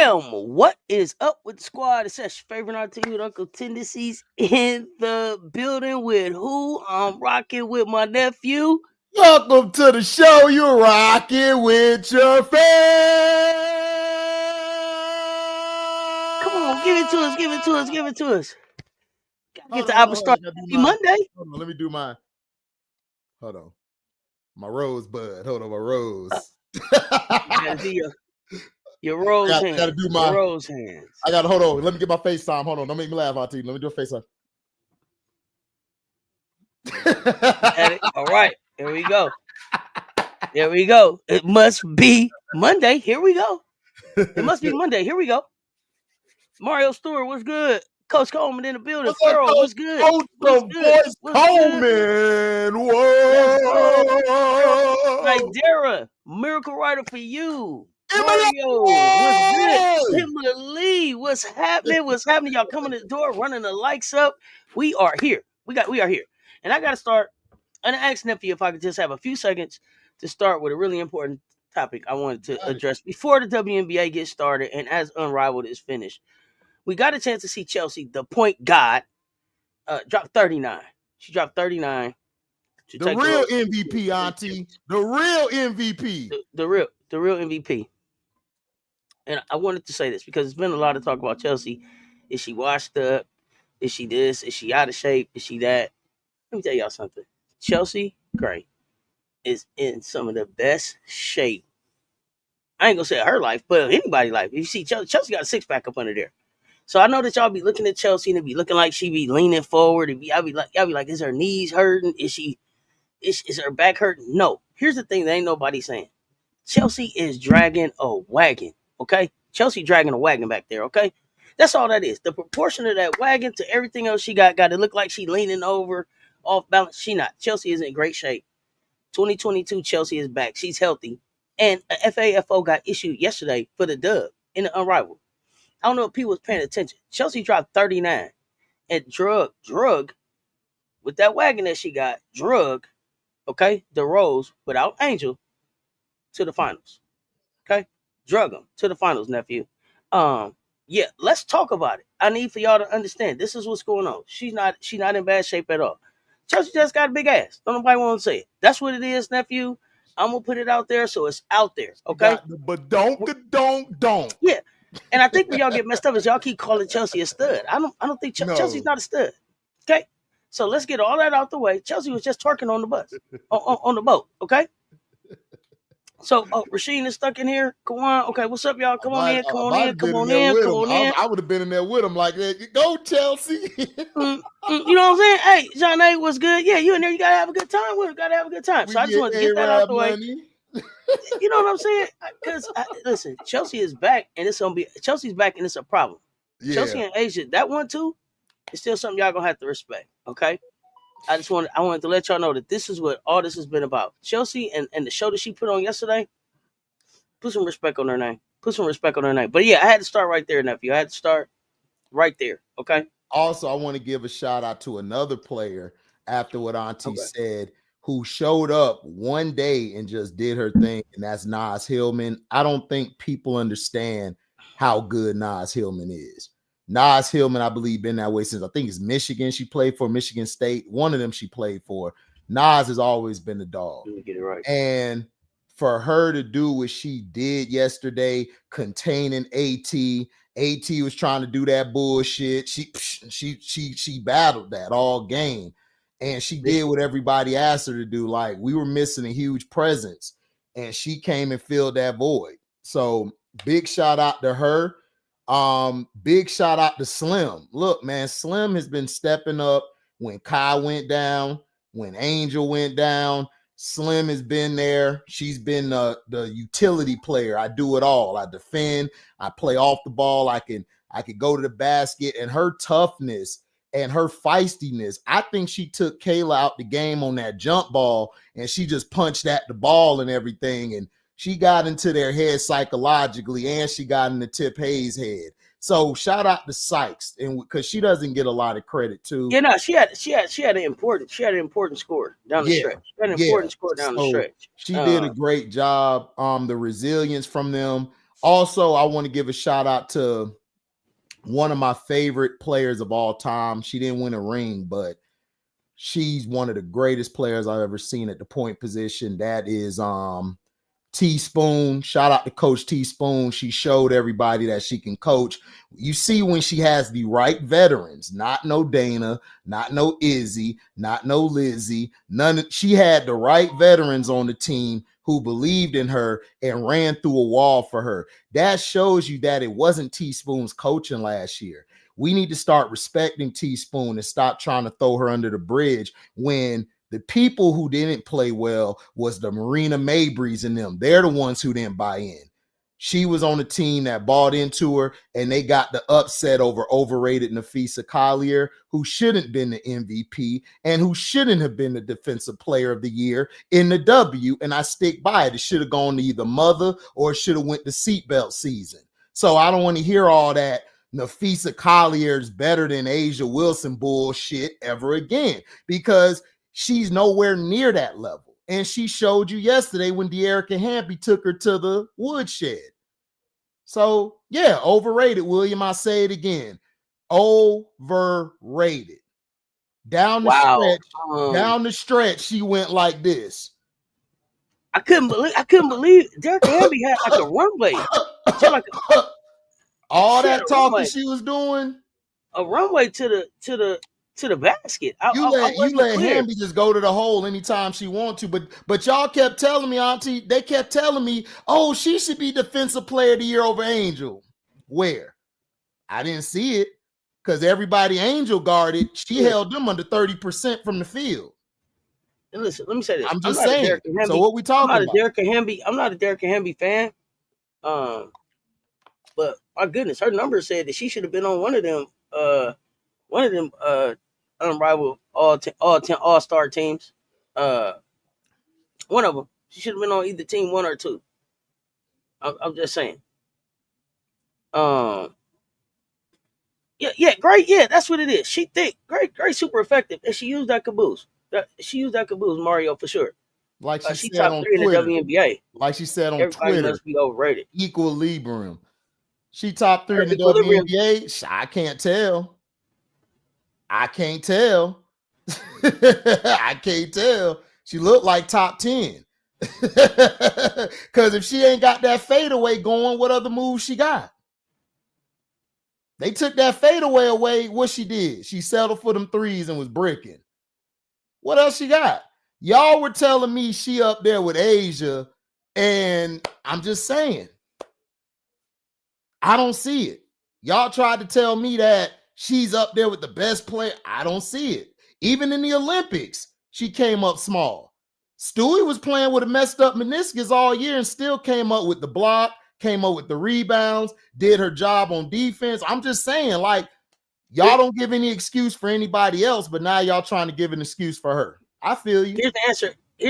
Bam! What is up with the squad? It's your favorite auntie with Uncle Tendencies in the building with who? I'm rocking with my nephew. Welcome to the show. You're rocking with your fam. Come on, give it to us. Give it to us. Give it to us. Gotta get to Hold Apple on, Star. Happy Monday. Hold on, let me do my. Hold on, my rosebud. Hold on, my rose. You gotta do your rose hands. Gotta do my rose hands. I gotta hold on. Let me get my FaceTime. Hold on, don't make me laugh, Auntie. Let me do a FaceTime. All right, here we go. There we go. It must be Monday. Here we go. It must be Monday. Here we go. Mario Stewart, what's good? Coach Coleman in the building. Farrell, what's good? Coach Voice Coleman. Whoa. Nidera, miracle writer for you. Mario, what's good? Emily, what's happening? What's happening? Y'all coming to the door, running the likes up. We are here. We are here. And I got to start. And I asked Nephew if I could just have a few seconds to start with a really important topic I wanted to address before the WNBA gets started and as Unrivaled is finished. We got a chance to see Chelsea, the point guard, drop 39. She dropped 39. The real MVP, Auntie. The real MVP. The real MVP. And I wanted to say this because there's been a lot of talk about Chelsea. Is she washed up? Is she this? Is she out of shape? Is she that? Let me tell y'all something. Chelsea Gray is in some of the best shape. I ain't gonna say her life, but anybody's life. You see, Chelsea got a six-pack up under there. So I know that y'all be looking at Chelsea and it be looking like she be leaning forward. Y'all be like, is her knees hurting? Is her back hurting? No. Here's the thing that ain't nobody saying. Chelsea is dragging a wagon, okay? Chelsea dragging a wagon back there, okay? That's all that is. The proportion of that wagon to everything else she got to look like she leaning over, off balance. She not. Chelsea is in great shape. 2022, Chelsea is back. She's healthy. And a FAFO got issued yesterday for the dub in the Unrivaled. I don't know if people was paying attention. Chelsea dropped 39 and drug with that wagon that she got, okay, the Rose without Angel to the finals. Okay? Drug them to the finals, nephew. Yeah, let's talk about it. I need for y'all to understand this is what's going on. She's not in bad shape at all. Chelsea just got a big ass. Don't nobody want to say it. That's what it is, nephew. I'm gonna put it out there so it's out there. Okay. But don't. Yeah. And I think where y'all get messed up is y'all keep calling Chelsea a stud. I don't think Chelsea's not a stud. Okay. So let's get all that out the way. Chelsea was just twerking on the bus, on the boat. Okay. So Rasheen is stuck in here. Come on. Okay. What's up, y'all? Come on in. I would have been in there with him like, go Chelsea. You know what I'm saying? Hey, John A, what's good? Yeah, you in there. You gotta have a good time with him. Gotta have a good time. So I just wanted to get that out the way. You know what I'm saying? Because listen, Chelsea is back, and Chelsea's back, and it's a problem. Yeah. Chelsea and Asia, that one too, is still something y'all gonna have to respect. Okay. I wanted to let y'all know that this is what all this has been about. Chelsea and the show that she put on yesterday. Put some respect on her name. But yeah, I had to start right there, nephew. I had to start right there. Okay. Also, I want to give a shout out to another player after what Auntie said, who showed up one day and just did her thing, and that's Naz Hillman. I don't think people understand how good Naz Hillman is. Naz Hillman, I believe, been that way since I think it's Michigan. She played for Michigan State. One of them she played for. Naz has always been the dog. Let me get it right. And for her to do what she did yesterday, containing AT was trying to do that bullshit. She battled that all game. And she did what everybody asked her to do. Like, we were missing a huge presence, and she came and filled that void. So big shout out to her. Big shout out to Slim. Look, man, Slim has been stepping up when Kai went down, when Angel went down. Slim has been there. She's been the utility player. I do it all. I defend. I play off the ball. I can go to the basket. And her toughness and her feistiness, I think she took Kayla out the game on that jump ball, and she just punched at the ball and everything. And she got into their head psychologically, and she got into Tip Hayes' head. So shout out to Sykes, and because she doesn't get a lot of credit too. Yeah, no, she had an important score down the stretch. She had an important score down the stretch. She did a great job. The resilience from them. Also, I want to give a shout out to one of my favorite players of all time. She didn't win a ring, but she's one of the greatest players I've ever seen at the point position. That is Teaspoon. Shout out to Coach Teaspoon. She showed everybody that she can coach. You see when she has the right veterans, not no Dana, not no Izzy, not no Lizzie. She had the right veterans on the team who believed in her and ran through a wall for her. That shows you that it wasn't Teaspoon's coaching last year. We need to start respecting Teaspoon and stop trying to throw her under the bridge when the people who didn't play well was the Marina Mabrys and them. They're the ones who didn't buy in. She was on a team that bought into her, and they got the upset over overrated Napheesa Collier, who shouldn't have been the MVP and who shouldn't have been the Defensive Player of the Year in the W. And I stick by it. It should have gone to either mother or it should have went to seatbelt season. So I don't want to hear all that Napheesa Collier is better than Asia Wilson bullshit ever again, because she's nowhere near that level. And she showed you yesterday when De'Erica Hamby took her to the woodshed. So, yeah, overrated, William. I say it again. Overrated. Down the stretch, she went like this. I couldn't believe De'Erica Hamby had like a runway. She had like all that talking she was doing. A runway to the basket. You let Hamby just go to the hole anytime she want to, but y'all kept telling me, Auntie, they kept telling me, oh, she should be Defensive Player of the Year over Angel. Where? I didn't see it, because everybody Angel guarded, she held them under 30% from the field. And listen, let me say this. I'm just saying. So what we talking about? I'm not a De'Erica Hamby fan. But my goodness, her numbers said that she should have been on one of them unrivaled all-star teams. One of them. She should have been on either team 1 or 2. I'm just saying. Yeah, great. Yeah, that's what it is. She thick, great, super effective, and she used that caboose. Mario, for sure. Like she said top on 3 Twitter. in the WNBA. Like she said on Everybody Twitter. Must be overrated. Equilibrium. She top 3 in the WNBA. I can't tell. I can't tell. She looked like top 10. Because if she ain't got that fadeaway going, what other moves she got? They took that fadeaway away. What she did? She settled for them threes and was bricking. What else she got? Y'all were telling me she up there with Asia, and I'm just saying, I don't see it. Y'all tried to tell me that she's up there with the best player. I don't see it. Even in the Olympics, she came up small. Stewie was playing with a messed up meniscus all year and still came up with the block, came up with the rebounds, did her job on defense. I'm just saying, like, y'all don't give any excuse for anybody else, but now y'all trying to give an excuse for her. I feel you. Here's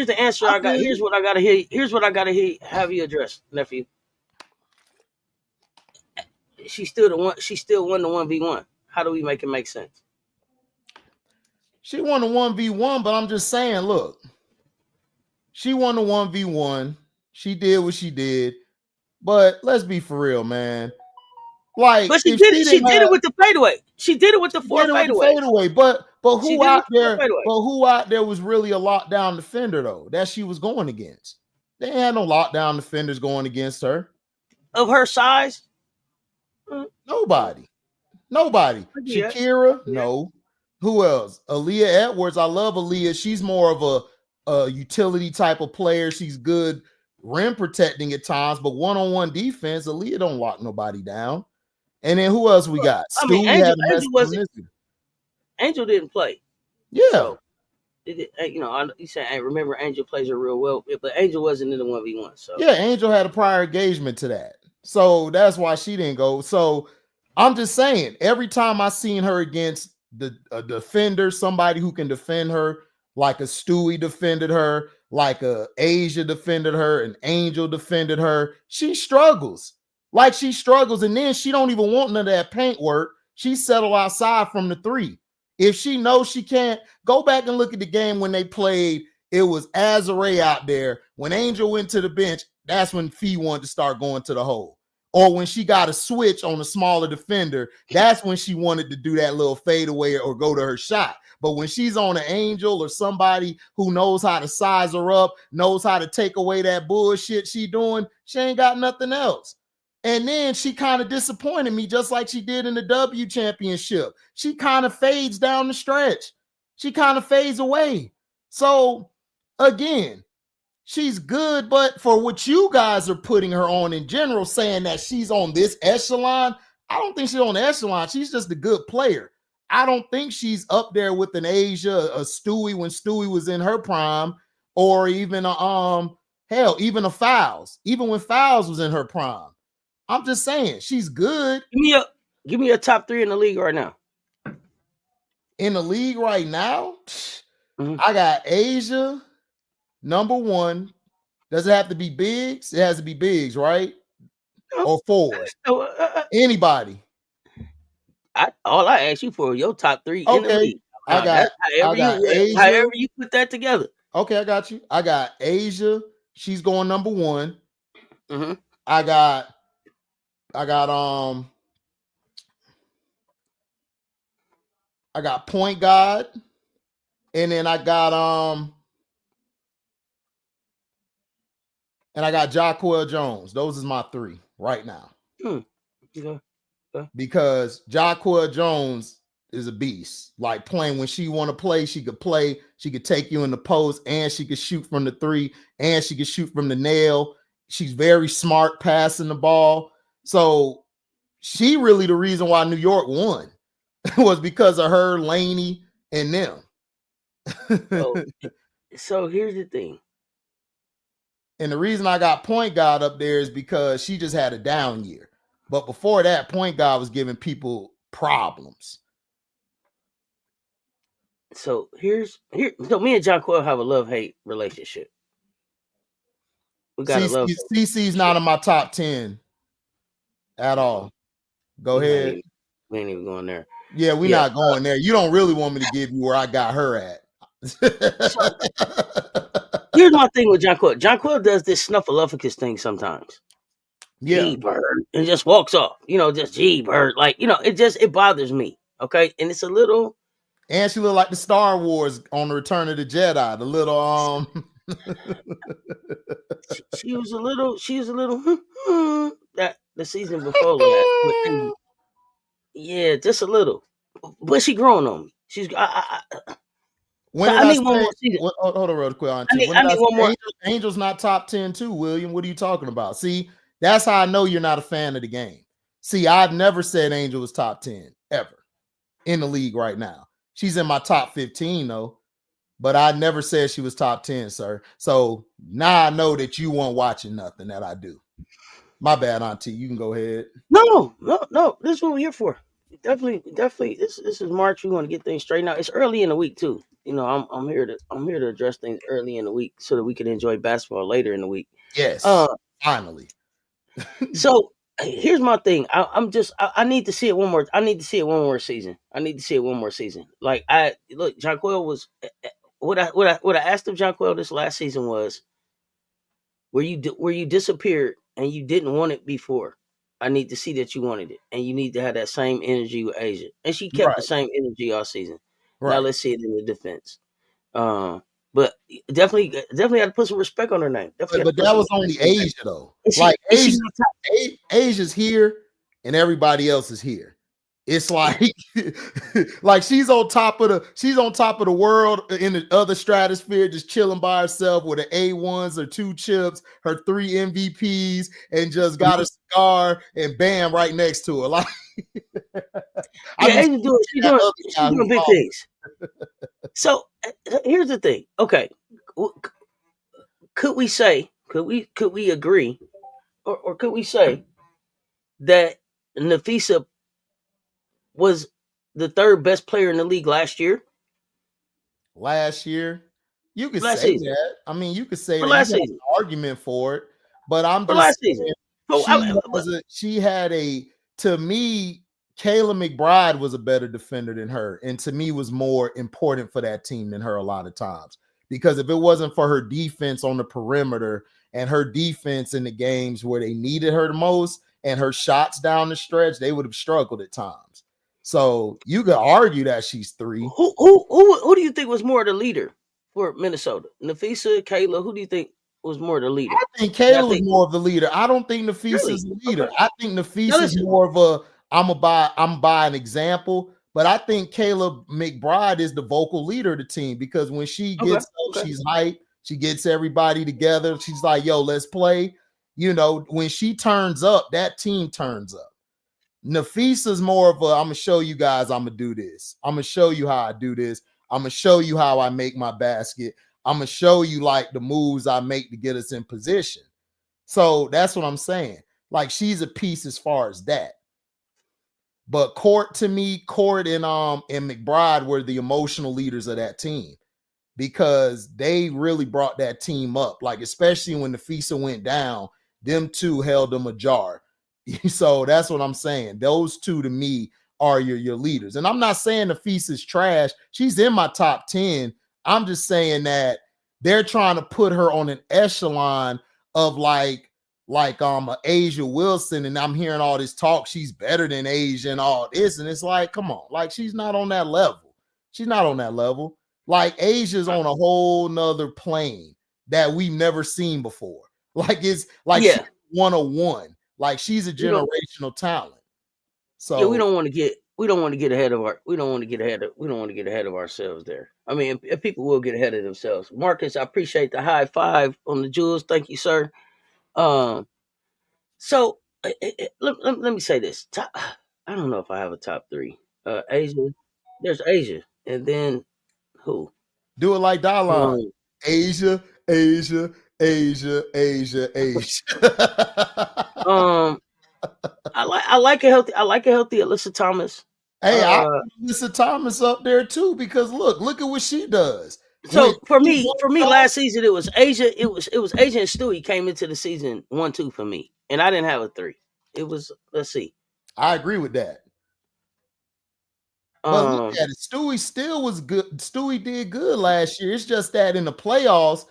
the answer I got. Here's what I gotta hear. Here's what I gotta hear. Have you address, nephew? She still won the 1v1. How do we make it make sense? She won the 1v1, but I'm just saying, look, she won the 1v1. She did what she did, but let's be for real, man. Like, but she did it with the fadeaway. She did it with the 4 fadeaway. But who out there? But who out there was really a lockdown defender though that she was going against? They had no lockdown defenders going against her of her size. Nobody. Shakira, no. Who else? Aaliyah Edwards. I love Aaliyah. She's more of a utility type of player. She's good rim protecting at times, but one-on-one defense, Aaliyah don't lock nobody down. And then who else we got? Angel didn't play. Yeah. So, you said I remember Angel plays her real well, but Angel wasn't in the 1v1. So yeah, Angel had a prior engagement to that. So that's why she didn't go. So I'm just saying, every time I seen her against a defender, somebody who can defend her, like a Stewie defended her, like a Asia defended her, an Angel defended her, she struggles. And then she don't even want none of that paint work. She settle outside from the 3. If she knows she can't, go back and look at the game when they played. It was Azare out there. When Angel went to the bench, that's when Fee wanted to start going to the hole. or when she got a switch on a smaller defender, that's when she wanted to do that little fadeaway or go to her shot. But when she's on an Angel or somebody who knows how to size her up, knows how to take away that bullshit she doing, she ain't got nothing else. And then she kind of disappointed me, just like she did in the W championship. She kind of fades down the stretch. She kind of fades away. So again, she's good, but for what you guys are putting her on in general, saying that she's on this echelon, I don't think she's on the echelon. She's just a good player. I don't think she's up there with an Asia, a Stewie when Stewie was in her prime, or even hell, even a Fouls, even when Fouls was in her prime. I'm just saying she's good. Give me a top 3 in the league right now. In the league right now, I got Asia, number 1. Does it have to be bigs? It has to be bigs, right? No. Or forward. Anybody. All I asked you for your top 3 in the league. I got Asia. However you put that together. Okay, I got you. I got Asia. She's going number 1. Mm-hmm. I got point guard, and then I got Jaquel Jones. Those is my 3 right now. Yeah. Because Jaquel Jones is a beast. Like playing when she want to play, she could play. She could take you in the post, and she could shoot from the 3, and she could shoot from the nail. She's very smart passing the ball. So she really the reason why New York won was because of her, Laney, and them. So here's the thing. And the reason I got point guard up there is because she just had a down year. But before that, point guard was giving people problems. So so me and Jaquel have a love-hate relationship. We got a love. CC's not in my top 10 at all. Go ahead. We ain't even going there. Yeah, we're not going there. You don't really want me to give you where I got her at. So, here's my thing with Jaquel. Jaquel does this snuffleupagus thing sometimes. Yeah. G-bird, and just walks off. Just G-bird. Like, it bothers me. Okay. And it's a little. And she looked like the Star Wars on the Return of the Jedi. The little she was a little that the season before that. Yeah, just a little. But she growing on me. She's I need one more season. Hold on real quick. I need one more. Angel's not top 10 too, William. What are you talking about? See, that's how I know you're not a fan of the game. See, I've never said Angel was top 10 ever in the league right now. She's in my top 15 though, but I never said she was top 10, sir. So now I know that you weren't watching nothing that I do. My bad, Auntie. You can go ahead. No. This is what we're here for. Definitely. This is March. We want to get things straightened out. It's early in the week too. I'm here to address things early in the week so that we can enjoy basketball later in the week. Yes. Finally. So here's my thing. I need to see it one more. I need to see it one more season. Like Jaquel was what I asked of Jaquel this last season was where you disappeared and you didn't want it before. I need to see that you wanted it, and you need to have that same energy with Asia. And she kept the same energy all season. Right. Now let's see it in the defense. But definitely had to put some respect on her name. But that was only Asia though. Asia's here, and everybody else is here. It's like, like she's on top of the world in the other stratosphere, just chilling by herself with her A1s or 2 chips, her 3 MVPs, and just got a cigar and bam right next to her. Like, she's doing big things. So here's the thing. Okay, could we agree, or could we say that Napheesa was the 3rd best player in the league last year? You could say that. I mean, you could say that. Last season, an argument for it, but I'm just saying she had to me, Kayla McBride was a better defender than her, and to me was more important for that team than her a lot of times. Because if it wasn't for her defense on the perimeter and her defense in the games where they needed her the most, and her shots down the stretch, they would have struggled at times. So you could argue that she's 3. Who do you think was more the leader for Minnesota? Napheesa, Kayla. Who do you think was more the leader? I think And I Kayla was think more of the leader. I don't think Napheesa's really the leader. okay. I think Now Napheesa's listen, more of a I'm by an example, but I think Kayla McBride is the vocal leader of the team because when she gets up, okay. she's hyped. She gets everybody together. She's like, yo, let's play. You know, when she turns up, that team turns up. Napheesa's more of a I'm gonna show you guys I'm gonna do this. I'm gonna show you how I do this. I'm gonna show you how I make my basket. I'm gonna show you like the moves I make to get us in position. So that's what I'm saying. Like she's a piece as far as that. But Court and McBride were the emotional leaders of that team because they really brought that team up. Like especially when Napheesa went down, them two held them ajar. So that's what I'm saying. Those two to me are your leaders. And I'm not saying Napheesa's trash. She's in my top 10. I'm just saying that they're trying to put her on an echelon of like Asia Wilson, and I'm hearing all this talk. She's better than Asia and all this, and it's like, come on, like she's not on that level. She's not on that level. Like Asia's on a whole nother plane that we've never seen before. Like it's like she's 101. Like she's a generational talent. So yeah, we don't want to get ahead of ourselves there. I mean, if people will get ahead of themselves. Marcus, I appreciate the high five on the jewels. Thank you, sir. So let me say this. I don't know if I have a top 3. Asia, there's Asia, and then who? Do it like Dalon. Um, Asia, Asia, Asia, Asia, Asia. I like a healthy Alyssa Thomas. Hey, I put Alyssa Thomas up there too because look at what she does. So for me, last season it was Asia. It was Asia and Stewie came into the season 1-2 for me, and I didn't have a 3. It was let's see. I agree with that. But look at it. Stewie still was good. Stewie did good last year. It's just that in the playoffs,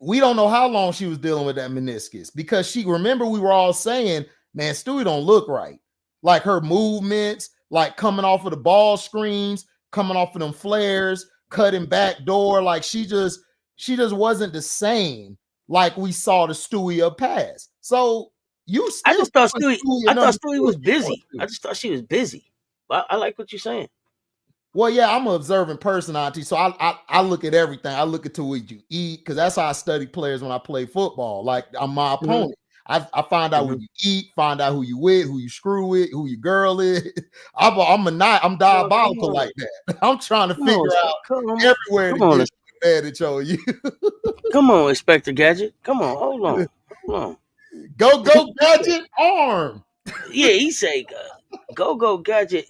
we don't know how long she was dealing with that meniscus because remember we were all saying, man, Stewie don't look right. Like her movements, like coming off of the ball screens, coming off of them flares, cutting back door. Like she just wasn't the same like we saw the Stewie up pass. So I just thought Stewie was busy. I just thought she was busy. I like what you're saying. Well, yeah, I'm an observant person, Auntie. So I look at everything. I look at what you eat because that's how I study players when I play football. Like I'm my opponent. I find out what you eat, find out who you with, who you screw with, who your girl is. I'm diabolical like that. I'm trying to figure out everywhere to get advantage on you. Come on, Inspector Gadget. Come on, hold on. Go Gadget arm. Yeah, he say go Gadget.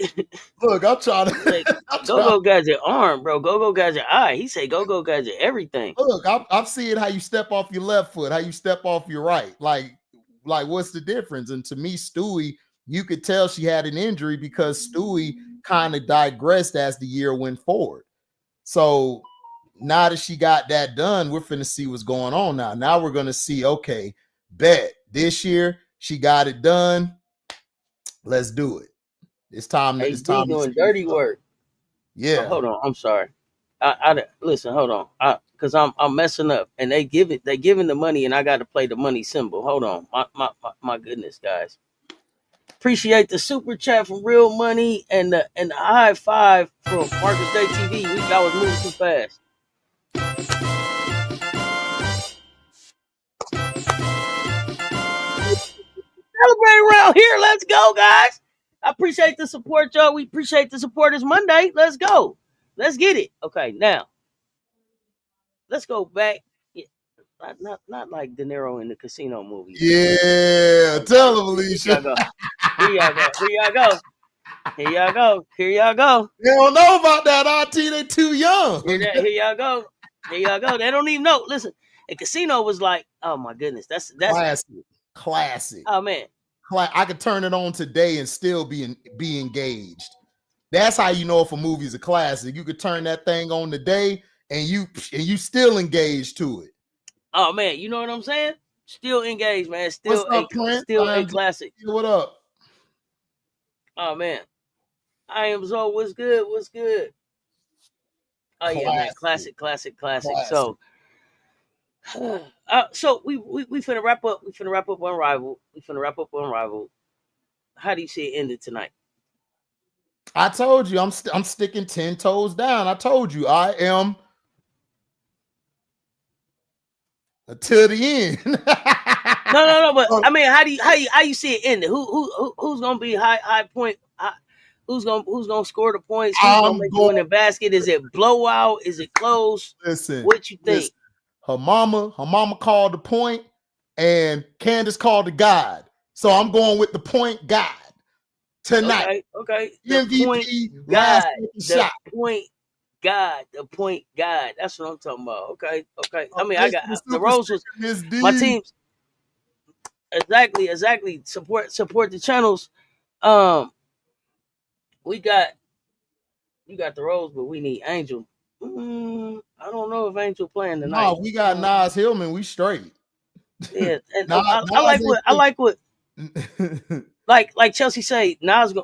Look, I'm trying to like, go Gadget arm, bro. Go Gadget eye. He say go Gadget everything. Look, I'm seeing how you step off your left foot, how you step off your right. Like what's the difference? And to me, Stewie, you could tell she had an injury because Stewie kind of digressed as the year went forward. So now that she got that done, we're finna see what's going on now. Now we're gonna see, okay, bet this year she got it done. Let's do it. It's time. It's time doing dirty work. Yeah. Oh, hold on. I'm sorry. I listen. Hold on. Because I'm messing up, and they giving the money, and I got to play the money symbol. Hold on. My goodness, guys. Appreciate the super chat from Real Money and the high five from Marcus Day TV. I was moving too fast. Celebrate around here. Let's go, guys. I appreciate the support, y'all. We appreciate the support. It's Monday. Let's go. Let's get it. Okay, now let's go back. Yeah, not like De Niro in the Casino movie. Yeah, tell him, Alicia. Here y'all go. Here y'all go. They don't know about that, Auntie. They too young. Here y'all go. They don't even know. Listen, and Casino was like, oh my goodness, that's classic. Oh man, I could turn it on today and still be engaged. That's how you know if a movie's a classic. You could turn that thing on today and you still engaged to it. Oh man, you know what I'm saying? Still engaged, man. What's up, Prince? Still a classic. What up? Oh man, I am Zo. What's good? What's good? Oh yeah, man. Classic. So, so we finna wrap up. We finna wrap up Unrivaled. How do you see it ended tonight? I told you, I'm sticking 10 toes down. I told you, I am until the end. No. But I mean, how you see it ending? Who's gonna be high point? Who's gonna score the points? Who's gonna make the winning basket? Is it blowout? Is it close? Listen, what you think? Her mama called the point, and Candace called the guide. So I'm going with the point guide tonight. Okay. The MVP last shot. The point guide. That's what I'm talking about. Okay. I mean, I got the Rose was my teams. Exactly. Support the channels. You got the Rose, but we need Angel. I don't know if Angel playing tonight. No, we got Nas Hillman. We straight. Yeah, and I like what like Chelsea say. Nas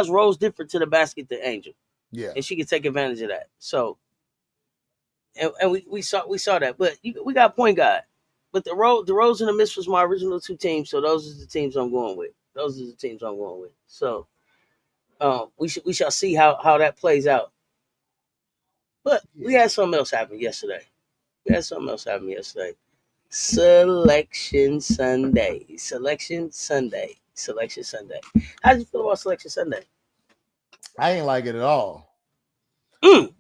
rolls different to the basket than Angel. Yeah, and she can take advantage of that. So, and we saw that, but we got point guard. But the Rose and the Miss was my original two teams, so those are the teams I'm going with. So, we shall see how that plays out. But we had something else happen yesterday. Selection Sunday. How did you feel about Selection Sunday? I ain't like it at all. What?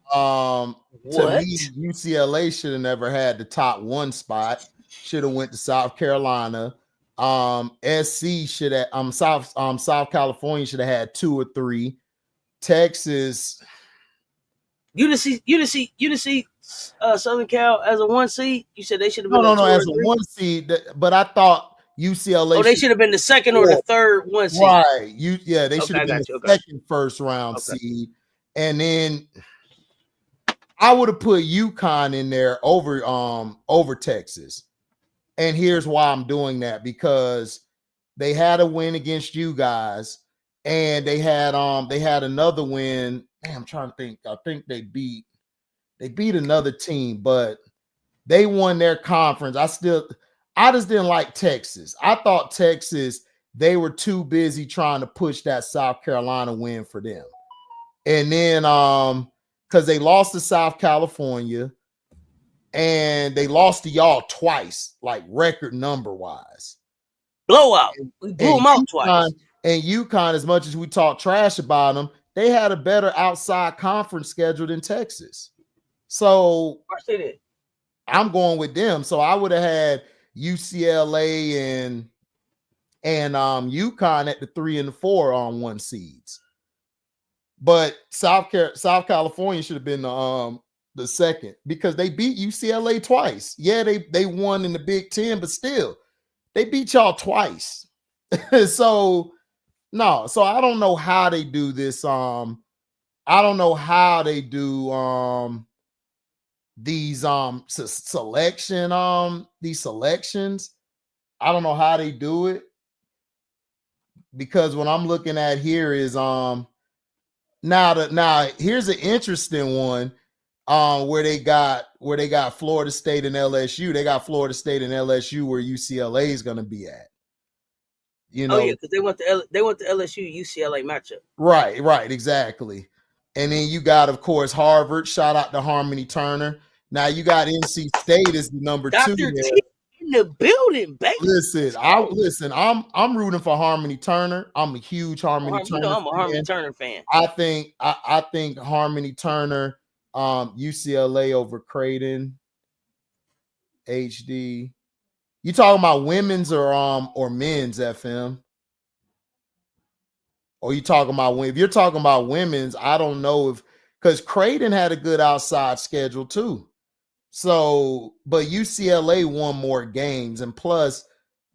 To me, UCLA should have never had the top 1 spot. Should have went to South Carolina. SC should have South California should have had 2 or 3. Texas. UNC Southern Cal as a 1 seed. You said they should have been no as a 1 seed, but I thought UCLA. Oh, they should have been the second or the third 1 seed. Right. They should have been the second first round seed. And then I would have put UConn in there over Texas. And here's why I'm doing that, because they had a win against you guys, and they had another win. Man, I'm trying to think. I think they beat another team, but they won their conference. I just didn't like Texas. I thought Texas, they were too busy trying to push that South Carolina win for them. And then because they lost to South California, and they lost to y'all twice, like record number wise. Blowout. We blew them out twice. And UConn, as much as we talk trash about them, they had a better outside conference schedule than Texas. So I'm going with them. So I would have had UCLA and UConn at the 3 and the 4 on 1 seeds. But South California should have been the second, because they beat UCLA twice. Yeah, they won in the Big Ten, but still, they beat y'all twice. So I don't know how they do this. I don't know how they do these these selections. I don't know how they do it, because what I'm looking at here is now here's an interesting one. Where they got Florida State and LSU. They got Florida State and LSU where UCLA is going to be at. Because they went to LSU UCLA matchup. Right, exactly. And then you got, of course, Harvard. Shout out to Harmony Turner. Now you got NC State as the number 2 Dr. T in the building, baby. Listen, I'm rooting for Harmony Turner. I'm a huge Harmony Turner. I'm a Harmony Turner fan. I think Harmony Turner. UCLA over Creighton. HD. You talking about women's or men's, FM? Or you talking about if you're talking about women's, I don't know because Creighton had a good outside schedule too. So, but UCLA won more games, and plus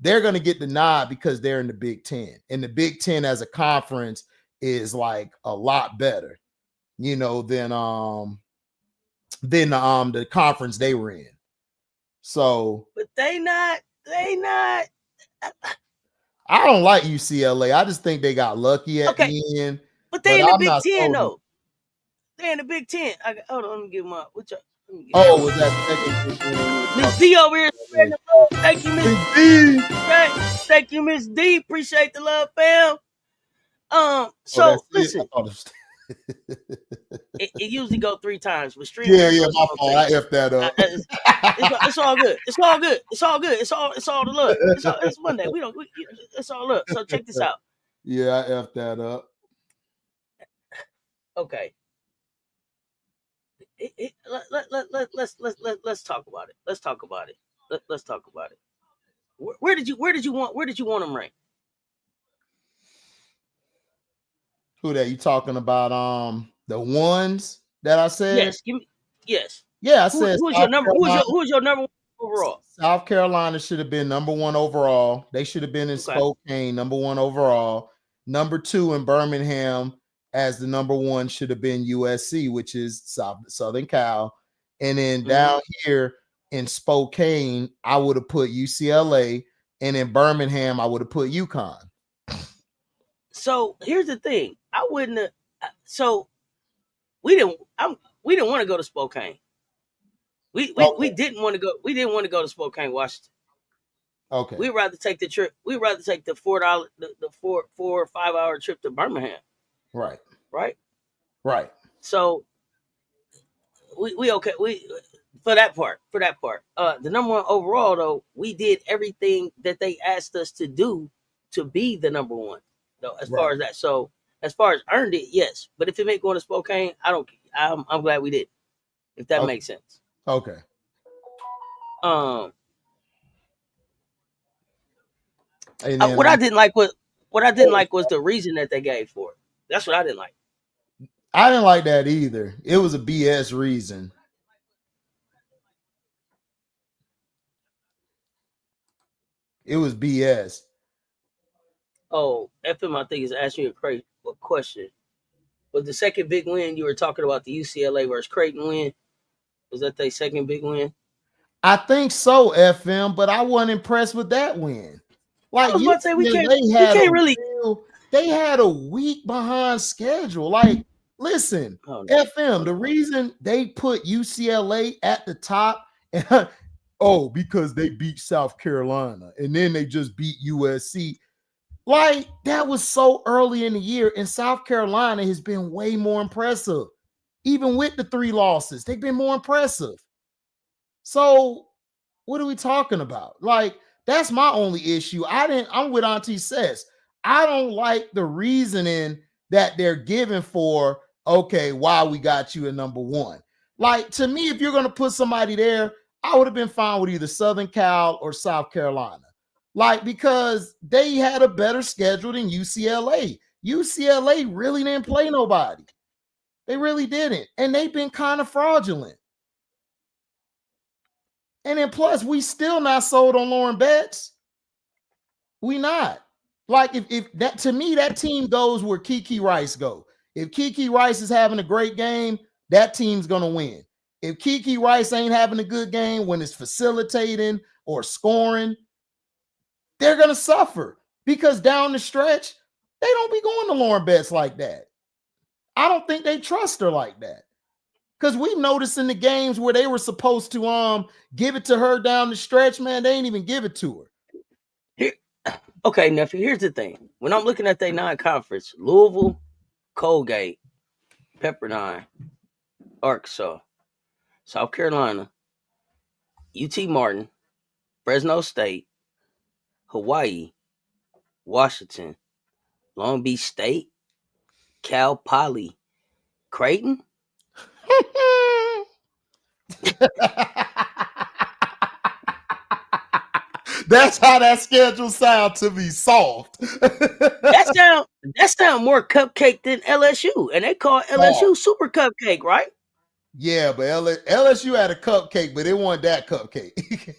they're going to get the nod because they're in the Big Ten. And the Big Ten as a conference is like a lot better, than the conference they were in. So, but they not They not. I don't like UCLA. I just think they got lucky at the end. But they But in the I'm Big not Ten sold. though. They in the Big Ten. Hold on, let me give them up. Oh, was that second Big Ten? Miss D over here spreading the love. Thank you, Miss D. Thank you, Miss D. Appreciate the love, fam. So listen. It usually go 3 times, but streaming. Yeah, my fault. I F that up. It's all good. It's all good. It's all good. It's all the love. It's Monday. It's all love. So check this out. Yeah, I F that up. Okay. Let's talk about it. Let's talk about it. Let's talk about it. Where did you want them ranked? Who that you talking about? The ones that I said? Yes, yes. Yeah, I said who's your number one overall? South Carolina should have been number 1 overall. They should have been in Spokane, number 1 overall. Number 2 in Birmingham as the number 1 should have been USC, which is Southern Cal. And then down here in Spokane, I would have put UCLA, and in Birmingham, I would have put UConn. So here's the thing: I wouldn't have. So we didn't want to go to Spokane. We didn't want to go. We didn't want to go to Spokane, Washington. Okay. We'd rather take the trip. We'd rather take the $4 the 4 or 5 hour trip to Birmingham. Right. So we okay. For that part. The number 1 overall though, we did everything that they asked us to do to be the number 1. Though, as far as that. So as far as earned it, yes. But if it meant going to Spokane, I'm glad we did. If that makes sense. Okay. What I didn't like was the reason that they gave for it. That's what I didn't like. I didn't like that either. It was a BS reason. It was BS. Oh, FM, I think is asking you a question. Was the second big win you were talking about the UCLA versus Creighton win? Was that their second big win? I think so, FM, but I wasn't impressed with that win. Like, I was about to say, they had a week behind schedule. Like, listen, FM, the reason they put UCLA at the top, because they beat South Carolina and then they just beat USC. Like, that was so early in the year, and South Carolina has been way more impressive. Even with the 3 losses, they've been more impressive. So, what are we talking about? Like, that's my only issue. I'm with Auntie Cess. I don't like the reasoning that they're giving for, why we got you at number 1. Like, to me, if you're going to put somebody there, I would have been fine with either Southern Cal or South Carolina. Like, because they had a better schedule than UCLA. UCLA really didn't play nobody. They really didn't. And they've been kind of fraudulent. And then plus, we still not sold on Lauren Betts. We not. Like, if that, to me, that team goes where Kiki Rice go. If Kiki Rice is having a great game, that team's going to win. If Kiki Rice ain't having a good game when it's facilitating or scoring, they're going to suffer, because down the stretch, they don't be going to Lauren Betts like that. I don't think they trust her like that. Because we've noticed in the games where they were supposed to give it to her down the stretch, man, they ain't even give it to her. Okay, nephew, here's the thing. When I'm looking at their non-conference, Louisville, Colgate, Pepperdine, Arkansas, South Carolina, UT Martin, Fresno State, Hawaii, Washington, Long Beach State, Cal Poly, Creighton. That's how that schedule sounds to me, soft. that sound more cupcake than LSU, and they call LSU Super Cupcake, right? Yeah, but LSU had a cupcake, but it wasn't that cupcake.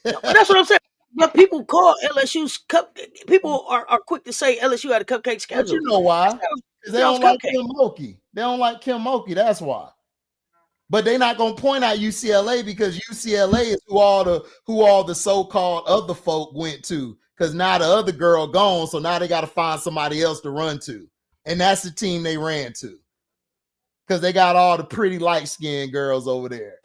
That's what I'm saying. But people call LSU's cupcake. People are quick to say LSU had a cupcake schedule. But you know why? Because they don't like Kim Mulkey. They don't like Kim Mulkey. That's why. But they're not gonna point out UCLA because UCLA is who all the so-called other folk went to. Because now the other girl gone, so now they got to find somebody else to run to, and that's the team they ran to. Because they got all the pretty light-skinned girls over there.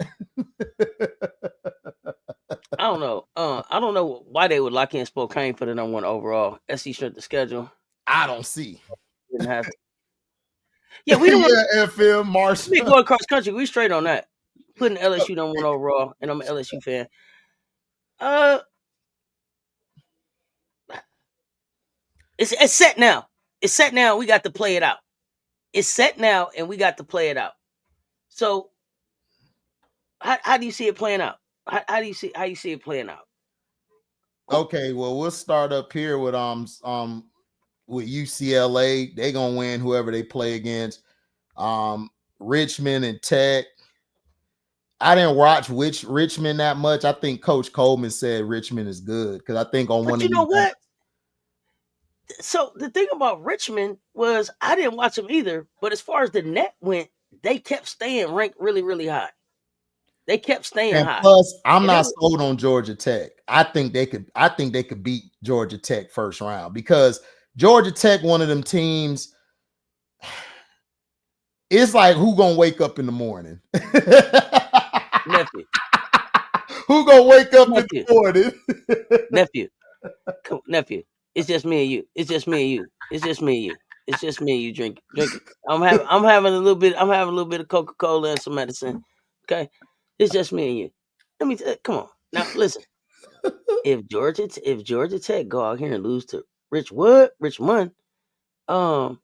I don't know. I don't know why they would lock in Spokane for the number 1 overall. SC strength of schedule. I don't see. Didn't have to. Yeah, we don't want FM Marshall. we go across country. We straight on that. Putting LSU number 1 overall, and I'm an LSU fan. It's set now. It's set now. We got to play it out. It's set now, and we got to play it out. So, how do you see it playing out? How do you see it playing out? Okay, well, we'll start up here with UCLA. They gonna win whoever they play against. Richmond and Tech. I didn't watch Richmond that much. I think Coach Coleman said Richmond is good because I think on but one you of know what? So the thing about Richmond was I didn't watch them either. But as far as the net went, they kept staying ranked really, really high. They kept staying high. Plus, I'm not sold on Georgia Tech. I think they could beat Georgia Tech first round because Georgia Tech, one of them teams. It's like who gonna wake up in the morning? Nephew. Who gonna wake up in the morning? Nephew. It's just me and you. It's just me and you. It's just me and you. It's just me and you drink it. I'm having a little bit of Coca-Cola and some medicine. Okay. It's just me and you. Let me come on. Now listen. If Georgia Tech go out here and lose to Richmond, what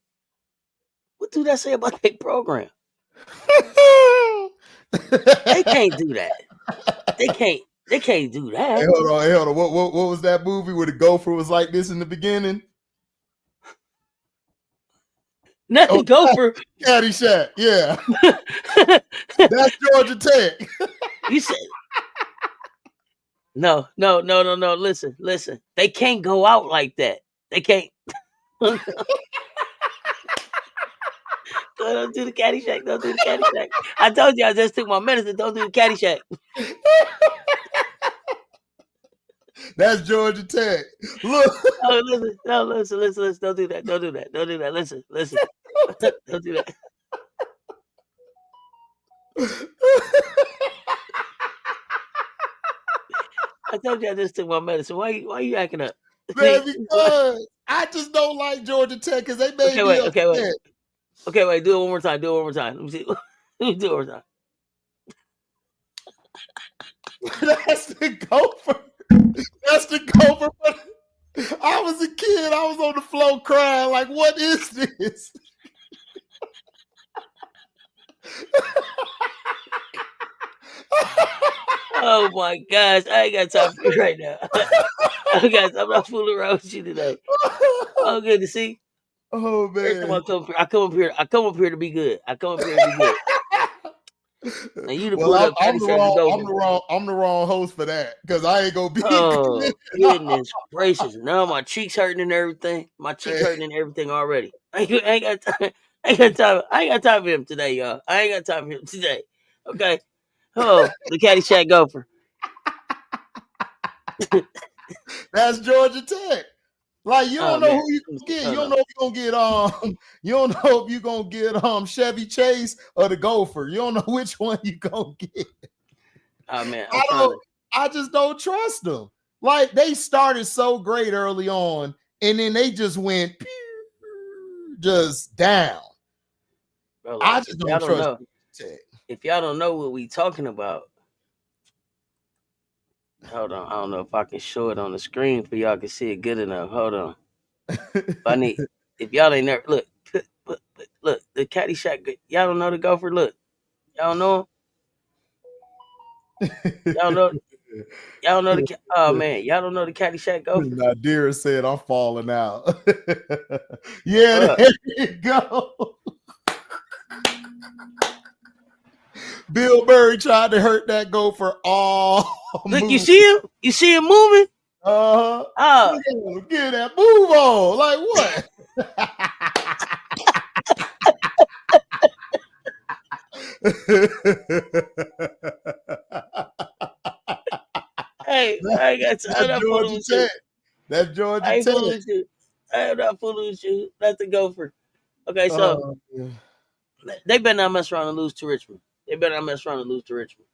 do that say about their program? They can't do that. They can't do that. Hey, hold on. What was that movie where the gopher was like this in the beginning? Not the gopher. Caddyshack, yeah. That's Georgia Tech. You said no. Listen. They can't go out like that. They can't. Don't do the Caddyshack. Don't do the Caddyshack. I told you I just took my medicine. Don't do the Caddyshack. That's Georgia Tech. Look. Listen. Don't do that. Listen. Don't do that. I told you I just took my medicine. Why you acting up? Man, because I just don't like Georgia Tech because they made me upset. Okay, wait. Do it one more time. Let me see. Let me do it one more time. That's the gopher. That's the gopher. I was a kid. I was on the floor crying like, what is this? Oh my gosh. I ain't got time for you right now. I'm not fooling around with you today. Oh, good to see. Oh man. I come up here to be good. And you well, I'm the wrong host for that because I ain't gonna be. Oh goodness gracious! Now my cheeks hurting and everything. My cheeks hurting and everything already. I ain't got time. I ain't got time for him today, y'all. I ain't got time for him today. Okay. Oh, the Caddyshack gopher. That's Georgia Tech. Like you don't know who you gonna get. You don't know if you're gonna get You don't know if you're gonna get Chevy Chase or the Gopher. You don't know which one you gonna get. Oh man, I just don't trust them. Like they started so great early on, and then they just went just down. Bro, I just don't trust Tech. If y'all don't know what we talking about, hold on. I don't know if I can show it on the screen for y'all can see it good enough. Hold on. If y'all ain't never look, the Caddyshack. Y'all don't know the Gopher. Look, y'all know him. Y'all know the. Oh man, y'all don't know the Caddyshack Gopher. Nadira said I'm falling out. Yeah, there you go. Bill Murray tried to hurt that gopher all. Look, you see him? You see him moving? Oh, get that move on. Like what? Hey, I ain't got I'm That's not fooling Georgia with Tech. you. That's I Georgia ain't Tech. fooling with you. I am not fooling with you. Not the Gopher. Okay, so Yeah. they better not mess around and lose to Richmond. They better not mess around and lose to Richmond.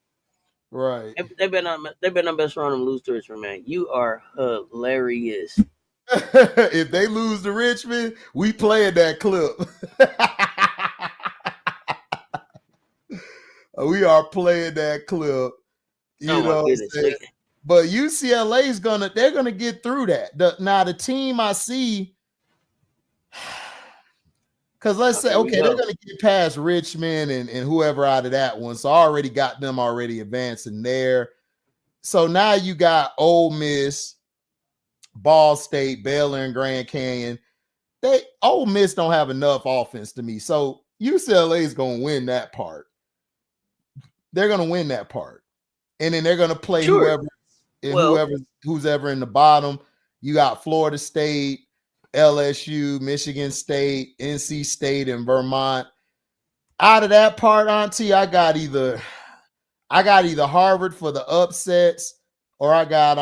Right. They better not mess around and lose to Richmond, man. You are hilarious. If they lose to Richmond, we playing that clip. We are playing that clip. Oh You my know what I'm goodness. saying? But UCLA is they're gonna get through that. Now the team I see, because let's say, Here we okay, they're go. gonna get past Richmond and whoever out of that one. So I already got them already advancing there. So now you got Ole Miss, Ball State, Baylor, and Grand Canyon. Ole Miss don't have enough offense to me. So UCLA is gonna win that part. They're gonna win that part. And then they're gonna play Sure. who's ever in the bottom. You got Florida State, LSU, Michigan State, NC State, and Vermont. Out of that part, Auntie, I got either Harvard for the upsets, or I got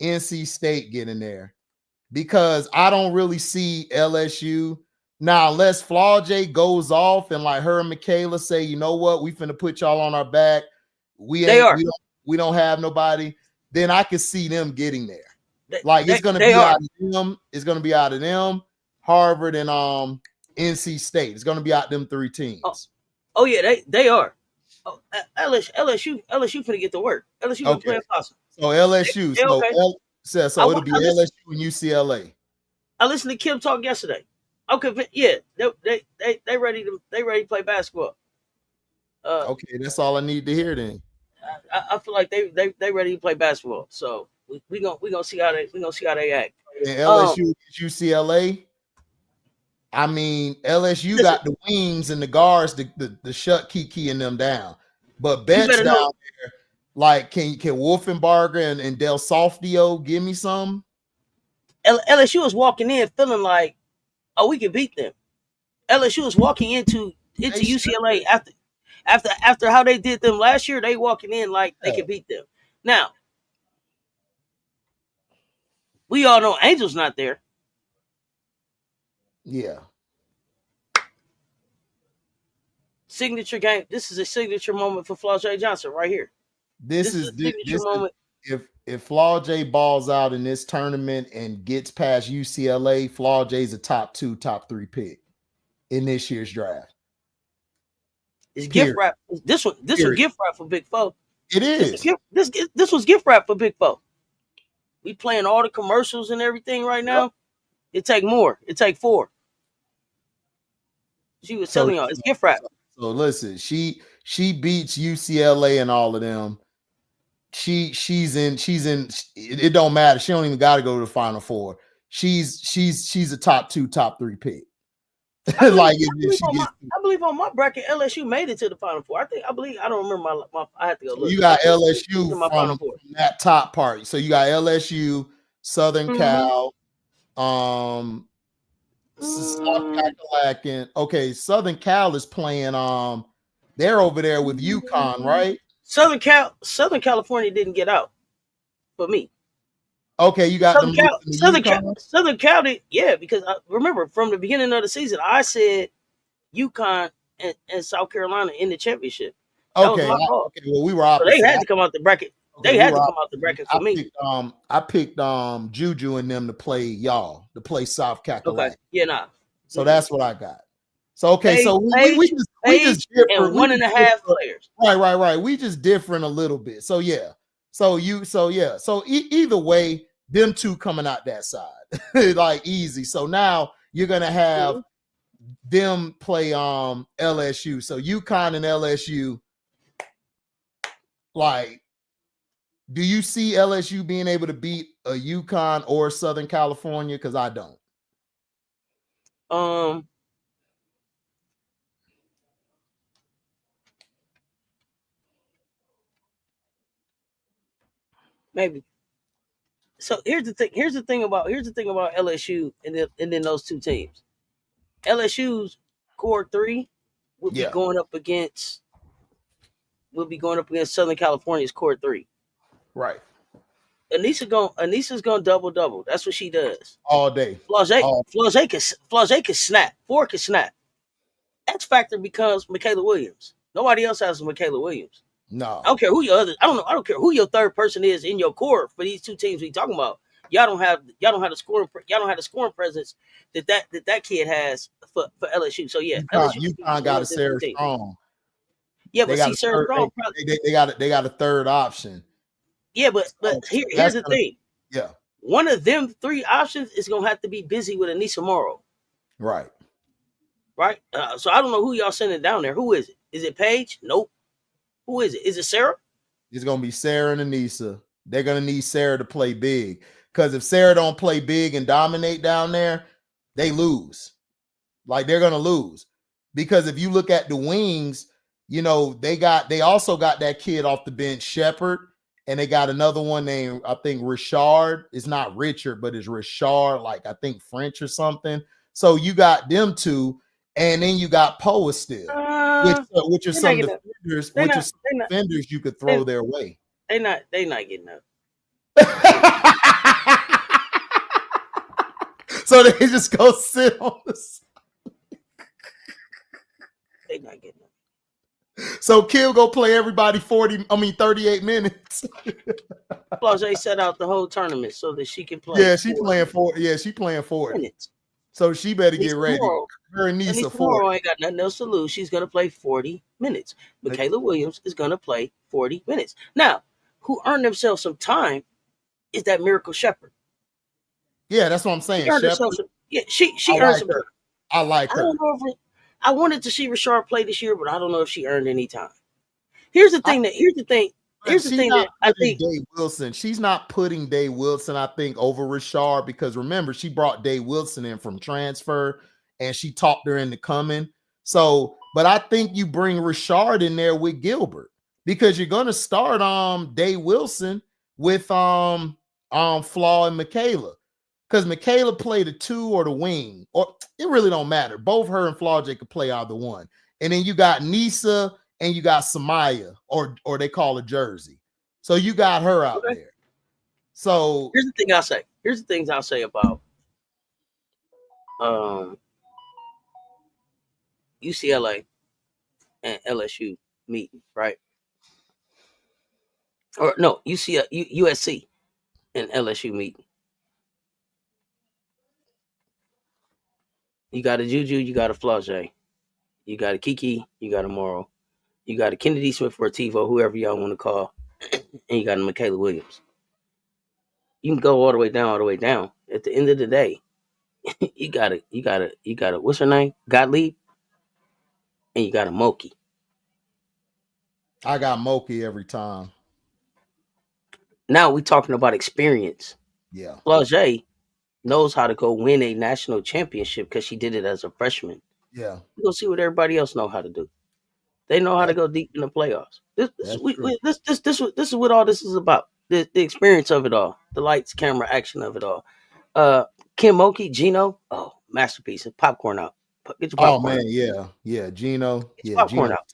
NC State getting there, because I don't really see LSU now, unless Flau'jae goes off and like her and Michaela say, you know what, we finna put y'all on our back. We don't have nobody. Then I could see them getting there. It's gonna be out of them. It's gonna be out of them, Harvard and NC State. It's gonna be out them three teams. Oh yeah, they are. Oh, LSU finna get to work. LSU gonna play awesome. So LSU. Okay. So it'll be LSU and UCLA. I listened to Kim talk yesterday. Okay, yeah, they ready to play basketball. Okay, that's all I need to hear then. I feel like they ready to play basketball. So we gonna see how they act. And LSU UCLA. I mean, LSU got the wings and the guards to shut Kiki and them down. But Betts down there, like, can Wolfenbarger and Del Softio give me some? LSU is walking in feeling like, oh, we can beat them. LSU is walking into UCLA after how they did them last year. They walking in like they can beat them. Now, we all know Angel's not there. Yeah. Signature game. This is a signature moment for Flau'jae Johnson right here. This is a signature moment. If Flau'jae balls out in this tournament and gets past UCLA, Flau'jae's a top 2, top 3 pick in this year's draft. It's gift wrap. This was gift wrap for Big Foe. It is. This was gift wrap for Big Foe. We playing all the commercials and everything right now. Yep. It take more. It take 4. She was telling y'all it's gift wrap. So listen, she beats UCLA and all of them. She's in. It don't matter. She don't even got to go to the Final Four. She's a top 2, top 3 pick. I believe on my bracket, LSU made it to the Final Four. I don't remember my I have to go look. You got LSU from that top part. So you got LSU, Southern Cal, South Kakalaki. Okay, Southern Cal is playing. They're over there with UConn, right? Southern California didn't get out for me. Okay, you got Southern Cal did, yeah, because I remember from the beginning of the season, I said UConn and South Carolina in the championship. That was my call. Okay, well, we were opposite. So they had to come out the bracket. They had to come out the bracket for me. I picked Juju and them to play South Kakalaki. Okay, yeah, nah. So that's what I got. So okay, so we just different. And 1.5 players. Right. We just different a little bit. So yeah. So either way, them two coming out that side, like easy. So now you're gonna have them play LSU. So UConn and LSU, like, do you see LSU being able to beat a UConn or Southern California? Because I don't. Maybe. So here's the thing about LSU and then those two teams. LSU's core 3 will be going up against Southern California's Court 3. Right. Anissa's gonna double. That's what she does All day. Flau'jae can snap. 4 can snap. X factor becomes Michaela Williams. Nobody else has a Michaela Williams. No. I don't care who your other. I don't care who your third person is in your core for these two teams we talking about. Y'all don't have the scoring presence that kid has for LSU. So yeah, UConn got a Sarah Strong. Yeah, but see, Sarah Strong they got a third option. Yeah, but here's the thing. Yeah. One of them 3 options is gonna have to be busy with Aneesa Morrow. Right. Right. So I don't know who y'all sending down there. Who is it? Is it Paige? Nope. Who is it? Is it Sarah? It's gonna be Sarah and Aneesa. They're gonna need Sarah to play big. Because if Sarah don't play big and dominate down there, they lose. Like they're gonna lose. Because if you look at the wings, you know, they also got that kid off the bench, Shepard, and they got another one named, I think, Richard. It's not Richard, but it's Richard, like I think French or something. So you got them 2, and then you got Poa still, which are some defenders, you could throw their way. They not getting up. So they just go sit on this. They not getting up. So Kim go play everybody 38 minutes. Flau'jae set out the whole tournament so that she can play. Yeah, she playing 40 minutes. So she better get ready. Her and Nisa ain't got nothing else to lose. She's gonna play 40 minutes. Michaela Williams is gonna play 40 minutes. Now, who earned themselves some time is that Miracle Shepard. Yeah, that's what I'm saying. She earned some time. I like her. I wanted to see Richard play this year, but I don't know if she earned any time. Here's the thing that I think Day Wilson. She's not putting Day Wilson, I think, over Richard, because remember, she brought Day Wilson in from transfer and she talked her into coming. So, but I think you bring Richard in there with Gilbert, because you're gonna start Day Wilson with Flaw and Michaela. Because Michaela played the 2 or the wing, or it really don't matter. Both her and Flau'jae could play either one. And then you got Nisa and you got Samaya, or they call her Jersey. So you got her out there. So here's the thing I'll say. Here's the things I'll say about UCLA and LSU meeting, right? Or no, USC and LSU meeting. You got a Juju, you got a Flau'jae, you got a Kiki, you got a Morrow, you got a Kennedy Smith or a TiVo, whoever y'all want to call, and you got a Michaela Williams. You can go all the way down. At the end of the day, you got a what's her name? Gottlieb, and you got a Moki. I got Moki every time. Now we talking about experience. Yeah. Flau'jae knows how to go win a national championship because she did it as a freshman. Yeah. You go see what everybody else know how to do. They know how to go deep in the playoffs. This is what all this is about. The experience of it all. The lights, camera, action of it all. Kim Mulkey, Gino, masterpiece. Popcorn out. Get your popcorn out. Yeah. Gino. Get popcorn Gino. out.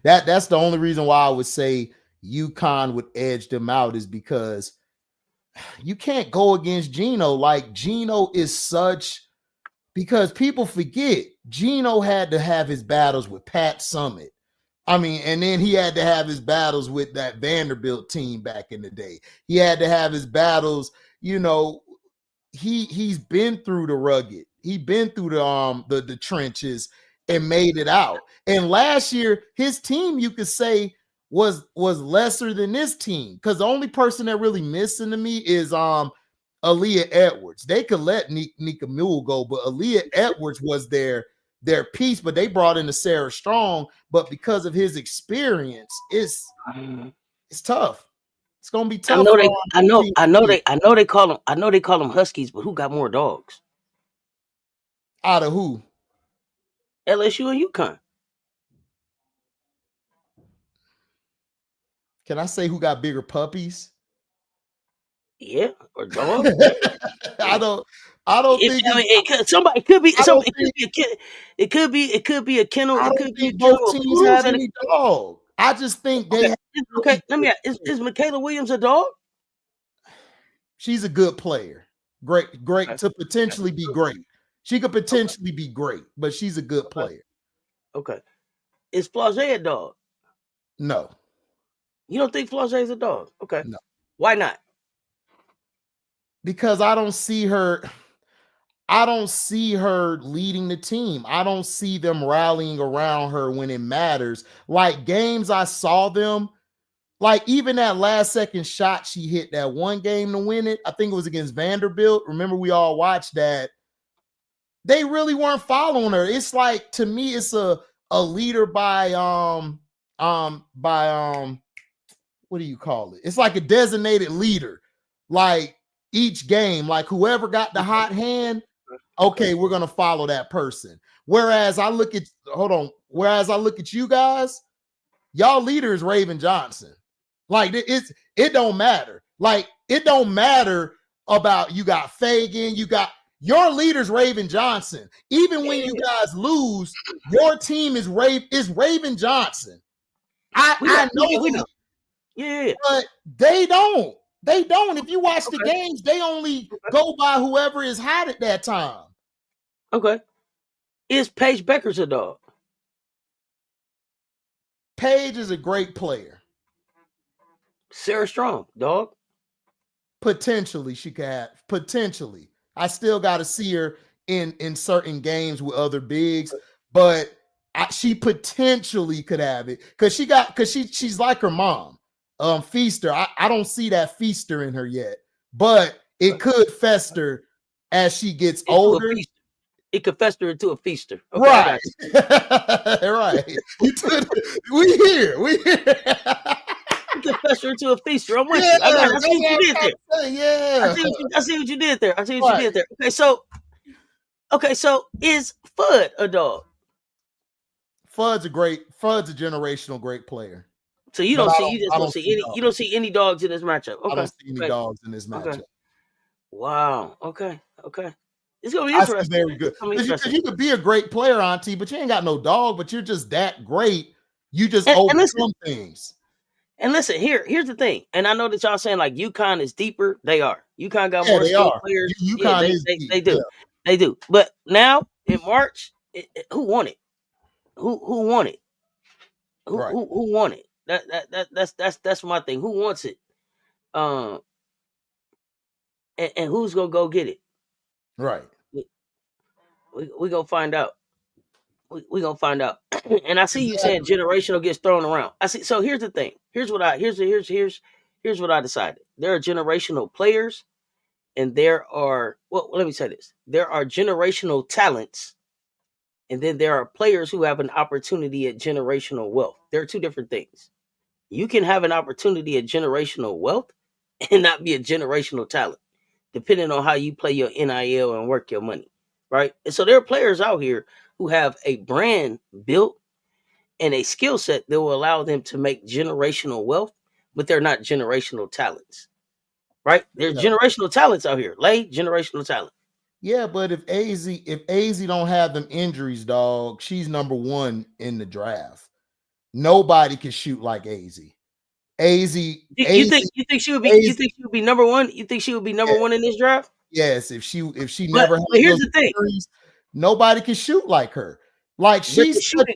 That's the only reason why I would say UConn would edge them out, is because you can't go against Gino. Like, Gino is such, because people forget Gino had to have his battles with Pat Summitt. I mean, and then he had to have his battles with that Vanderbilt team back in the day. He had to have his battles, you know, he's been through the rugged. He's been through the trenches and made it out. And last year, his team, you could say, was lesser than this team, because the only person that really missing to me is Aaliyah Edwards. They could let Nika Mule go, but Aaliyah Edwards was their piece, but they brought in the Sarah Strong. But because of his experience, it's tough. It's gonna be tough. I know they call them Huskies, but who got more dogs? Out of who? LSU and UConn. Can I say who got bigger puppies? Yeah, or dogs? I don't. I don't think It could be I don't somebody. think It could be a kennel. I It don't could be a think both kennel of teams poodles. had any dog. I just think they have Okay. really Let me ask, is Michaela Williams a dog? she's a good player. Great Okay. to potentially be great. She could potentially be great, but she's a good player. Okay. Is Flage a dog? No. You don't think Flage is a dog? Okay. No. Why not? Because I don't see her leading the team. I don't see them rallying around her when it matters. Like games I saw them, like even that last second shot she hit that one game to win it. I think it was against Vanderbilt. Remember, we all watched that. They really weren't following her. It's like, to me, it's a leader by what do you call it? It's like a designated leader. Like each game, like whoever got the hot hand, okay, we're gonna follow that person. Whereas I look at you guys, y'all leader is Raven Johnson. Like it don't matter. Like it don't matter about you got Fagan, you got your leader's Raven Johnson. Even when you guys lose, your team is Raven Johnson. I know we know. Yeah. but they don't. They don't. If you watch the games, they only go by whoever is hot at that time. Okay. Is Paige Becker's a dog? Paige is a great player. Sarah Strong, dog? Potentially, she could have. Potentially. I still got to see her in certain games with other bigs, but she potentially could have it because she's like her mom, Feaster. I don't see that Feaster in her yet, but it could fester as she gets older. It could fester into a feaster. Okay, right. Right. We here. It could fester into a feaster. I'm with you. I see what you did there. Yeah. I see what you did there. Okay, so is Fudd a dog? Fudd's a generational great player. So you don't see any dogs in this matchup. Okay. I don't see any dogs in this matchup. Okay. Wow. Okay. It's gonna be interesting. Very good. Because you could be a great player, Auntie, but you ain't got no dog, but you're just that great. You just overcome things. And listen, here's the thing. And I know that y'all saying like UConn is deeper. They are. UConn got more skilled players. UConn is deep. They do. Yeah. They do. But now in March, who won it? Who won it? Who won it? That's my thing. Who wants it? And who's gonna go get it? Right. We gonna find out. We gonna find out. And I see you saying generational gets thrown around. I see. So here's the thing. Here's what I decided. There are generational players, and there are let me say this. There are generational talents, and then there are players who have an opportunity at generational wealth. There are two different things. You can have an opportunity at generational wealth and not be a generational talent, depending on how you play your NIL and work your money, right? And so there are players out here who have a brand built and a skill set that will allow them to make generational wealth, but they're not generational talents, right? There's generational talents out here. Generational talent. Yeah, but if AZ don't have them injuries, dog, she's number one in the draft. Nobody can shoot like AZ. You think she would be number one? You think she would be number one in this draft? Yes, if she never had here's the thing. Injuries, nobody can shoot like her. Like she's but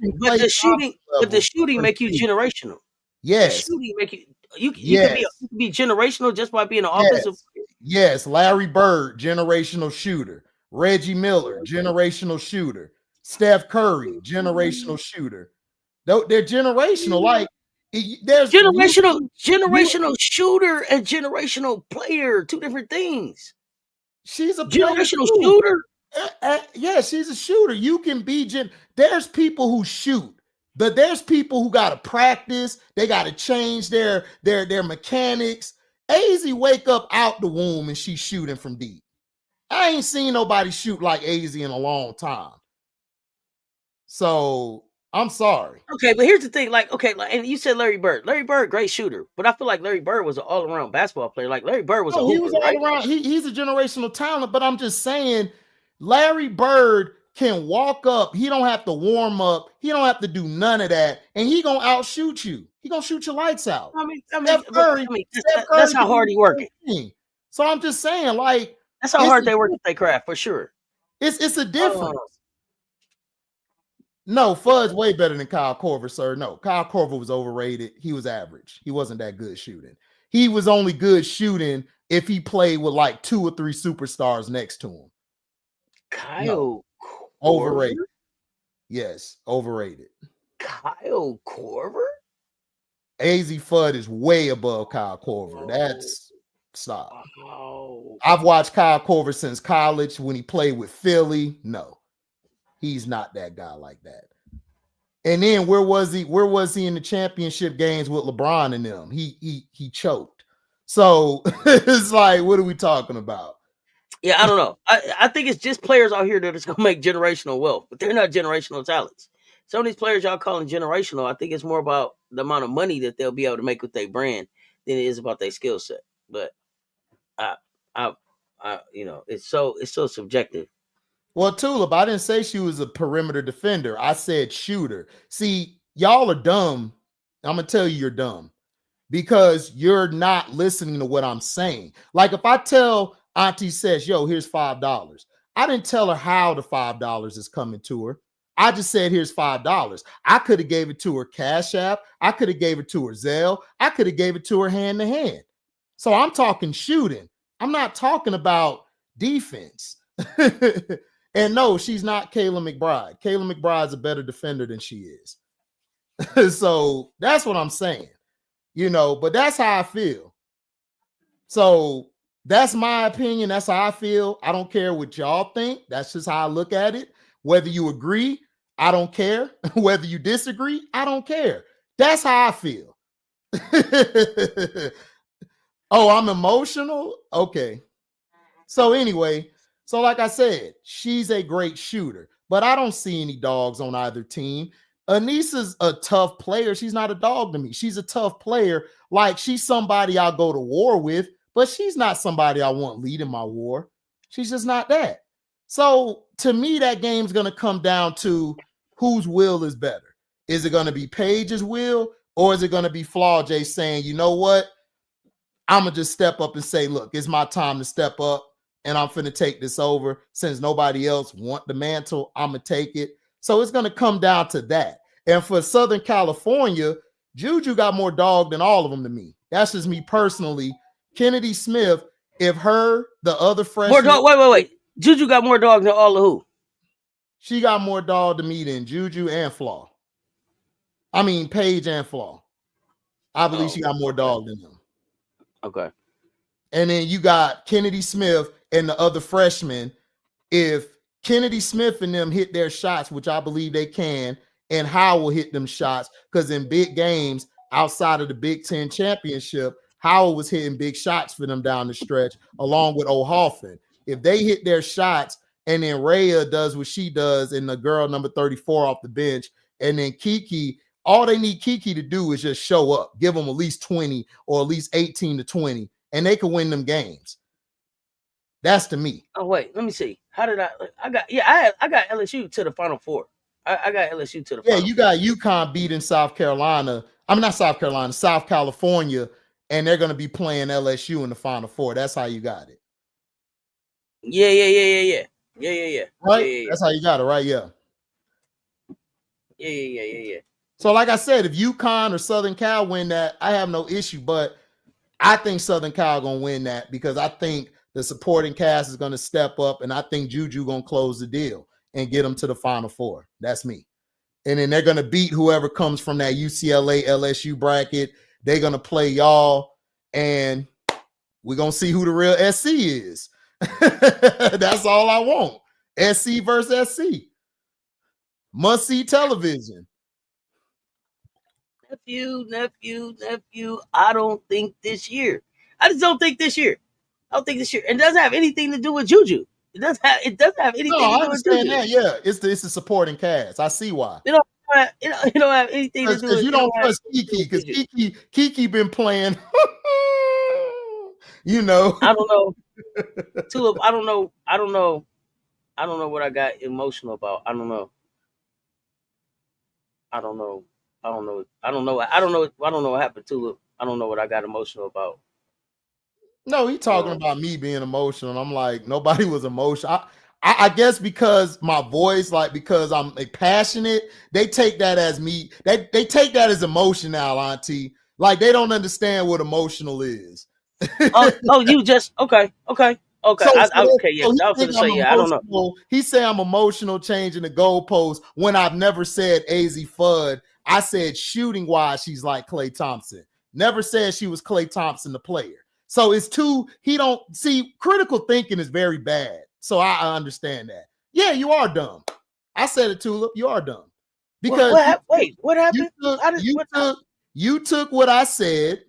the shooting make you generational. Yes. The shooting make you can be generational just by being an offensive player. Yes, Larry Bird, generational shooter. Reggie Miller, generational shooter. Steph Curry, generational shooter. They're generational. Like there's generational shooter and generational player, two different things. She's a generational shooter. Yeah, she's a shooter. You can be there's people who shoot, but there's people who got to practice. They got to change their mechanics. AZ wake up out the womb and she's shooting from deep. I ain't seen nobody shoot like AZ in a long time. So I'm sorry. Okay, but here's the thing. Like, okay, like, and you said Larry Bird. Larry Bird, great shooter, but I feel like Larry Bird was an all-around basketball player. Like Larry Bird was a No, he was hooper, right? all around. He's a generational talent, but I'm just saying, Larry Bird can walk up. He don't have to warm up. He don't have to do none of that, and he gonna outshoot you. He gonna shoot your lights out. Steph Curry, Steph That's Curry how can hard do he the working. same thing. So I'm just saying, like, That's how hard they work at their craft for sure. It's a difference. No, Fud's way better than Kyle Korver, sir. No, Kyle Korver was overrated. He was average. He wasn't that good shooting. He was only good shooting if he played with like 2 or 3 superstars next to him. Kyle overrated. Yes, overrated. Kyle Korver? AZ Fudd is way above Kyle Korver. That's stop. Oh. I've watched Kyle Korver since college when he played with Philly. No. He's not that guy like that. And then where was he? Where was he in the championship games with LeBron and them? He choked. So it's like, what are we talking about? Yeah, I don't know. I think it's just players out here that is gonna make generational wealth, but they're not generational talents. Some of these players y'all calling generational, I think it's more about the amount of money that they'll be able to make with their brand than it is about their skill set. But I you know, it's so subjective. Well, Tulip, I didn't say she was a perimeter defender. I said shooter. See, y'all are dumb. I'm going to tell you you're dumb because you're not listening to what I'm saying. Like if I tell Auntie Cess, yo, here's $5. I didn't tell her how the $5 is coming to her. I just said, here's $5. I could have gave it to her Cash App. I could have gave it to her Zelle. I could have gave it to her hand to hand. So I'm talking shooting. I'm not talking about defense. And no, she's not Kayla McBride. Kayla McBride's a better defender than she is. So that's what I'm saying, you know, but that's how I feel. So that's my opinion. That's how I feel. I don't care what y'all think. That's just how I look at it. Whether you agree, I don't care. Whether you disagree, I don't care. That's how I feel. Oh, I'm emotional? Okay. So anyway, so like I said, she's a great shooter, but I don't see any dogs on either team. Anissa's a tough player. She's not a dog to me. She's a tough player. Like she's somebody I'll go to war with, but she's not somebody I want leading my war. She's just not that. So to me, that game's going to come down to whose will is better. Is it going to be Paige's will or is it going to be Flaw J saying, you know what? I'm going to just step up and say, look, it's my time to step up. And I'm finna take this over. Since nobody else want the mantle, I'm gonna take it. So it's gonna come down to that. And for Southern California, Juju got more dog than all of them to me. That's just me personally. Kennedy Smith, if her, the other freshman... More dog, wait. Juju got more dog than all of who? She got more dog to me than Juju and Flaw. I mean, Paige and Flaw. I believe she got more dog than them. Okay. And then you got Kennedy Smith and the other freshmen. If Kennedy Smith and them hit their shots, which I believe they can, and Howell will hit them shots, because in big games outside of the Big Ten championship, Howell was hitting big shots for them down the stretch, along with O'Hoffman. If they hit their shots, and then Rhea does what she does, and the girl number 34 off the bench, and then Kiki, all they need Kiki to do is just show up, give them at least 20 or at least 18 to 20, and they can win them games. That's to me. Oh wait, let me see. How did I got LSU to the Final Four. I got LSU to the Final you got UConn beating South Carolina. I mean, not South Carolina, South California, and they're going to be playing LSU in the Final Four. That's how you got it. Yeah. Right? Yeah. That's how you got it, right? Yeah. Yeah. So, like I said, if UConn or Southern Cal win that, I have no issue. But I think Southern Cal going to win that because I think the supporting cast is going to step up, and I think Juju going to close the deal and get them to the Final Four. That's me. And then they're going to beat whoever comes from that UCLA LSU bracket. They're going to play y'all, and we're going to see who the real SC is. That's all I want. SC versus SC. Must-see television. Nephew. I don't think this year. I just don't think this year. I don't think this year. It doesn't have anything to do with Juju. It doesn't have anything to do with Juju. That. Yeah, it's the supporting cast. I see why. You know, don't have anything to do Because with you it. Don't don't have trust anything Kiki, to do because with you. Kiki been playing, you know. I don't know, Tulip. I don't know. I don't know what I got emotional about. I don't know. I don't know. I don't know. I don't know. I don't know. I don't know what happened to it. I don't know what I got emotional about. No, he talking about me being emotional. And I'm like, nobody was emotional. I guess because my voice, like because I'm passionate, they take that as me. They take that as emotional, Auntie. Like they don't understand what emotional is. Oh, you just okay. So, Okay, yeah. so he I was think gonna I'm say, yeah. I don't know. emotional. He say I'm emotional changing the goalpost when I've never said AZ Fudd. I said shooting wise, she's like Klay Thompson. Never said she was Klay Thompson, the player. So it's two. He don't see critical thinking is very bad. So I understand that. Yeah, you are dumb. I said it, Tulip. You are dumb because Wait, what you happened? took How did you what? took you took what I said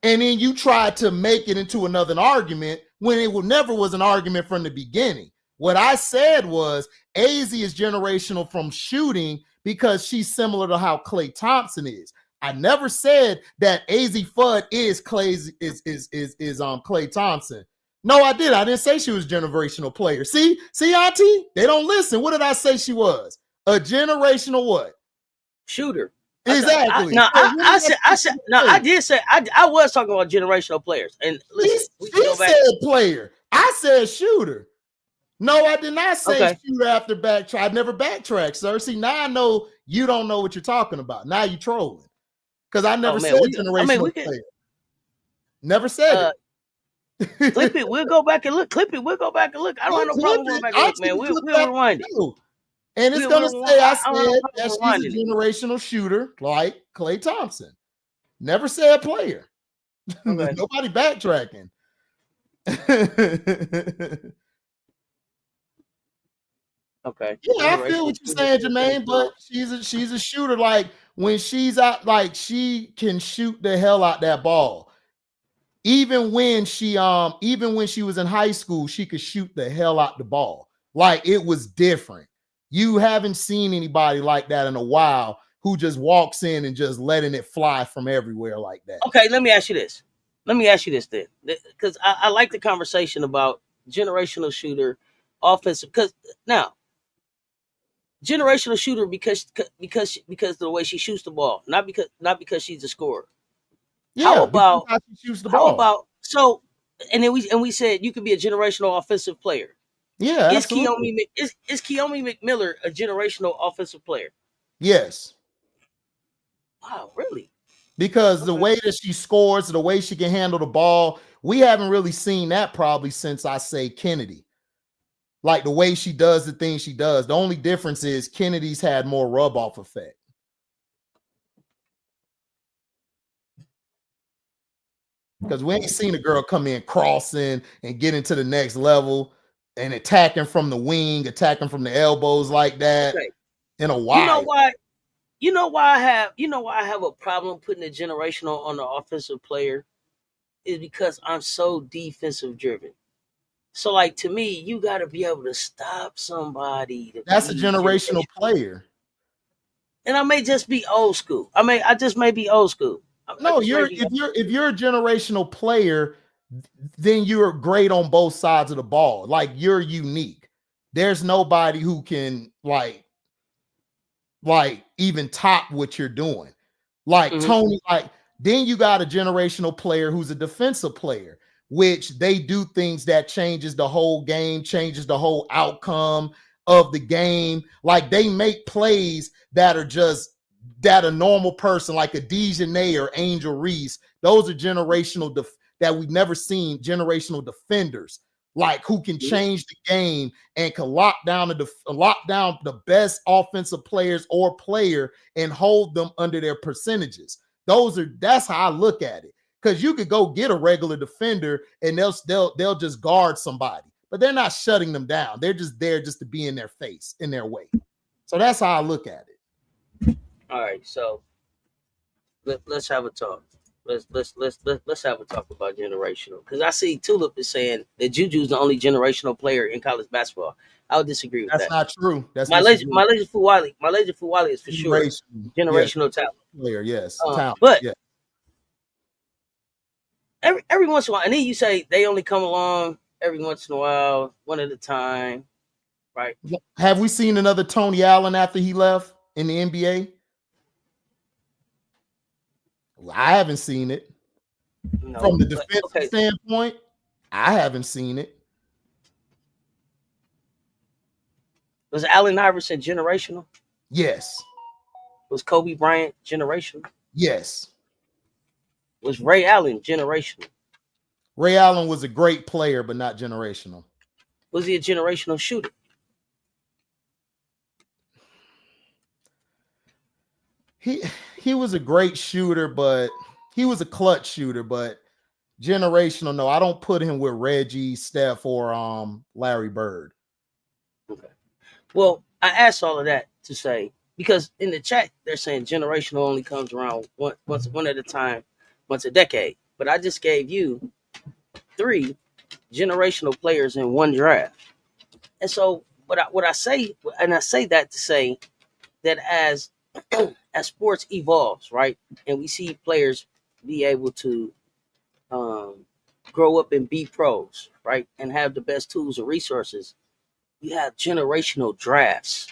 and then you tried to make it into another argument when it never was an argument from the beginning. What I said was AZ is generational from shooting because she's similar to how Klay Thompson is. I never said that AZ Fudd is Klay Thompson. No, I did. I didn't say she was a generational player. See, Auntie, they don't listen. What did I say she was? A generational what? Shooter. Exactly. I did say I was talking about generational players. And listen, we can She go back. said player. I said shooter. No, I did not say Okay. shooter after backtrack. I never backtracked, sir. See, now I know you don't know what you're talking about. Now you trolling. Because I never Oh man, said generational we can player. Never said it. clip it. We'll go back and look. Clip it. We'll go back and look. I don't have no Clip problem going it. back and I look, man. can We'll clip we'll that rewind it. too. And it's gonna We'll say I I don't have no said that problem she's a rewinding it. generational shooter like Klay Thompson. Never said player. Okay. Nobody backtracking. Okay. Yeah, I feel Generational what you're shooter. saying, Jermaine, but she's a shooter. Like when she's out, like she can shoot the hell out that ball. Even when she was in high school, she could shoot the hell out the ball. Like it was different. You haven't seen anybody like that in a while who just walks in and just letting it fly from everywhere like that. Okay, let me ask you this. Let me ask you this then, because I like the conversation about generational shooter, offensive. Because now, generational shooter because of the way she shoots the ball, not because she's a scorer. How Yeah, because about how she shoots the how ball. about so? And then we said you could be a generational offensive player. Yeah, Is absolutely. Keomi McMiller a generational offensive player? Yes. Wow, really? Because the Okay. way that she scores, the way she can handle the ball, we haven't really seen that probably since I say Kennedy. Like the way she does the things she does. The only difference is Kennedy's had more rub off effect. Because we ain't seen a girl come in crossing and get into the next level and attacking from the wing, attacking from the elbows like that Okay. in a You know while. why? You know why I have a problem putting a generational on the offensive player is because I'm so defensive driven. So like to me, you got to be able to stop somebody to That's a be generational generational. player. And I may just be old school. I just may be old school. I No, just may be. if you're a generational player, then you're great on both sides of the ball. Like you're unique. There's nobody who can like even top what you're doing. Like Mhm. Tony, like then you got a generational player who's a defensive player, which they do things that changes the whole game, changes the whole outcome of the game. Like they make plays that are just that a normal person like a Dejanay or Angel Reese, those are generational that we've never seen generational defenders like who can change the game and can lock down the best offensive players or player and hold them under their percentages. That's how I look at it. Because you could go get a regular defender and they'll just guard somebody, but they're not shutting them down. They're just there just to be in their face, in their way. So that's how I look at it. All right, so let's have a talk. let's have a talk about generational, because I see Tulip is saying that Juju's the only generational player in college basketball. I would disagree with That's that. not true. That's My disagree. legend Fuwali is for sure Generation. Yes. generational talent. Player. Yes. Talent. But Yeah. every once in a while, and then you say they only come along every once in a while, one at a time, right? Have we seen another Tony Allen after he left in the NBA? I haven't seen it. No, From the but defensive okay. standpoint, I haven't seen it. Was Allen Iverson generational? Yes. Was Kobe Bryant generational? Yes. Was Ray Allen generational? Ray Allen was a great player, but not generational. Was he a generational shooter? He was a great shooter, but he was a clutch shooter, but generational, no. I don't put him with Reggie, Steph, or Larry Bird. Okay. Well, I asked all of that to say, because in the chat they're saying generational only comes around one at a time, once a decade. But I just gave you 3 generational players in one draft. And so what I say, and I say that to say that as sports evolves, right, and we see players be able to grow up and be pros, right, and have the best tools and resources, you have generational drafts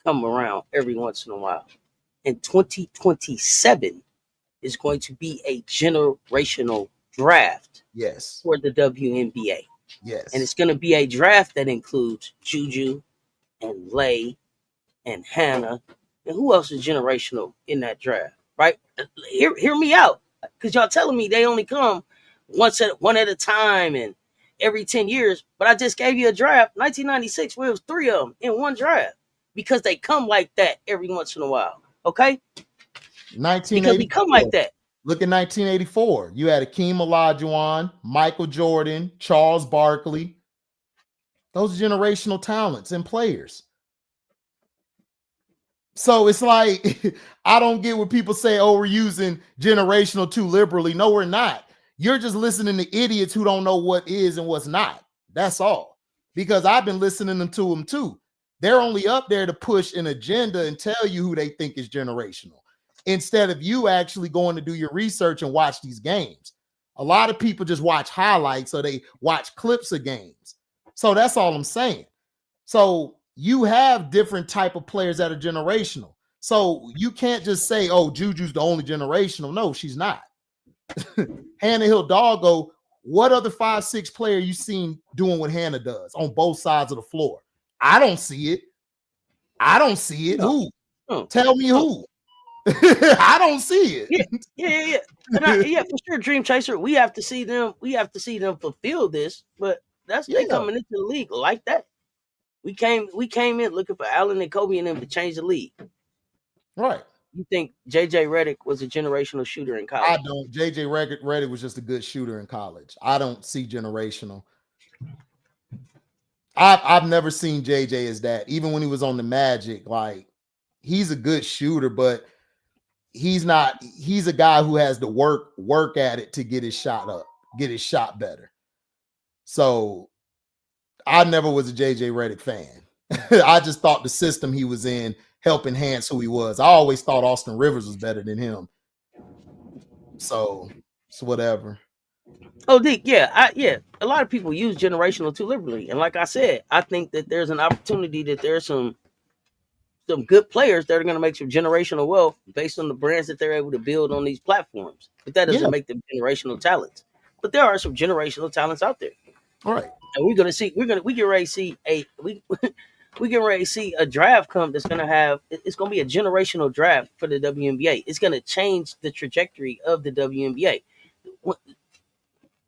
come around every once in a while. And 2027 is going to be a generational draft Yes. for the WNBA. Yes. And it's going to be a draft that includes Juju and Lay and Hannah. And who else is generational in that draft, right? Hear me out. Because y'all telling me they only come one at a time and every 10 years. But I just gave you a draft, 1996, where it was 3 of them in one draft. Because they come like that every once in a while. Okay? Because we come like that. Look at 1984. You had Akeem Olajuwon, Michael Jordan, Charles Barkley. Those generational talents and players. So it's like, I don't get what people say, oh, we're using generational too liberally. No, we're not. You're just listening to idiots who don't know what is and what's not. That's all. Because I've been listening to them too. They're only up there to push an agenda and tell you who they think is generational, instead of you actually going to do your research and watch these games. A lot of people just watch highlights or they watch clips of games. So that's all I'm saying. So you have different type of players that are generational. So you can't just say, oh, Juju's the only generational. No, she's not. Hannah Hidalgo, what other 5'6" player you seen doing what Hannah does on both sides of the floor? I don't see it. I don't see it. No. Who? Tell me who. I don't see it. Yeah. Yeah, for sure, Dream Chaser. We have to see them. We have to see them fulfill this. But that's they coming into the league like that. We came in looking for Allen and Kobe and them to change the league. Right. You think JJ Redick was a generational shooter in college? I don't. JJ Redick was just a good shooter in college. I don't see generational. I've never seen JJ as that. Even when he was on the Magic, like, he's a good shooter, but he's not. He's a guy who has to work at it to get his shot up, get his shot better. So I never was a JJ Redick fan. I just thought the system he was in helped enhance who he was. I always thought Austin Rivers was better than him. So it's whatever. Oh, Dick, yeah. A lot of people use generational too liberally, and like I said, I think that there's an opportunity that there's some good players that are going to make some generational wealth based on the brands that they're able to build on these platforms. But that doesn't make them generational talents. But there are some generational talents out there. All right. And we get ready to see we get ready to see a draft come that's gonna have it's gonna be a generational draft for the WNBA. It's gonna change the trajectory of the WNBA.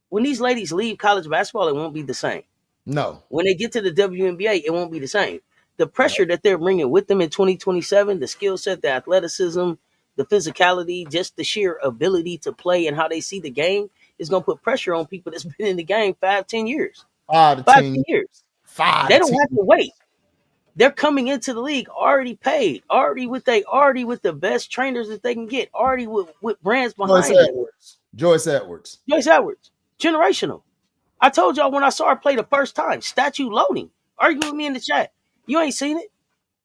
When these ladies leave college basketball, it won't be the same. No. When they get to the WNBA, it won't be the same. The pressure that they're bringing with them in 2027, the skill set, the athleticism, the physicality, just the sheer ability to play and how they see the game is going to put pressure on people that's been in the game 5-10 years. 5 to 10 years. 5 They don't have to wait. They're coming into the league already paid, already with the best trainers that they can get, already with brands behind them. Joyce Edwards. Joyce Edwards, generational. I told y'all when I saw her play the first time, statue loading. Argue with me in the chat. You ain't seen it.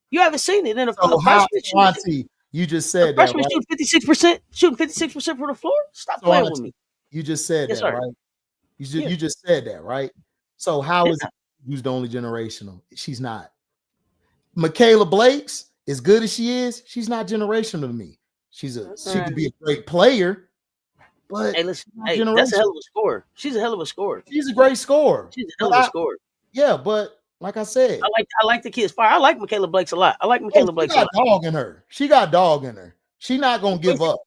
You haven't seen it. And a freshman you just said that, right? Shooting 56% from the floor. Stop playing with me. You just said that, right? You just said that, right? So how is it who's the only generational? She's not. Michaela Blake's, as good as she is, she's not generational to me. She could be a great player, but hey, listen, that's a hell of a scorer. She's a hell of a scorer. She's a great scorer. She's a hell of a scorer. Yeah, but like I said, I like the kid's fire. I like Michaela Blake's a lot. She got dog in her. She's not gonna give up.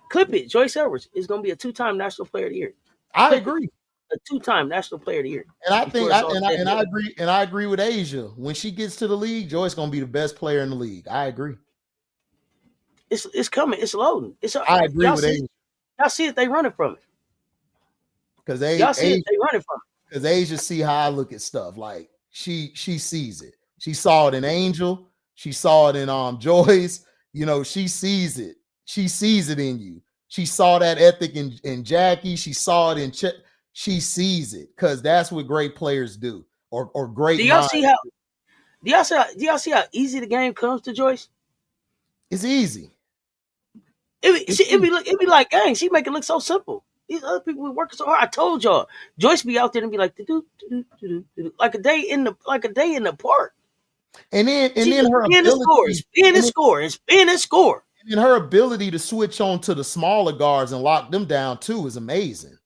Clip it. Joyce Edwards is gonna be a 2-time National Player of the Year. I agree. A 2-time National Player of the Year. And I think I agree with Asia. When she gets to the league, Joy's gonna be the best player in the league. I agree. It's coming. It's loading. I agree with Asia. Y'all see it? They running from it. Because they running from it. Because Asia see how I look at stuff. Like she sees it. She saw it in Angel. She saw it in Joyce. You know, she sees it. She sees it in you. She saw that ethic in Jackie. She saw it in she sees it because that's what great players do, or great. Do y'all see how easy the game comes to Joyce? It's easy. It be like, dang, she make it look so simple. These other people be working so hard. I told y'all, Joyce be out there and be like, like a day in the park. And then her ability, spin and score. And her ability to switch on to the smaller guards and lock them down too is amazing.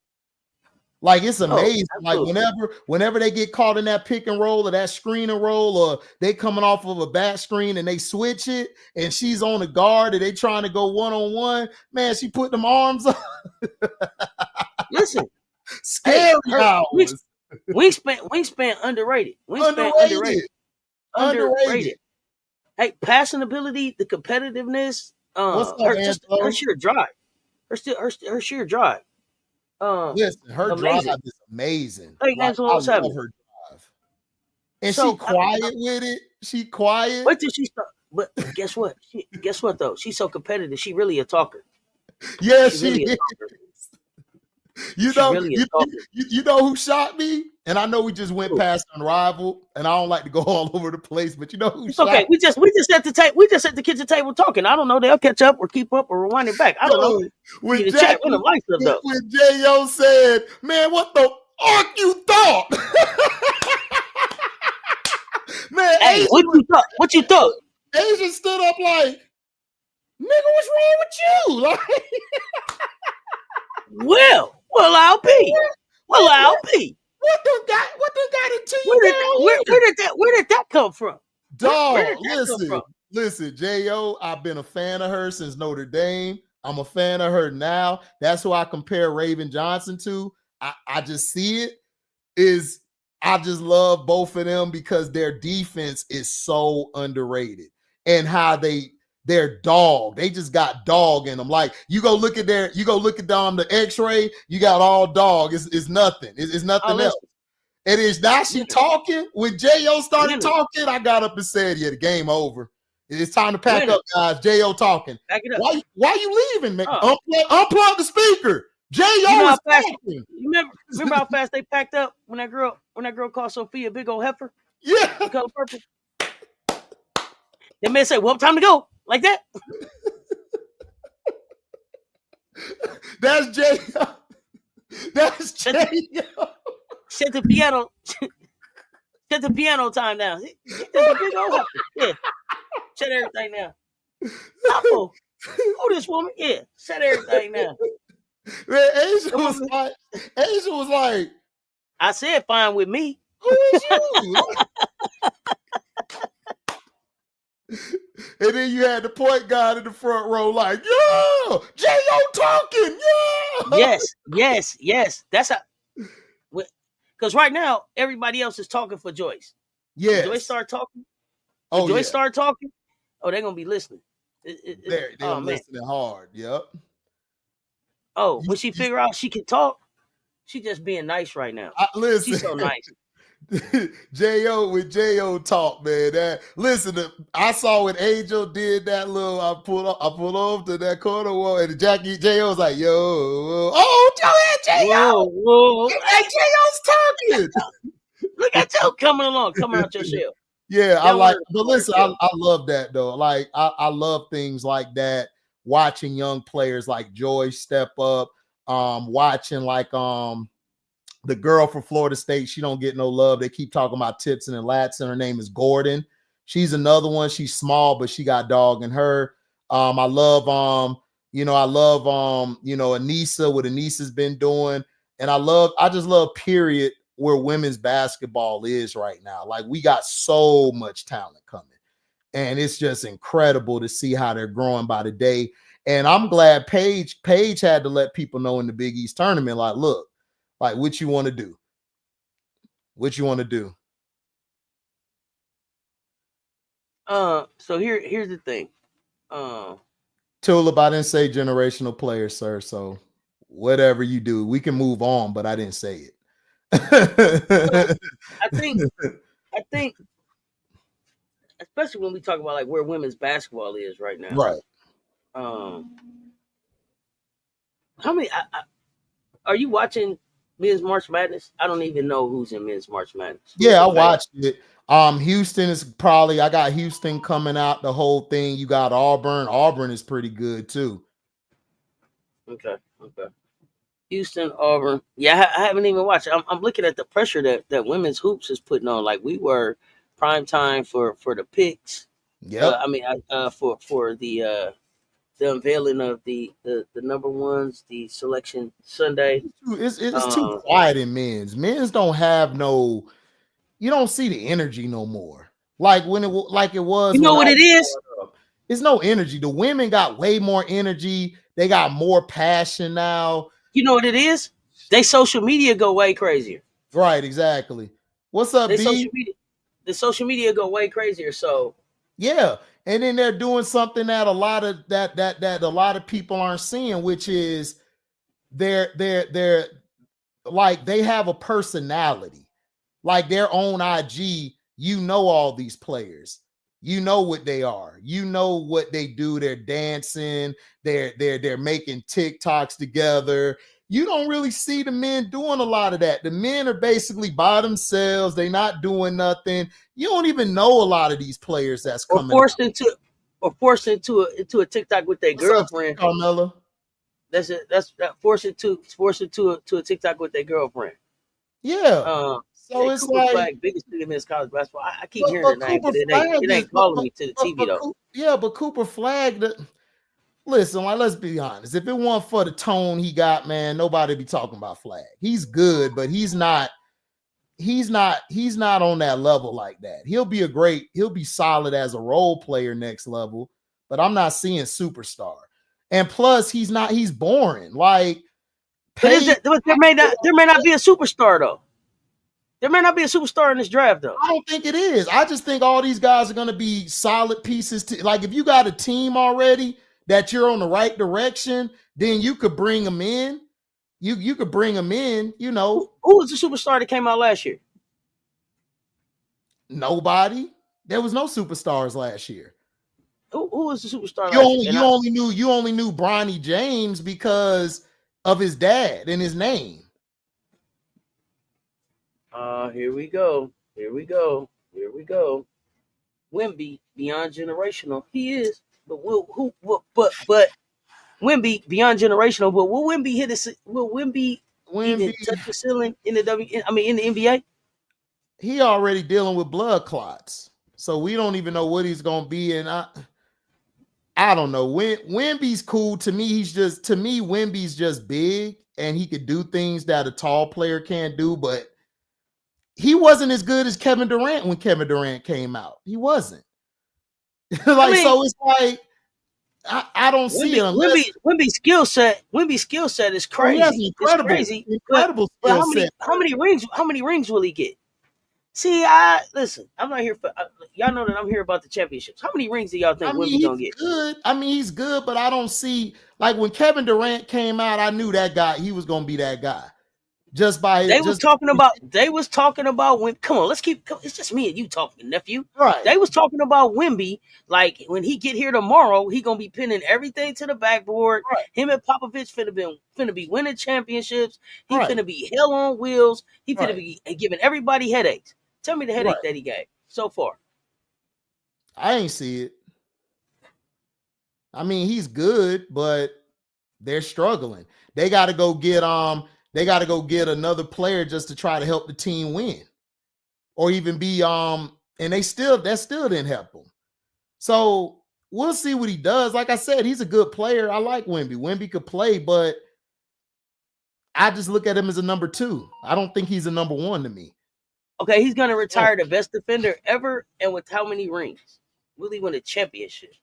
Like it's amazing. Like whenever they get caught in that pick and roll or that screen and roll, or they coming off of a back screen and they switch it, and she's on the guard and they trying to go 1-on-1. Man, she put them arms up. Listen, scary hours. Wingspan underrated. Underrated. Hey, passing ability, the competitiveness, her sheer drive. Her sheer drive. Listen, her drive is amazing. I love her drive. And she quiet with it. She quiet. Wait till she start. But guess what? Guess what though? She's so competitive. She really a talker. Yeah, she is. You know who shot me? And I know we just went past Unrivaled, and I don't like to go all over the place, but you know who shot me? We just at the table. We just at the kitchen table talking. I don't know. They'll catch up or keep up or rewind it back. I don't know. When J.O. said, "Man, what the fuck you thought?" Man, hey, what you thought? Asia stood up like, "Nigga, what's wrong with you?" Like, well, I'll be. What got into you? Where did that come from? Dog, listen, J.O., I've been a fan of her since Notre Dame. I'm a fan of her now. That's who I compare Raven Johnson to. I just see it. I just love both of them because their defense is so underrated. And how they're dog. They just got dog in them. Like you go look at the X-ray, you got all dog. It's nothing. It's nothing else. It is now she talking. When J.O. started talking, I got up and said, yeah, the game over. It's time to pack up, guys. J.O. talking. Back it up. Why you leaving, man? Unplug the speaker. J.O. is talking. Remember how fast they packed up when that girl called Sophia a big old heifer? Yeah. The color purple. That man said, well, time to go. Like that. That's J.O. That's J.O. Set the piano time down. Yeah. Shut everything down. Who this woman? Yeah. Shut everything down. Man, Asia was like, I said fine with me. Who is you? And then you had the point guard in the front row like, yeah, J.O. talking, yeah. Yes. That's how. Because right now, everybody else is talking for Joyce. Yeah. Joyce start talking. Start talking. Oh, they're going to be listening. They're listening hard, yep. Oh, when she figure out she can talk, she just being nice right now. Listen. She's so nice. J.O. talk, man. Listen, I saw when Angel did that little, I pulled off to that corner wall, and Jackie J.O. was like, yo, oh, Whoa, J.O. whoa. Hey, J.O.'s talking. Look at you coming along, coming out your shell. Yeah, I Down like, under but the listen, shell. I love that though. Like, I love things like that. Watching young players like Joy step up, watching like the girl from Florida State, she don't get no love. They keep talking about Tipson and Latson. Her name is Gordon. She's another one. She's small, but she got dog in her. I love Anissa, what Anissa's been doing. And I just love period where women's basketball is right now. Like, we got so much talent coming. And it's just incredible to see how they're growing by the day. And I'm glad Paige had to let people know in the Big East tournament, like, look, like, what you want to do? What you want to do? So here's the thing. Tulip, I didn't say generational player, sir. So whatever you do, we can move on, but I didn't say it. So I think, especially when we talk about like where women's basketball is right now. Right. How many? Are you watching Men's March Madness? I don't even know who's in Men's March Madness. Yeah, I watched it. Houston is probably, I got Houston coming out the whole thing. You got Auburn. Auburn is pretty good too. Okay. Houston, Auburn. Yeah, I haven't even watched it. I'm looking at the pressure that women's hoops is putting on. Like, we were prime time for the picks. Yep. For the unveiling of the number ones, the selection Sunday. It's too quiet in men's. Men's don't have no. You don't see the energy no more. Like when it was. You know what it is? It's no energy. The women got way more energy. They got more passion now. You know what it is? They social media go way crazier. Right, exactly. What's up, B? The social media go way crazier. So yeah, and then they're doing something that a lot of people aren't seeing, which is they're like, they have a personality. Like, their own IG, you know all these players. You know what they are. You know what they do. They're dancing. They're making TikToks together. You don't really see the men doing a lot of that. The men are basically by themselves. They're not doing nothing. You don't even know a lot of these players that's coming. Forced into a TikTok with their girlfriend. Carmella. That's forced into a TikTok with their girlfriend. Yeah. So it's Cooper like Flag, biggest thing in men's college basketball. I keep hearing the name, but it ain't calling me to the TV though. Yeah, but Cooper Flag, listen, like, let's be honest. If it weren't for the tone he got, man, nobody be talking about Flag. He's good, but he's not on that level like that. He'll be solid as a role player next level, but I'm not seeing superstar. And plus, he's boring. Like, but there may not be a superstar though. There may not be a superstar in this draft, though. I don't think it is. I just think all these guys are going to be solid pieces. Like, if you got a team already that you're on the right direction, then you could bring them in. You could bring them in, you know. Who was the superstar that came out last year? Nobody. There was no superstars last year. Who was the superstar last year? You only knew Bronny James because of his dad and his name. Here we go. Wemby, beyond generational. He is, but Wemby beyond generational. But will Wemby hit it? Will Wemby even touch the ceiling in the in the NBA? He already dealing with blood clots, so we don't even know what he's gonna be. And I don't know. Wemby's cool to me. Wemby's just big, and he could do things that a tall player can't do, but he wasn't as good as Kevin Durant when Kevin Durant came out. He wasn't. So it's like, I don't see it. Wemby's skill set is crazy. Oh, incredible. It's crazy. Incredible but how many rings will he get? See, listen. I'm not here for y'all know that I'm here about the championships. How many rings do y'all think Wemby's gonna get? Good. I mean, he's good, but I don't see, like, when Kevin Durant came out, I knew that guy. He was gonna be that guy. just by They was talking about when. Come on, it's just me and you talking, nephew. right. They was talking about Wemby, like when he get here tomorrow, he gonna be pinning everything to the backboard. Right. Him and Popovich finna be winning championships. He Right. finna be hell on wheels. He finna Right. be giving everybody headaches. Tell me the headache Right. that he gave so far. I ain't see it. I mean, he's good, but they're struggling. They got to go get another player just to try to help the team win, or even be and that still didn't help him. So we'll see what he does. Like I said, he's a good player. I like Wemby. Wemby could play, but I just look at him as a number 2. I don't think he's a number 1 to me. Okay, he's gonna retire the best defender ever, and with how many rings? Will he win a championship?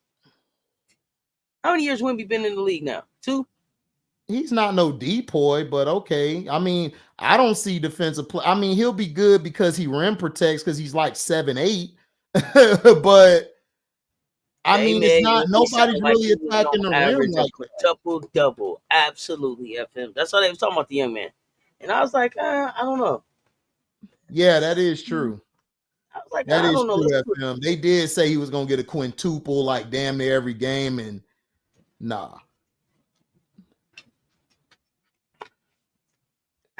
How many years Wemby been in the league now? 2? He's not no depoy, but okay. I mean, I don't see defensive play. I mean, he'll be good because he rim protects because he's like 7'8", but I mean, it's not. Nobody's really attacking the rim like that. Double, absolutely, FM. That's how they was talking about the young man, and I was like, I don't know. Yeah, that is true. I was like, that I is don't know. true, FM. They did say he was gonna get a quintuple like damn near every game, and nah.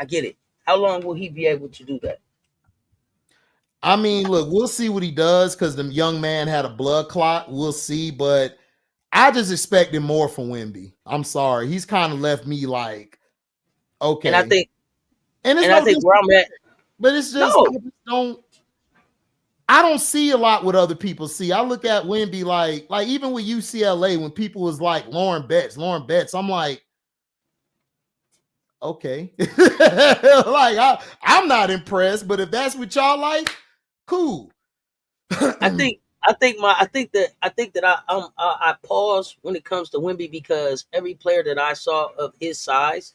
I get it. How long will he be able to do that? I mean, look, we'll see what he does because the young man had a blood clot. We'll see, but I just expected more from Wemby. I'm sorry. He's kind of left me like, okay. And I think where I'm at. But it's just, I don't see a lot what other people see. I look at Wemby like even with UCLA, when people was like Lauren Betts, I'm like, okay. Like I'm not impressed, but if that's what y'all like, cool. I think that I pause when it comes to Wemby because every player that I saw of his size,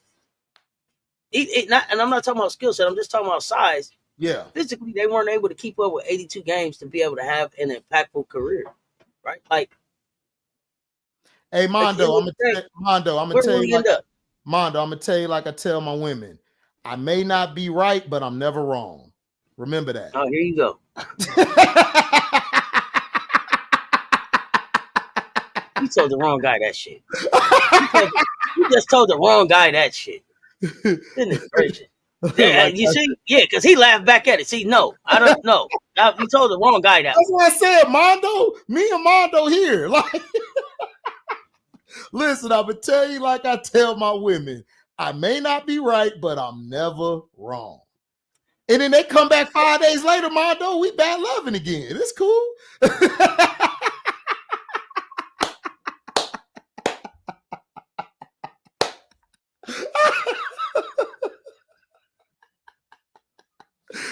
and I'm not talking about skill set, I'm just talking about size. Yeah. Physically, they weren't able to keep up with 82 games to be able to have an impactful career, right? Like, hey, Mondo, I'm gonna tell you like I tell my women, I may not be right, but I'm never wrong. Remember that. Oh, here you go. You told the wrong guy that shit. You just told the wrong guy that shit. Goodness gracious. Yeah, you see? Yeah, because he laughed back at it. See, no, I don't know. You told the wrong guy that. That's what I said, Mondo. Me and Mondo here. Like, listen, I'm gonna tell you like I tell my women. I may not be right, but I'm never wrong. And then they come back 5 days later, Mondo, we bad loving again. It's cool.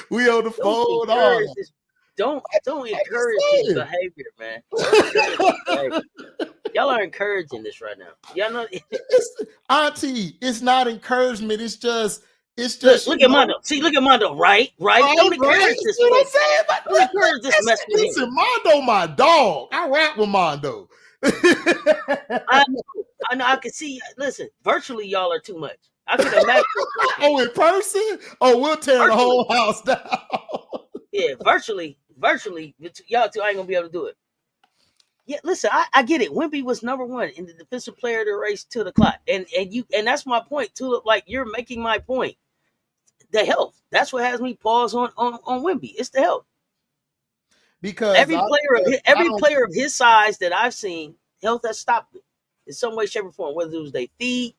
We on the phone. Don't encourage this behavior, man. Y'all are encouraging this right now. Y'all know, Auntie. It's not encouragement. It's just. Look at Mondo. See, look at Mondo. Right. Don't encourage this. Don't encourage this mess with him. Listen, Mondo, my dog. I rap with Mondo. I know. I can see. Listen, virtually, y'all are too much. I can imagine. Oh, in person? Oh, we'll tear the whole house down. Yeah, virtually, y'all two, I ain't gonna be able to do it. Yeah, listen, I get it. Wemby was number 1 in the defensive player of the race to the clock, and that's my point too. Like, you're making my point. The health. That's what has me pause on Wemby. It's the health. Because every player of his size that I've seen, health has stopped it in some way, shape, or form. Whether it was their feet,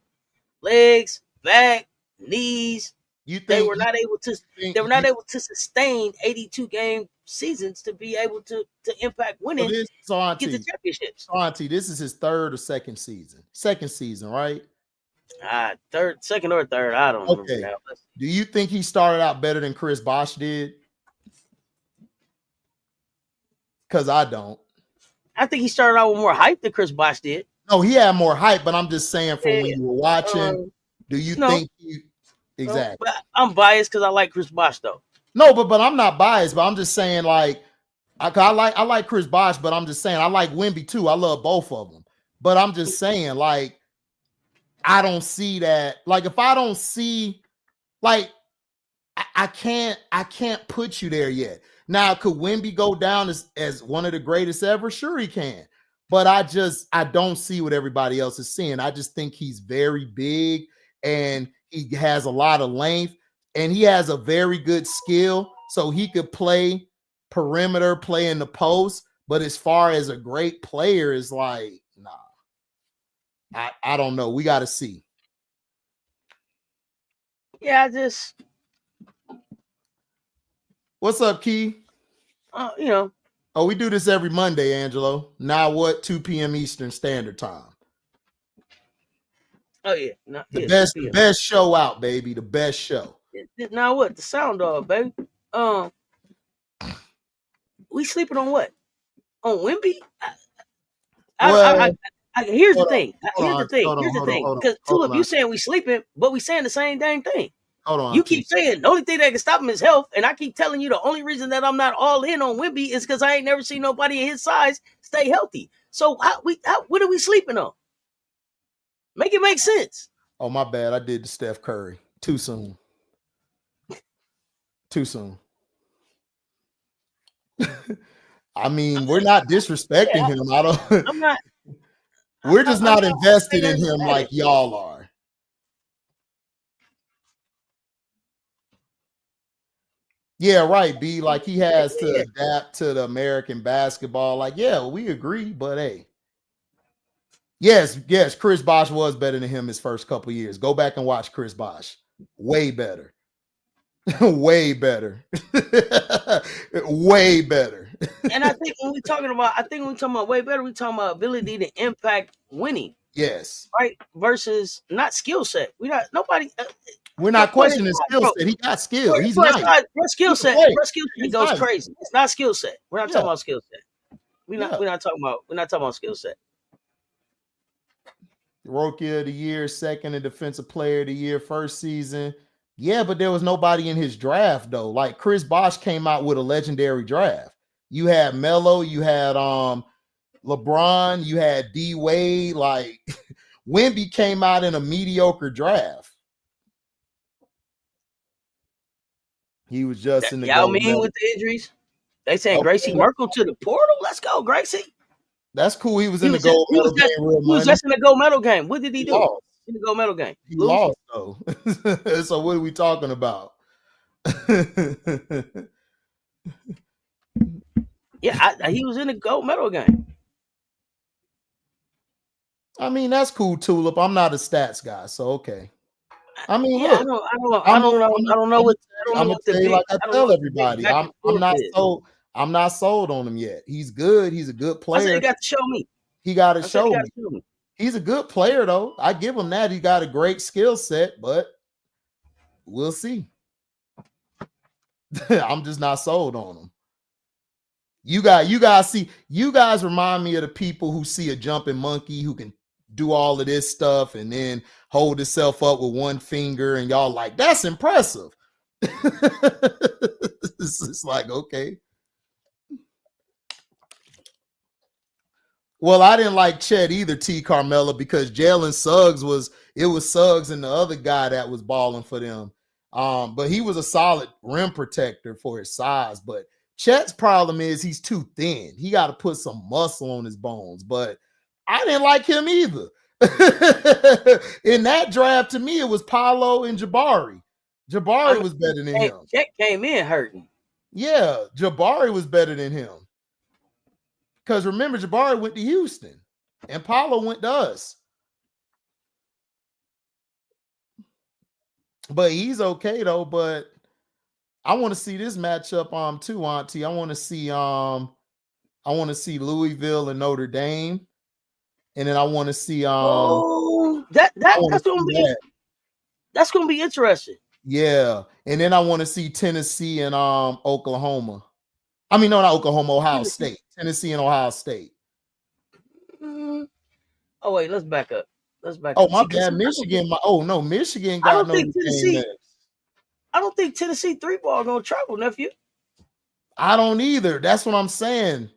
legs, back, knees. They were not able to sustain 82 game seasons to be able to impact winning, get the championships. Auntie, this is his third or second season. Second season, right? Second or third. I don't remember now. Do you think he started out better than Chris Bosh did? Because I don't. I think he started out with more hype than Chris Bosh did. No, he had more hype, but I'm just saying from when you were watching, do you think he... Exactly. No, I'm biased because I like Chris Bosh though. No, but I'm not biased, but I'm just saying like I like Chris Bosh, but I'm just saying I like Wemby too. I love both of them. But I'm just saying like I don't see that. Like if I don't see Like, I can't put you there yet. Now, could Wemby go down as one of the greatest ever? Sure, he can. But I don't see what everybody else is seeing. I just think he's very big and he has a lot of length and he has a very good skill. So he could play perimeter, play in the post. But as far as a great player, is like, nah. I don't know. We got to see. Yeah, What's up, Key? you know. Oh, we do this every Monday, Angelo. Now what? 2 p.m. Eastern Standard Time. Oh yeah, The best show out, baby. The best show. Now what? The sound dog, baby. We sleeping on what? On Wemby? Here's the thing. Here's the thing. Because Tulip, you saying we sleeping, but we saying the same dang thing. Hold on. You keep saying the only thing that can stop him is health, and I keep telling you the only reason that I'm not all in on Wemby is because I ain't never seen nobody in his size stay healthy. So what are we sleeping on? Make it make sense. Oh, my bad. I did the Steph Curry. Too soon. I mean, we're not disrespecting him. I'm not. We're just not invested in him like y'all are. Yeah, right, B. Like, he has to adapt to the American basketball. Like, yeah, we agree, but hey. Yes, Chris Bosh was better than him his first couple years. Go back and watch Chris Bosh. Way better. Way better. Way better. And I think when we're talking about way better, we're talking about ability to impact winning. Yes. Right? Versus not skill set. We're not questioning skill set. He got skill. He's nice. Skill set goes nice. Crazy. It's not skill set. We're not talking about skill set. We're not talking about skill set. Rookie of the year, second in defensive player of the year, first season. Yeah, but there was nobody in his draft though. Like, Chris Bosh came out with a legendary draft. You had Melo, you had LeBron, you had D Wade. Like, Wemby came out in a mediocre draft. He was just in the Y'all mean with the injuries? They saying Gracie Merkel to the portal. Let's go, Gracie. That's cool. He was in the gold medal game. He was just in the gold medal game. What did he do in the gold medal game? He lost though. So what are we talking about? Yeah, he was in the gold medal game. I mean, that's cool, Tulip. I'm not a stats guy, so okay. I mean, look, I don't know what. I'm gonna say, like I tell everybody, I'm not sold on him yet. He's good. He's a good player. I said, you got to show me. He got to show me. He's a good player, though. I give him that. He got a great skill set, but we'll see. I'm just not sold on him. You guys remind me of the people who see a jumping monkey who can do all of this stuff and then hold himself up with one finger, and y'all like, that's impressive. It's like, okay. Well, I didn't like Chet either, T. Carmella, because Jalen Suggs was Suggs and the other guy that was balling for them. But he was a solid rim protector for his size. But Chet's problem is he's too thin. He got to put some muscle on his bones. But I didn't like him either. In that draft, to me, it was Paolo and Jabari. Jabari was better than him. Chet came in hurting. Yeah, Jabari was better than him. Because remember, Jabari went to Houston and Paolo went to us. But he's okay though. But I want to see this matchup too, Auntie. I want to see Louisville and Notre Dame. And then I want to see that's gonna be interesting. Yeah. And then I want to see Tennessee and Oklahoma. I mean, no, not Oklahoma, Ohio State. Tennessee and Ohio State. Oh, wait, let's back up. Oh, my bad. Michigan. Michigan got no Tennessee. I don't think Tennessee 3-ball gonna travel, nephew. I don't either. That's what I'm saying.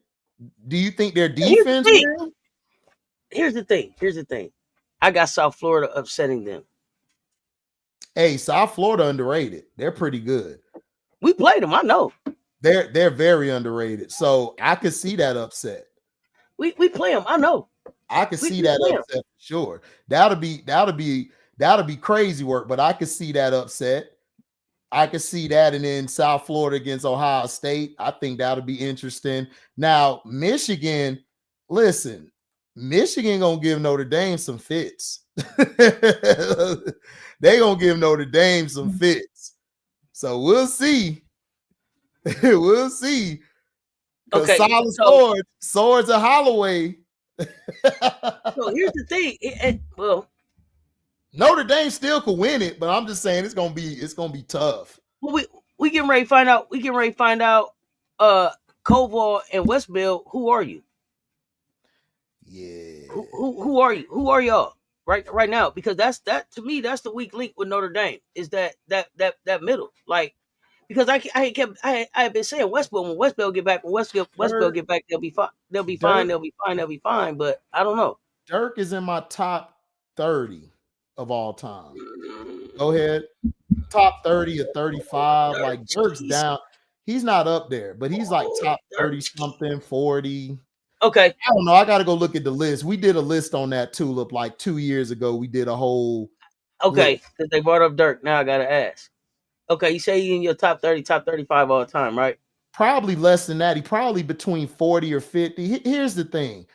Do you think their defense? Here's the thing. Here's the thing. I got South Florida upsetting them. Hey, South Florida underrated. They're pretty good. We played them. I know. They're very underrated. So I could see that upset. We play them. I know. I could We see that play 'em. upset for sure. That'll be crazy work, but I could see that upset. I could see that, and then South Florida against Ohio State. I think that'll be interesting. Now, Michigan, listen, Michigan gonna give Notre Dame some fits. They gonna give Notre Dame some fits. So we'll see. We'll see. Because Okay. solid swords are Holloway. So here's the thing. Well, Notre Dame still could win it, but I'm just saying it's gonna be tough. well, we getting ready to find out. We getting ready to find out. Koval and Westbill. Who are you? Yeah. Who are you? Who are y'all right now? Because that to me that's the weak link with Notre Dame is that middle. Like because I have been saying Westbill when Westbill get back Westbill get back they'll be fine. They'll be fine. They'll be fine. But I don't know. Dirk is in my top 30 of all time. Go ahead. Top 30 or 35. Like Dirk's down. He's not up there, but he's like top 30 something, 40. Okay. I don't know. I got to go look at the list. We did a list on that Tulip like 2 years ago. We did a whole. Okay. Because they brought up Dirk. Now I got to ask. Okay. You say he's in your top 30, top 35 all the time, right? Probably less than that. He probably between 40 or 50. Here's the thing.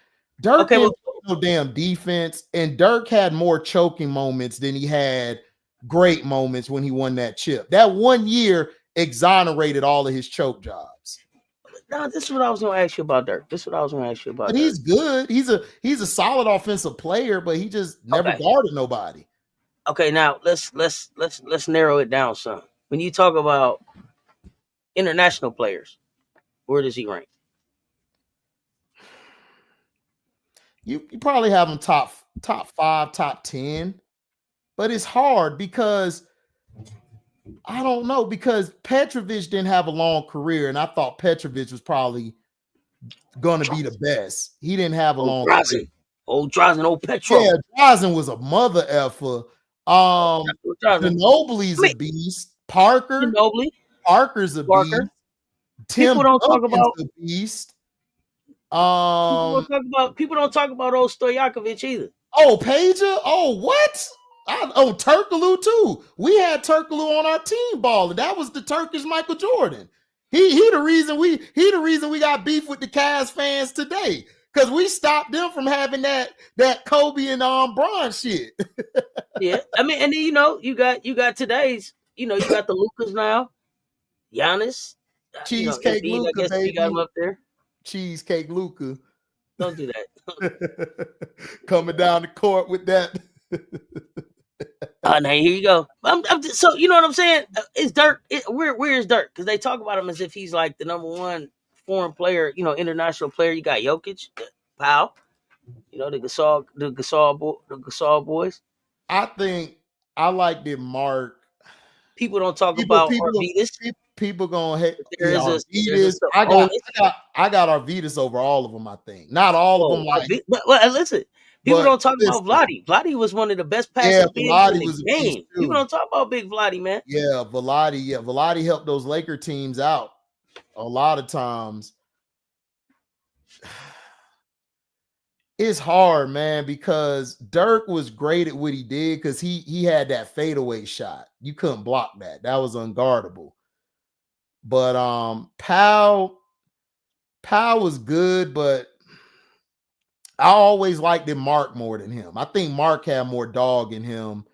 Dirk didn't no damn defense, and Dirk had more choking moments than he had great moments when he won that chip. That 1 year exonerated all of his choke jobs. No, this is what I was going to ask you about Dirk. But he's good. He's a solid offensive player, but he just never guarded nobody. Okay, now let's narrow it down some. When you talk about international players, where does he rank? You probably have him top 5, top 10, but it's hard because I don't know, because Petrovic didn't have a long career, and I thought Petrovic was probably going to be the best. He didn't have a long career. Old Drazen, old Petro. Yeah, Drazen was a mother effer. Ginobili's a beast. Parker's a beast. Tim people don't talk about a beast. People don't talk about old Stojakovic either. Oh, Pager? Oh, what? Turkoglu too. We had Turkoglu on our team balling. That was the Turkish Michael Jordan. He the reason we got beef with the Cavs fans today, because we stopped them from having that Kobe and Bron shit. Yeah, I mean, and then you got today's, you got the Lucas now, Giannis, Cheesecake Luka, I guess baby. you got him up there. Cheesecake Luka. Don't do that. Coming down the court with that. Now here you go. So you know what I'm saying? Is Dirk? Where is Dirk? Because they talk about him as if he's like the number one foreign player, international player. You got Jokic, Powell, the Gasol boys. I think I like that Mark. People don't talk about Arvidas. People gonna hate. Arvidas. I got Arvidas over all of them. I think not all of them. But listen. People don't talk about Vladi. Vladi was one of the best passing bigs in the game. People don't talk about big Vladi, man. Yeah, Vladi. Yeah, Vladi helped those Laker teams out a lot of times. It's hard, man, because Dirk was great at what he did because he had that fadeaway shot. You couldn't block that. That was unguardable. But Powell was good, but I always liked Mark more than him. I think Mark had more dog in him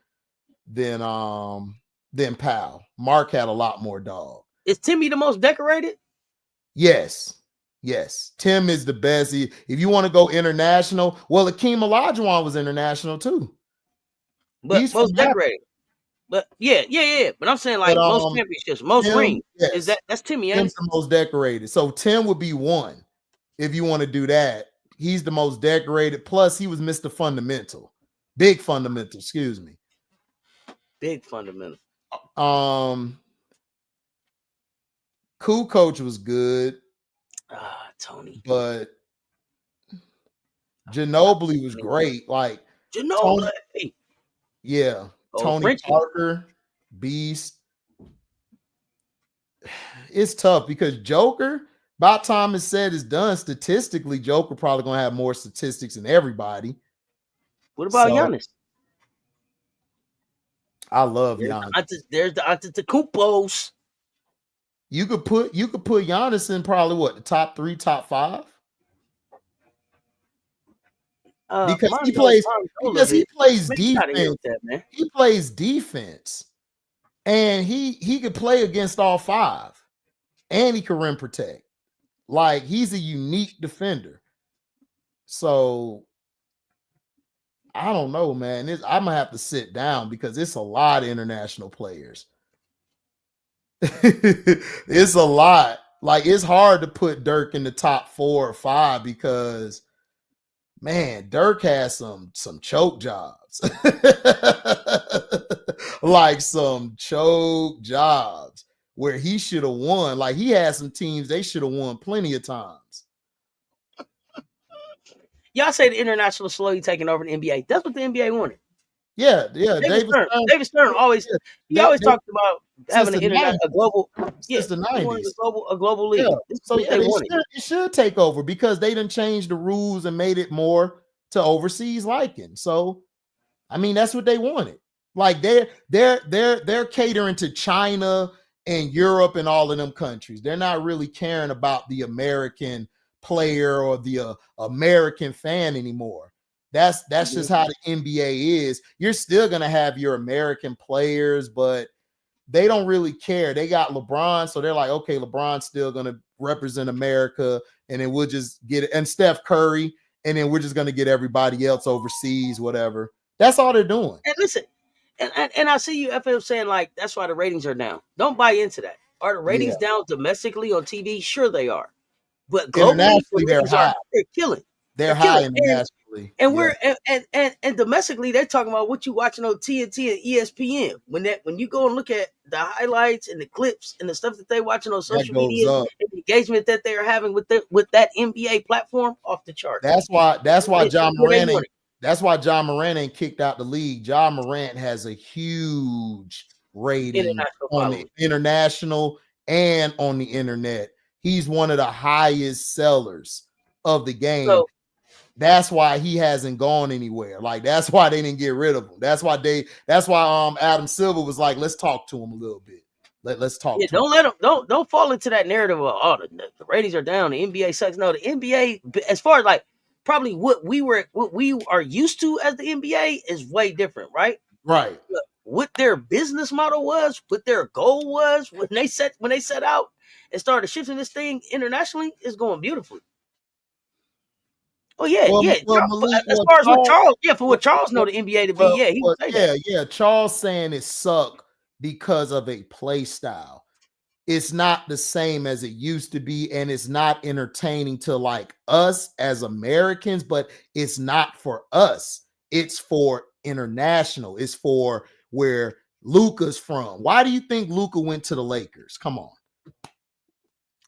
than Powell. Mark had a lot more dog. Is Timmy the most decorated? Yes. Tim is the best. If you want to go international, well, Akeem Olajuwon was international too. But he's most decorated. But yeah. But I'm saying most championships, most rings. Yes. That's Timmy? Tim's the most decorated. So Tim would be one if you want to do that. He's the most decorated. Plus, he was Mr. Fundamental. Big fundamental, excuse me. Big fundamental. Cool coach was good. Tony. But Ginobili was great. Like Ginobili. Tony Parker. beast. It's tough because Joker, by the time it's said it's done, statistically, Joker probably gonna have more statistics than everybody. What about Giannis? I love Giannis. There's the Antetokounmpos. You could put Giannis in probably what, the top 3, top 5? Because he plays defense. That, he plays defense. And he could play against all 5. And he can rim protect. Like, he's a unique defender. So I don't know, man. I'm gonna have to sit down because it's a lot of international players. It's a lot. Like, it's hard to put Dirk in the top 4 or 5 because, man, Dirk has some choke jobs. Like, some choke jobs where he should have won. Like, he had some teams they should have won plenty of times. Y'all say the international slowly taking over the NBA. That's what the NBA wanted. Yeah. David Stern always talked about having a global, since the 90s, a global league. Yeah. So it should take over because they done changed the rules and made it more to overseas liking. So, I mean, that's what they wanted. Like, they're catering to China and Europe and all of them countries. They're not really caring about the American player or the American fan anymore. That's just how the NBA is. You're still gonna have your American players, but they don't really care. They got LeBron, so they're like, okay, LeBron's still gonna represent America, and then we'll just get it, and Steph Curry, and then we're just gonna get everybody else overseas, whatever. That's all they're doing. And listen, and I see you FM saying like that's why the ratings are down. Don't buy into that. Are the ratings down domestically on TV? Sure they are. But globally, they're high. They're killing. They're high internationally. And we're and domestically, they're talking about what you watching on TNT and ESPN. When you go and look at the highlights and the clips and the stuff that they're watching on social media and the engagement that they're having with that NBA platform, off the chart. That's why John Morant ain't kicked out the league. John Morant has a huge rating on the international and on the internet. He's one of the highest sellers of the game. So, that's why he hasn't gone anywhere. Like, that's why they didn't get rid of him. That's why Adam Silver was like, let's talk to him a little bit. Let's talk. Yeah, don't fall into that narrative of the ratings are down, the NBA sucks. No, the NBA, as far as like probably what we are used to as the NBA is way different, right? Right. What their business model was, what their goal was when they set out and started shifting this thing internationally is going beautifully. Oh yeah, what Charles know the NBA to be, Charles saying it sucked because of a play style. It's not the same as it used to be, and it's not entertaining to like us as Americans, but it's not for us. It's for international. It's for where Luka's from. Why do you think Luka went to the Lakers? Come on.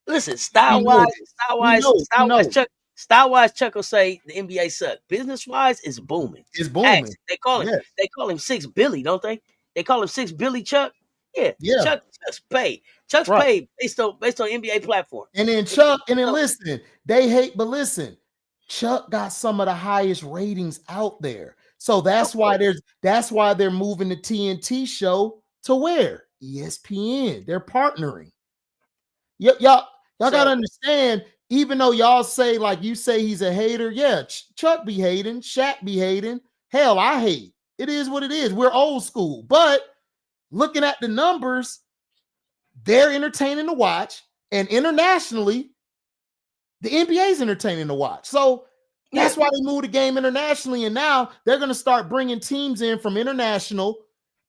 Listen, style-wise, Chuck will say the NBA sucks. Business-wise, it's booming. It's booming. They call him 6 Billy, don't they? They call him 6 Billy Chuck. Yeah. Chuck's paid. Chuck's paid based on NBA platform. And then listen, they hate, but listen, Chuck got some of the highest ratings out there. So that's why they're moving the TNT show to where? ESPN. They're partnering. Y'all gotta understand, even though y'all say, like you say he's a hater, Chuck be hating, Shaq be hating. Hell, I hate. It is what it is. We're old school. But looking at the numbers, they're entertaining to watch. And internationally, the NBA is entertaining to watch. So that's why they moved the game internationally. And now they're going to start bringing teams in from international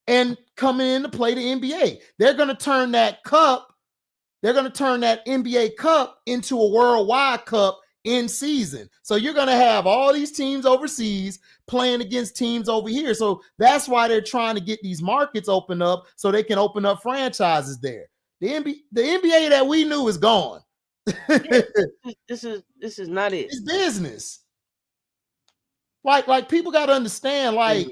and coming in to play the NBA. They're going to turn that NBA Cup into a worldwide cup in season. So you're going to have all these teams overseas playing against teams over here. So that's why they're trying to get these markets open up so they can open up franchises there. The NBA that we knew is gone. This is not it. It's business. Like people got to understand, like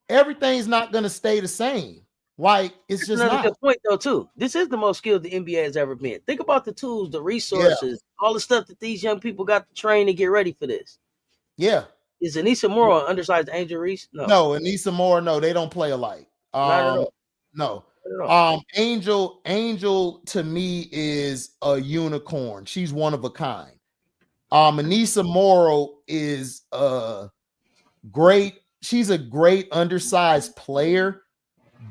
everything's not going to stay the same. Like, it's That's just another not. good point, though, too. This is the most skilled the NBA has ever been. Think about the tools, the Yeah. resources, all the stuff that these young people got to train and get ready for this. Yeah. Is Anissa Moore undersized Angel Reese? No. No, Anissa Moore, no, they don't play alike. Not at all. No. Not at all. Angel to me is a unicorn. She's one of a kind. Anissa Moore is she's a great undersized player,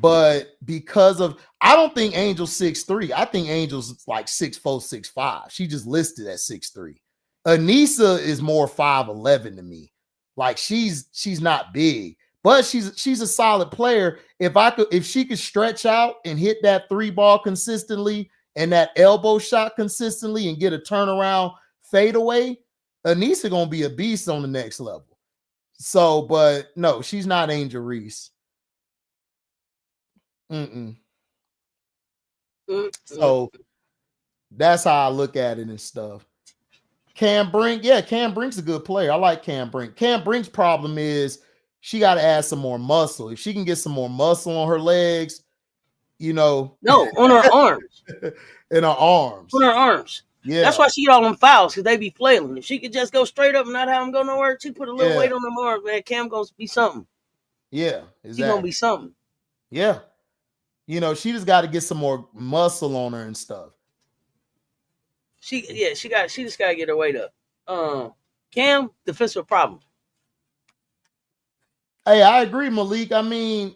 but because of I don't think Angel's 6'3". I think Angel's like 6'4", 6'5". She just listed at 6'3". Anissa is more 5'11" to me. Like she's not big, but she's a solid player. If she could stretch out and hit that 3-ball consistently and that elbow shot consistently and get a turnaround fadeaway, Anissa gonna be a beast on the next level. So, but no, she's not Angel Reese. So that's how I look at it and stuff. Cam Brink's a good player. I like Cam Brink. Cam Brink's problem is she got to add some more muscle. If she can get some more muscle on her legs, No, on her arms. In her arms. On her arms. Yeah. That's why she get all them fouls, because they be flailing. If she could just go straight up and not have them go nowhere, she put a little weight on them arms, man. Cam gonna be something. Yeah, exactly. She gonna be something. Yeah. She just got to get some more muscle on her and stuff. She just gotta get her weight up. Cam, defensive problem. Hey, I agree, Malik. I mean,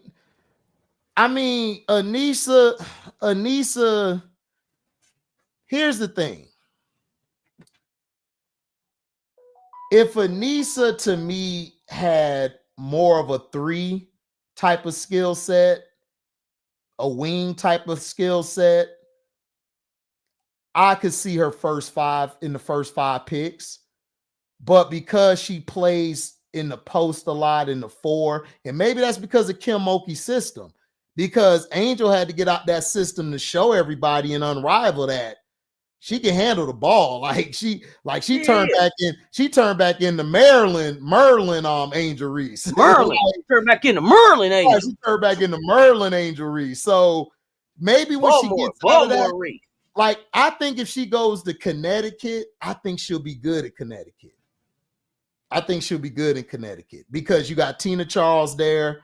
Anissa, here's the thing. If Anissa to me had more of a 3 type of skill set, a wing type of skill set, I could see her in the first 5 picks. But because she plays in the post a lot in the 4, and maybe that's because of Kim Mulkey's system, because Angel had to get out that system to show everybody in Unrivaled that she can handle the ball. She turned back into Merlin Angel Reese. Merlin. Turned back into Merlin Angel. She turned back into Merlin Angel Reese. So maybe when she gets out of that, I think if she goes to Connecticut, I think she'll be good at Connecticut. I think she'll be good in Connecticut because you got Tina Charles there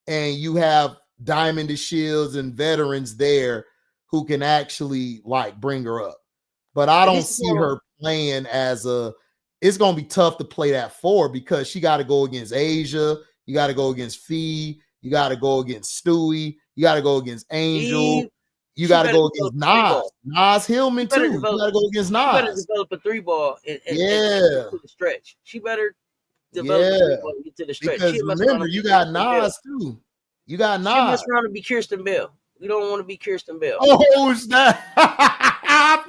and you have Diamond DeShields and veterans there who can actually bring her up. But I don't see her playing it's going to be tough to play that 4 because she got to go against Asia. You got to go against Fee. You got to go against Stewie. You got to go against Angel. You got to go against Nas. Nas Hillman, too. You got to go against Nas. She better develop a 3-ball and get to the stretch. She better develop a 3-ball and get to the stretch. Because remember, you got Nas, too. You got Nas. She mess around and be Kirsten Bell. We don't want to be Kirsten Bell. Oh, snap. I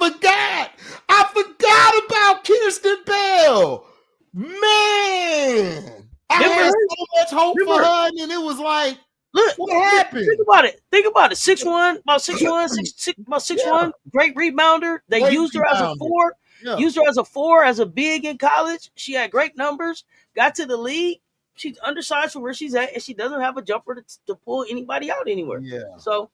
forgot about Kirsten Bell. Man. I had so much hope for her, and it was like, look, what happened? Think about it. 6'1", about 6'1", great rebounder. They used her as a 4. Yeah. Used her as a 4, as a big in college. She had great numbers. Got to the league. She's undersized for where she's at, and she doesn't have a jumper to pull anybody out anywhere. Yeah. So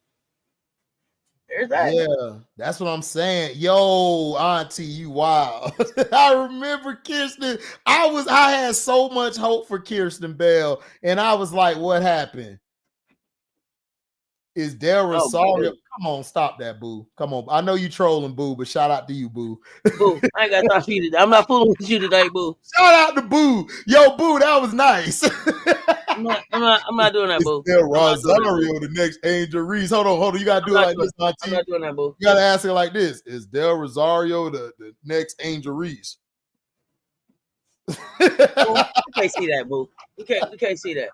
there's that. Yeah, that's what I'm saying. Yo, Auntie, you wild. I remember Kirsten. I had so much hope for Kirsten Bell, and I was like, what happened? Is Del Rosario? Come on, stop that, Boo. Come on. I know you trolling, Boo, but shout out to you, Boo. Boo, I ain't got time for you today. I'm not fooling with you today, Boo. Shout out to Boo. Yo, Boo, that was nice. I'm not doing that, Boo. Del Rosario, the next Angel Reese. Hold on. You gotta do it like this, Auntie. I'm not doing that, Boo. You gotta ask it like this. Is Del Rosario the next Angel Reese? We can't see that, Boo. We can't see that.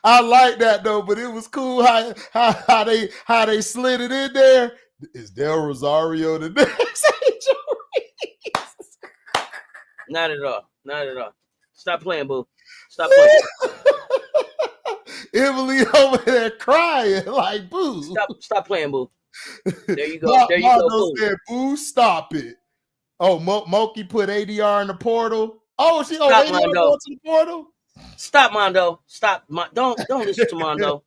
I like that though, but it was cool how they slid it in there. Is Del Rosario the next Angel Reese? Not at all. Stop playing, Boo. Stop playing. Emily over there crying like, Boo. Stop playing, Boo. There you go. There you go, Boo. Said, Boo, stop it. Oh, Moki put ADR in the portal. Oh, ADR Mondo. To the portal. Stop, Mondo. Stop. Don't listen to Mondo.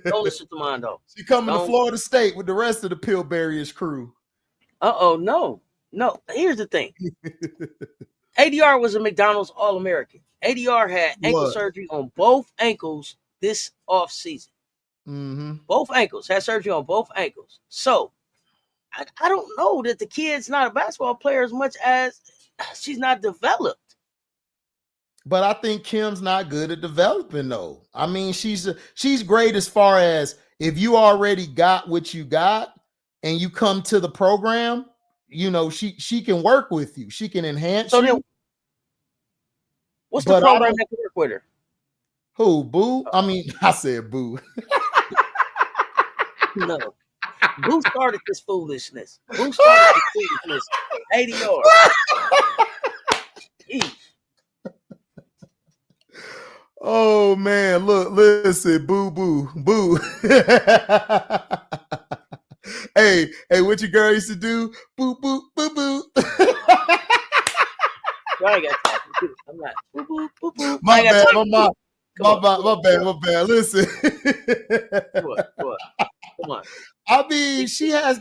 Don't listen to Mondo. She coming to Don't. Florida State with the rest of the Pillberry-ish crew. No. Here's the thing. ADR was a McDonald's All-American. ADR had ankle surgery on both ankles this offseason. Mm-hmm. Both ankles. Had surgery on both ankles. So, I don't know that the kid's not a basketball player as much as she's not developed. But I think Kim's not good at developing, though. I mean, she's great as far as if you already got what you got and you come to the program, you know, she can work with you. She can enhance you. Then, what's the program that can work with her? Who, Boo? I mean, I said Boo. No. Boo started this foolishness. ADR. Oh man, look, listen, boo. hey, what your girl used to do? Boo. I ain't got time. I'm not. Boo. My bad. Listen. Come on. I mean, she has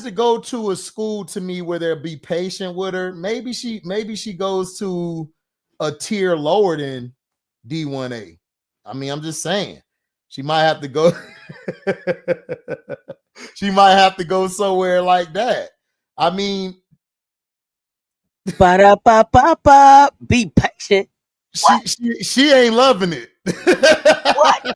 to go to a school to me where they'll be patient with her. Maybe she goes to a tier lower than D1A. I mean, I'm just saying. She might have to go. She might have to go somewhere like that. I mean, be patient. She ain't loving it. What?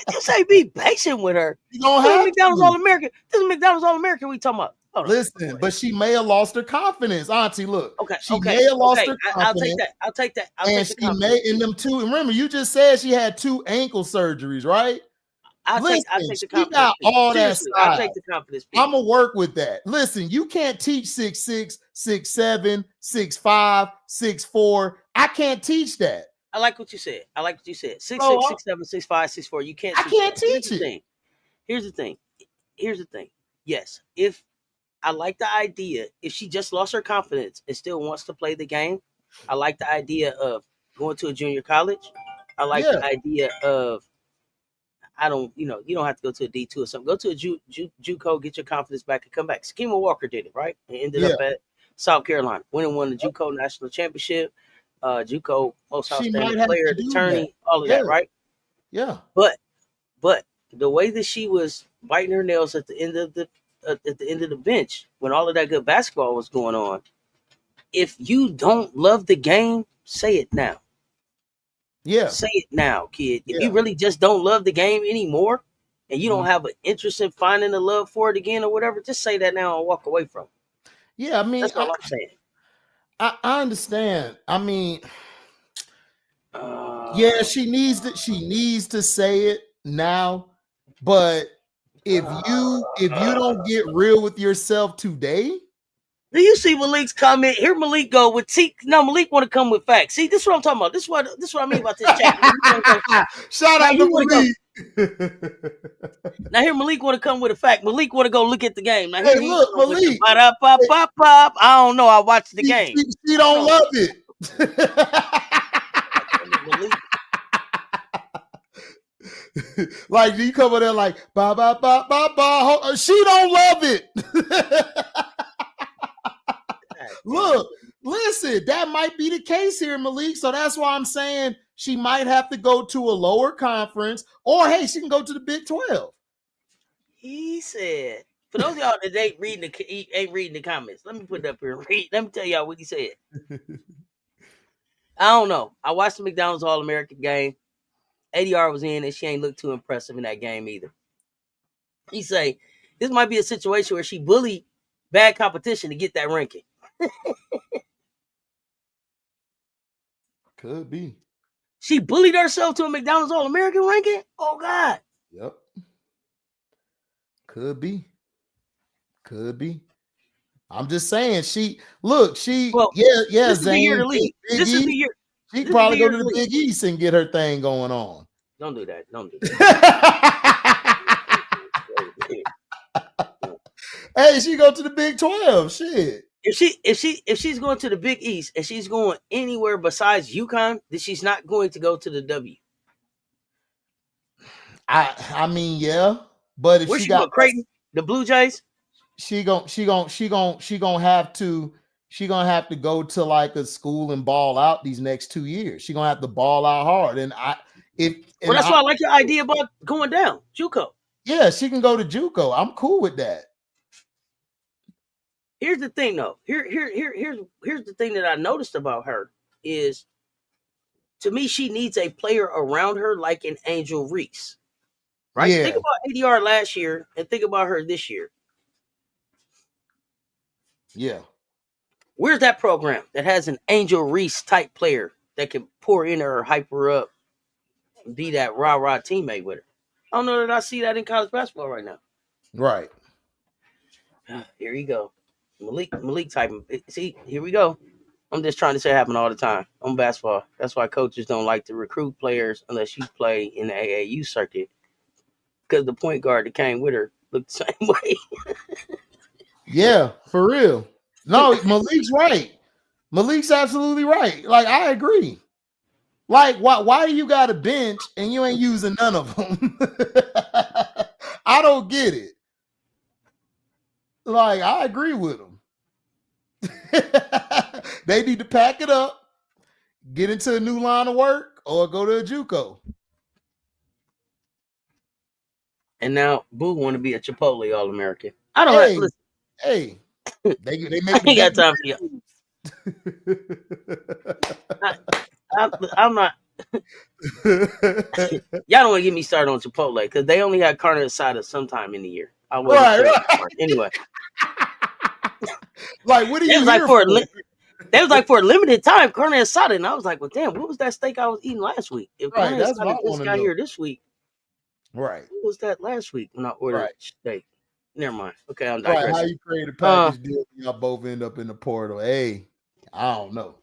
You say be patient with her. You gonna have McDonald's All-American. This is McDonald's All-American we talking about. Listen, but she may have lost her confidence, Auntie. Look, she may have lost her confidence. I'll take that. And she may in them two. And remember, you just said she had 2 ankle surgeries, right? I'll take the confidence. Got all that. I'll take the confidence. I'm gonna work with that. Listen, you can't teach 6'6", 6'7", 6'5", 6'4". I can't teach that. I like what you said. 6'6", 6'7", 6'5", 6'4". You can't. I can't teach it. Here's the thing. Yes, if I like the idea, if she just lost her confidence and still wants to play the game, I like the idea of going to a junior college. I like the idea of you don't have to go to a D2 or something. Go to a JUCO, get your confidence back and come back. Skema Walker did it, right? And ended up at South Carolina, won the JUCO national championship. JUCO most outstanding player, attorney, all of that, right? Yeah. But the way that she was biting her nails at the end of the bench when all of that good basketball was going on, if you don't love the game, say it now. Yeah. Say it now, kid. If you really just don't love the game anymore and you don't have an interest in finding the love for it again or whatever, just say that now and walk away from it. Yeah, I mean, that's all I'm saying. I understand. I mean, she needs to say it now, but if you don't get real with yourself today. Do you see Malik's comment? Here Malik go with T. No, Malik want to come with facts. See, this is what I'm talking about. This is what I mean about this chat. Shout out to Malik. Now here Malik want to come with a fact. Malik want to go look at the game. Now hey, look, Malik. I don't know. I watched the game. She don't love it. Like you come over there like ba. She don't love it. Look, listen, that might be the case here, Malik. So that's why I'm saying she might have to go to a lower conference, or hey, she can go to the Big 12. He said, for those of y'all that ain't reading the comments, let me put it up here and read. Let me tell y'all what he said. I don't know. I watched the McDonald's All-American game. ADR was in, and she ain't looked too impressive in that game either. He say, this might be a situation where she bullied bad competition to get that ranking. Could be. She bullied herself to a McDonald's All-American ranking? Oh, God. Yep. Could be. I'm just saying, Zane. This is the year to leave. This is the year. She probably go to the Big East and get her thing going on. Don't do that. Hey, she go to the Big 12. Shit. If she's going to the Big East and she's going anywhere besides UConn, then she's not going to go to the W. I mean, yeah, but if Where's she she got going? Creighton, the Blue Jays. she gonna have to go to like a school and ball out these next 2 years. She gonna have to ball out hard. And Well, that's why I like your idea about going down JUCO. yeah, she can go to JUCO. I'm cool with that. Here's the thing, though. Here's the thing that I noticed about her is, to me, she needs a player around her like an Angel Reese. Right? Yeah. Think about ADR last year and think about her this year. Yeah. Where's that program that has an Angel Reese type player that can pour into her, hype her up, and be that rah-rah teammate with her? I don't know that I see that in college basketball right now. Right. Here you go. Malik type. See, here we go. I'm just trying to say it happen all the time on basketball. That's why coaches don't like to recruit players unless you play in the AAU circuit, because the point guard that came with her looked the same way. Yeah, for real. No, Malik's right. Malik's absolutely right. Like, I agree. Like, why do you got a bench and you ain't using none of them? I don't get it. Like, I agree with them. They need to pack it up, get into a new line of work, or go to a JUCO. And now Boo want to be a Chipotle All-American. I don't have, listen. Hey, they I make ain't got time for you. I'm not. Y'all don't want to get me started on Chipotle because they only had carne asada sometime in the year. I wasn't right. Anyway. Like, what are you here for? That was like for a limited time, carne asada, and I was like, "Well, damn, what was that steak I was eating last week? If carne asada just got here this week, right? What was that last week when I ordered steak? Never mind. Okay, I'm digressing. Right, how you create a package deal? Y'all both end up in the portal. Hey, I don't know.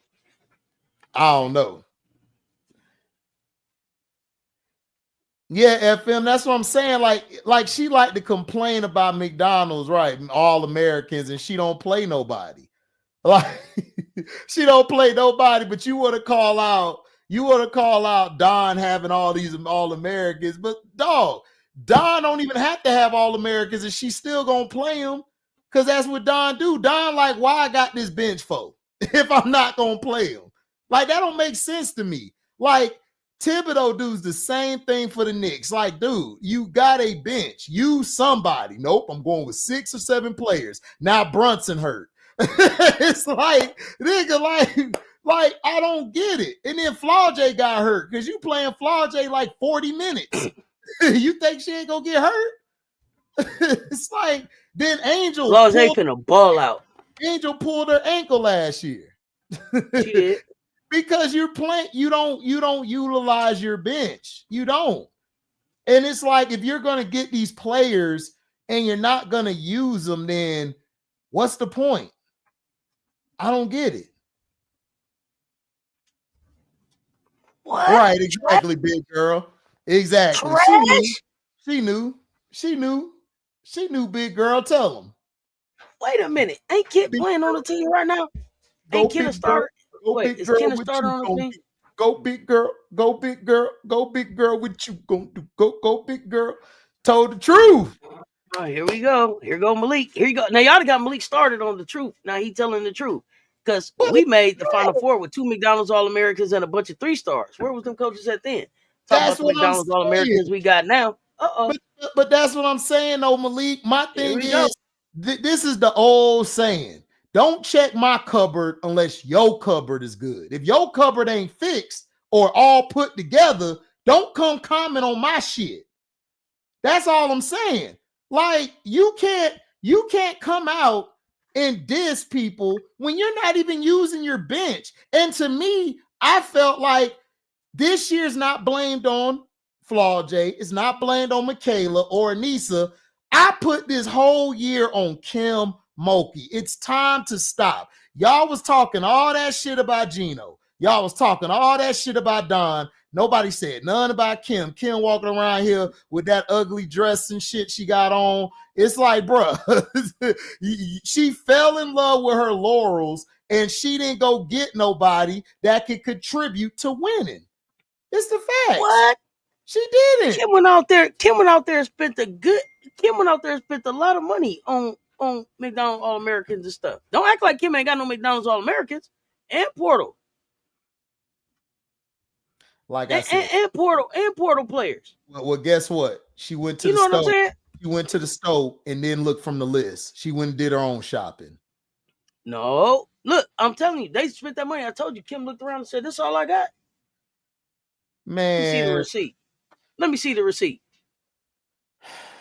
Yeah, FM. That's what I'm saying. Like she like to complain about McDonald's, right? All Americans, and she don't play nobody. Like she don't play nobody, but you want to call out Don having all these All Americans, but dog, Don don't even have to have All Americans, and she's still gonna play them because that's what Don do. Don like, why I got this bench for if I'm not gonna play him? Like, that don't make sense to me. Like, Thibodeau does the same thing for the Knicks. Like, dude, you got a bench. Use somebody. Nope, I'm going with 6 or 7 players. Now Brunson hurt. It's like, nigga, like I don't get it. And then Flau'jae got hurt because you playing Flau'jae like 40 minutes. You think she ain't gonna get hurt? It's like, then Angel Flau'jae finna ball out. Angel pulled her ankle last year. She did. Because you're playing, you don't utilize your bench. You don't. And it's like, if you're gonna get these players and you're not gonna use them, then what's the point? I don't get it. What? Right, exactly, big girl. Exactly. She knew, big girl. Tell them. Wait a minute. Ain't Kid playing on the team right now? Ain't Kid a starter? Wait, is Kid a starter on the team? Go big girl. Go big girl. Go big girl. What you gonna do? Go big girl. Told the truth. Oh, here we go. Here go Malik. Here you go. Now y'all got Malik started on the truth. Now he telling the truth. Because we made the Final Four with 2 McDonald's All-Americans and a bunch of 3-stars. Where was them coaches at then? Talk about the McDonald's All-Americans we got now. But that's what I'm saying, though, Malik. My thing is, this is the old saying. Don't check my cupboard unless your cupboard is good. If your cupboard ain't fixed or all put together, don't come comment on my shit. That's all I'm saying. Like, you can't come out and diss people when you're not even using your bench. And to me, I felt like this year's not blamed on Flau'jae. It's not blamed on Michaela or Anissa. I put this whole year on Kim Mulkey. It's time to stop. Y'all was talking all that shit about Gino. Y'all was talking all that shit about Don. Nobody said none about Kim. Kim walking around here with that ugly dress and shit she got on. It's like, bruh, she fell in love with her laurels and she didn't go get nobody that could contribute to winning. It's the fact. What? She didn't. Kim went out there and spent a lot of money on McDonald's All Americans and stuff. Don't act like Kim ain't got no McDonald's All Americans and Portal. Like I said, and Portal players. Well, guess what? She went to the what I'm store. saying? She went to the store and then looked from the list. She went and did her own shopping. No, look, I'm telling you, they spent that money. I told you, Kim looked around and said, "This is all I got." Man, let me see the receipt.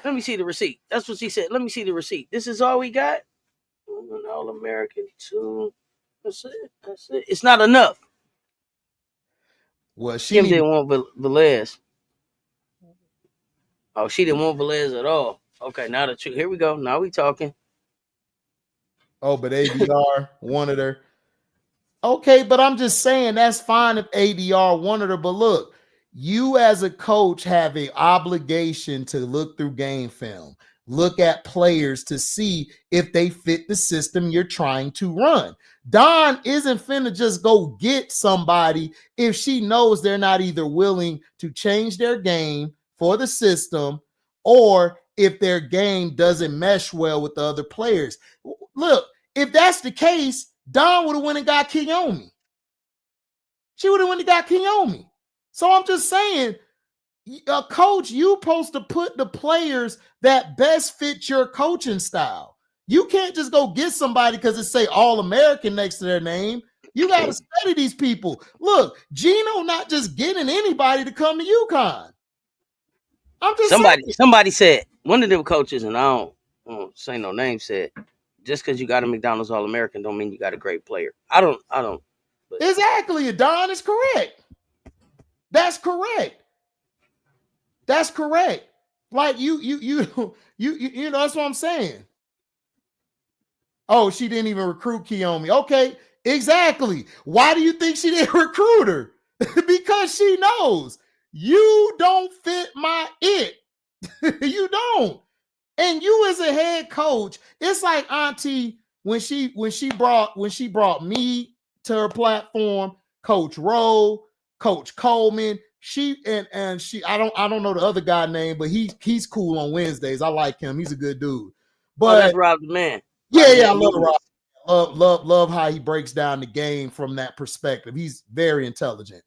Let me see the receipt. That's what she said. Let me see the receipt. This is all we got. An All American 2. That's it. It's not enough. Well, Kim didn't want Velez. Oh, she didn't want Velez at all. Okay, now the truth. Here we go. Now we talking. Oh, but ADR wanted her. Okay, but I'm just saying that's fine if ADR wanted her. But look, you as a coach have an obligation to look through game film, look at players to see if they fit the system you're trying to run. Dawn isn't finna just go get somebody if she knows they're not either willing to change their game for the system or if their game doesn't mesh well with the other players. Look, if that's the case, Dawn would have went and got Kiyomi. She would have went and got Kiyomi. So I'm just saying, coach, you're supposed to put the players that best fit your coaching style. You can't just go get somebody because it say All-American next to their name. You got to study these people. Look, Gino not just getting anybody to come to UConn. I'm just saying. Somebody said, one of them coaches, and I don't say no name, said, just because you got a McDonald's All-American don't mean you got a great player. I don't. But. Exactly. Don is correct. That's correct. Like you know, that's what I'm saying. Oh, she didn't even recruit Kiyomi. Okay, exactly. Why do you think she didn't recruit her? Because she knows you don't fit my it. You don't. And you as a head coach, it's like Auntie when she brought me to her platform, Coach Rowe, Coach Coleman. She and she, I don't know the other guy name, but he's cool on Wednesdays. I like him. He's a good dude. But that's Rob the man. Yeah, I love Rob. Love how he breaks down the game from that perspective. He's very intelligent.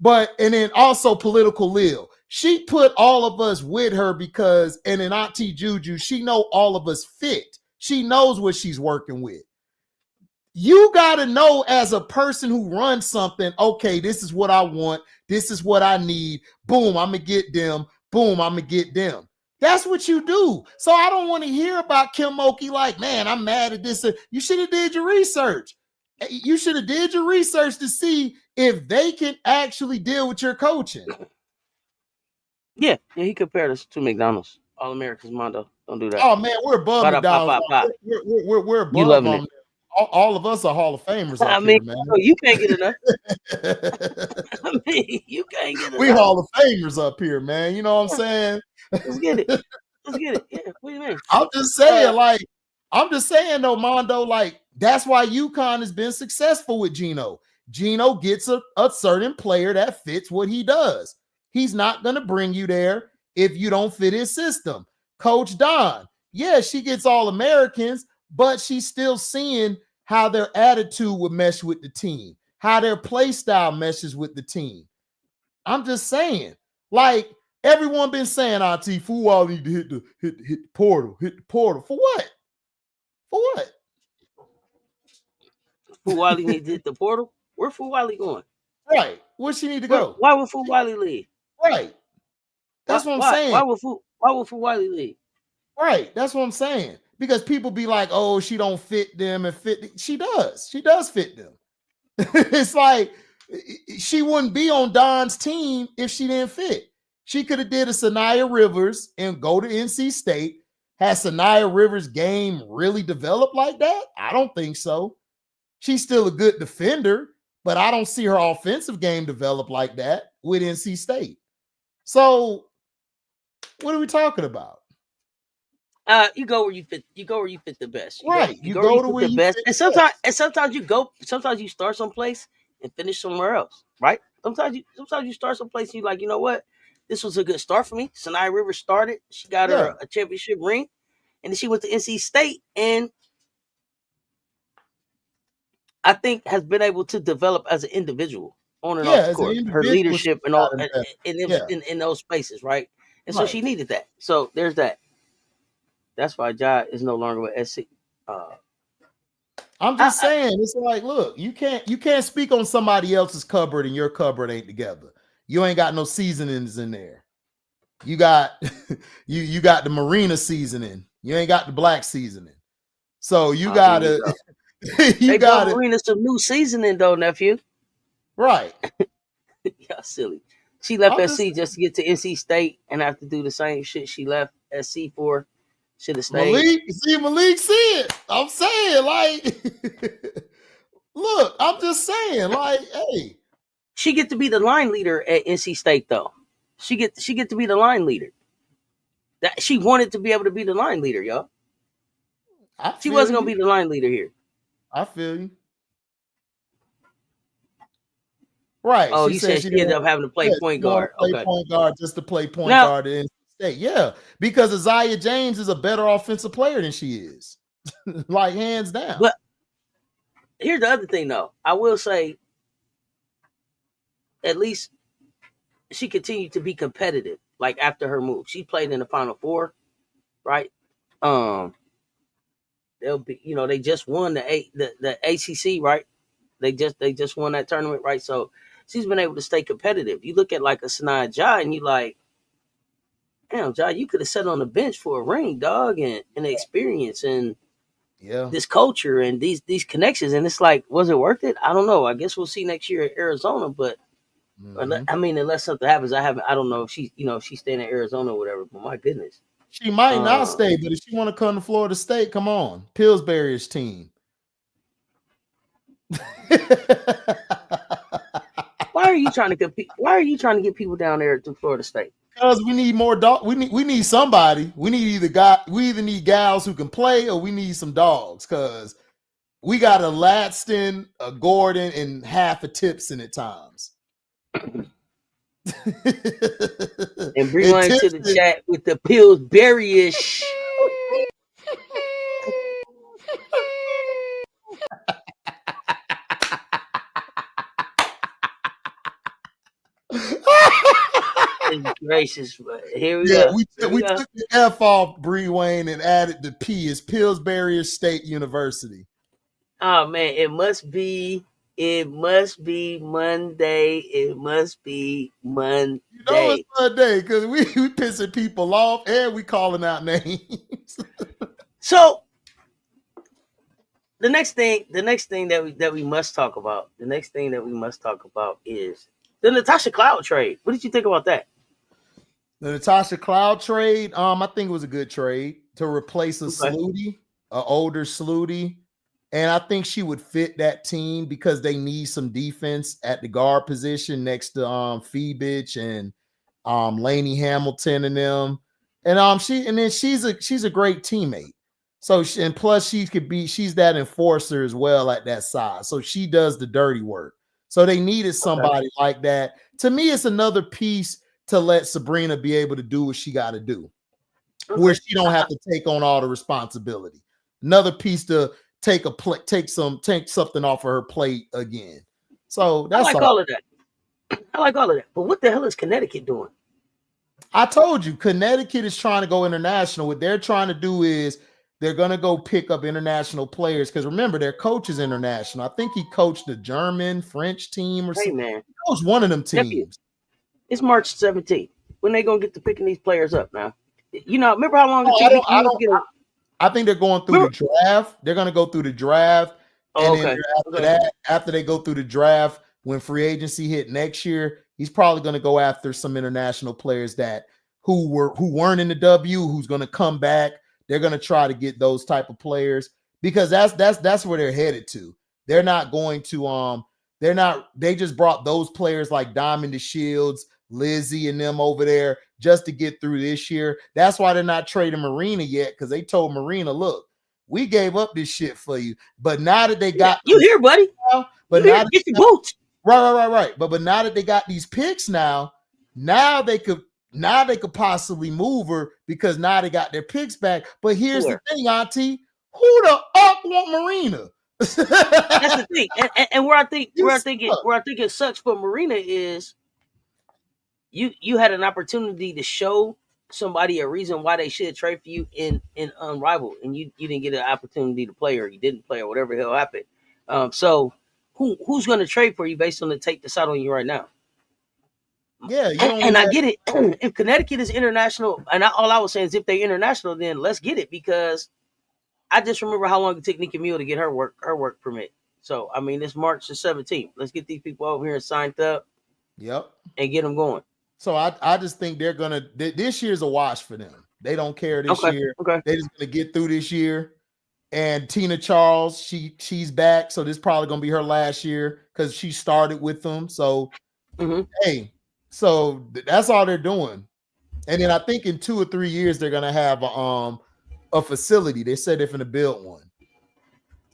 And then also Political Lil. She put all of us with her because, and then Auntie Juju, she know all of us fit. She knows what she's working with. You got to know as a person who runs something, okay, this is what I want. This is what I need. Boom, I'm going to get them. Boom, I'm going to get them. That's what you do. So I don't want to hear about Kim Mulkey like, man, I'm mad at this. You should have did your research. You should have did your research to see if they can actually deal with your coaching. Yeah, he compared us to McDonald's. All Americans, Mondo. Don't do that. Oh, man, we're above McDonald's. We're above them. All of us are Hall of Famers up here, man. You can't get enough. You can't get enough. We Hall of Famers up here, man. You know what I'm saying? Let's get it. Yeah, what do you mean? I'm just saying, though, Mondo, like, that's why UConn has been successful with Gino. Gino gets a certain player that fits what he does. He's not going to bring you there if you don't fit his system. Coach Don, yeah, she gets All-Americans, but she's still seeing how their attitude would mesh with the team, how their play style meshes with the team. I'm just saying, like, everyone been saying, Auntie, Fuwali need to hit the portal. Hit the portal. For what? Fuwali need to hit the portal? Where Fuwali going? Right. Where she need to go? Why would Fuwali leave? Right. That's what I'm saying. Why would Fuwali leave? Right. That's what I'm saying. Because people be like, oh, she don't fit them and fit. She does. She does fit them. It's like she wouldn't be on Don's team if she didn't fit. She could have did a Sanaya Rivers and go to NC State. Has Sanaya Rivers' game really developed like that? I don't think so. She's still a good defender, but I don't see her offensive game develop like that with NC State. So what are we talking about? You go where you fit. You go where you fit the best. Right. You go to where you fit the best. And sometimes you go. Sometimes you start someplace and finish somewhere else. Right. Sometimes you start someplace and you like, you know what? this was a good start for me. Sanaya Rivers started. She got her a championship ring. And then she went to NC State and I think has been able to develop as an individual on and off the court. Her leadership and all in those spaces, right? And so she needed that. So there's that. That's why Ja is no longer with SC. I'm just saying, it's like, look, you can't speak on somebody else's cupboard and your cupboard ain't together. You ain't got no seasonings in there. You got you got the Marina seasoning. You ain't got the black seasoning. So you gotta you got Marina some new seasoning though, nephew. Right. Y'all silly. She left SC just to get to NC State and have to do the same shit she left SC for. Should have stayed. Malik see it. I'm saying, like, look, I'm just saying, like, hey. She get to be the line leader at NC State, though. She get to be the line leader. That she wanted to be able to be the line leader, y'all. She wasn't gonna be the line leader here. I feel you. Right. Oh, you said she ended up having to play point guard. Point guard just to play point guard in NC State. Yeah, because Isaiah James is a better offensive player than she is. Like, hands down. But here's the other thing, though. I will say, at least she continued to be competitive. Like after her move, she played in the Final Four, right? They'll be, they just won the ACC, right? They just won that tournament, right? So she's been able to stay competitive. You look at like a Sanaya Ja, and you like, damn, Ja, you could have sat on the bench for a ring, dog, and experience and this culture and these connections. And it's like, was it worth it? I don't know. I guess we'll see next year at Arizona, but. I mean, unless something happens, I don't know if she's staying in Arizona or whatever, but my goodness. She might not stay, but if she want to come to Florida State, come on. Pillsbury's team. Why are you trying to compete? Why are you trying to get people down there to Florida State? Because we need more dog. We need somebody. We either need gals who can play or we need some dogs, because we got a Ladston, a Gordon, and half a Tipson at times. And bring one to the chat with the Pillsbury-ish. Gracious, here we go. We took the F off Bree Wayne and added the P. It's Pillsbury State University. Oh man, it must be Monday. It must be Monday. You know it's Monday because we pissing people off and we calling out names. So the next thing that we must talk about, is the Natasha Cloud trade. What did you think about that? The Natasha Cloud trade, I think it was a good trade to replace a Sluty, an older Sluty. And I think she would fit that team because they need some defense at the guard position next to Feebich and Lainey Hamilton and them. And she's a great teammate. So and plus she's that enforcer as well at that size. So she does the dirty work. So they needed somebody like that. To me, it's another piece to let Sabrina be able to do what she got to do, where she don't have to take on all the responsibility. Another piece to take something off of her plate again. So that's I like all of that. But what the hell is Connecticut doing? I told you, Connecticut is trying to go international. What they're trying to do is they're going to go pick up international players, because remember, their coach is international. I think he coached a German, French team or something. Man. He coached one of them teams. It's March 17th. When they going to get to picking these players up now? Remember how long it took? I think they're going through the draft. They're going to go through the draft. And after they go through the draft, when free agency hit next year, he's probably going to go after some international players who weren't in the W, who's going to come back. They're going to try to get those type of players, because that's where they're headed to. They're not going to they just brought those players like Diamond DeShields, Lizzie and them over there just to get through this year. That's why they're not trading Marina yet, because they told Marina, look, we gave up this shit for you. But now that they got you here, buddy. Get your boots. Right. But now that they got these picks now they could Now they could possibly move her because now they got their picks back. But here's the thing, Auntie. Who the fuck want Marina? That's the thing. And where I think it sucks for Marina is you had an opportunity to show somebody a reason why they should trade for you in Unrivaled, and you didn't get an opportunity to play, or you didn't play, or whatever the hell happened. So who's going to trade for you based on the tape that's out on you right now? Yeah, and I get it. If Connecticut is international, and all I was saying is if they're international, then let's get it, because I just remember how long it took Nika Mule to get her work permit. So I mean, it's March the 17th. Let's get these people over here and signed up. Yep. And get them going. So I just think they're gonna. This year's a wash for them. They don't care this year. Okay. They're just gonna get through this year. And Tina Charles, she's back, so this is probably gonna be her last year because she started with them. So hey, so that's all they're doing. And then I think in 2 or 3 years they're gonna have a facility. They said they're gonna build one.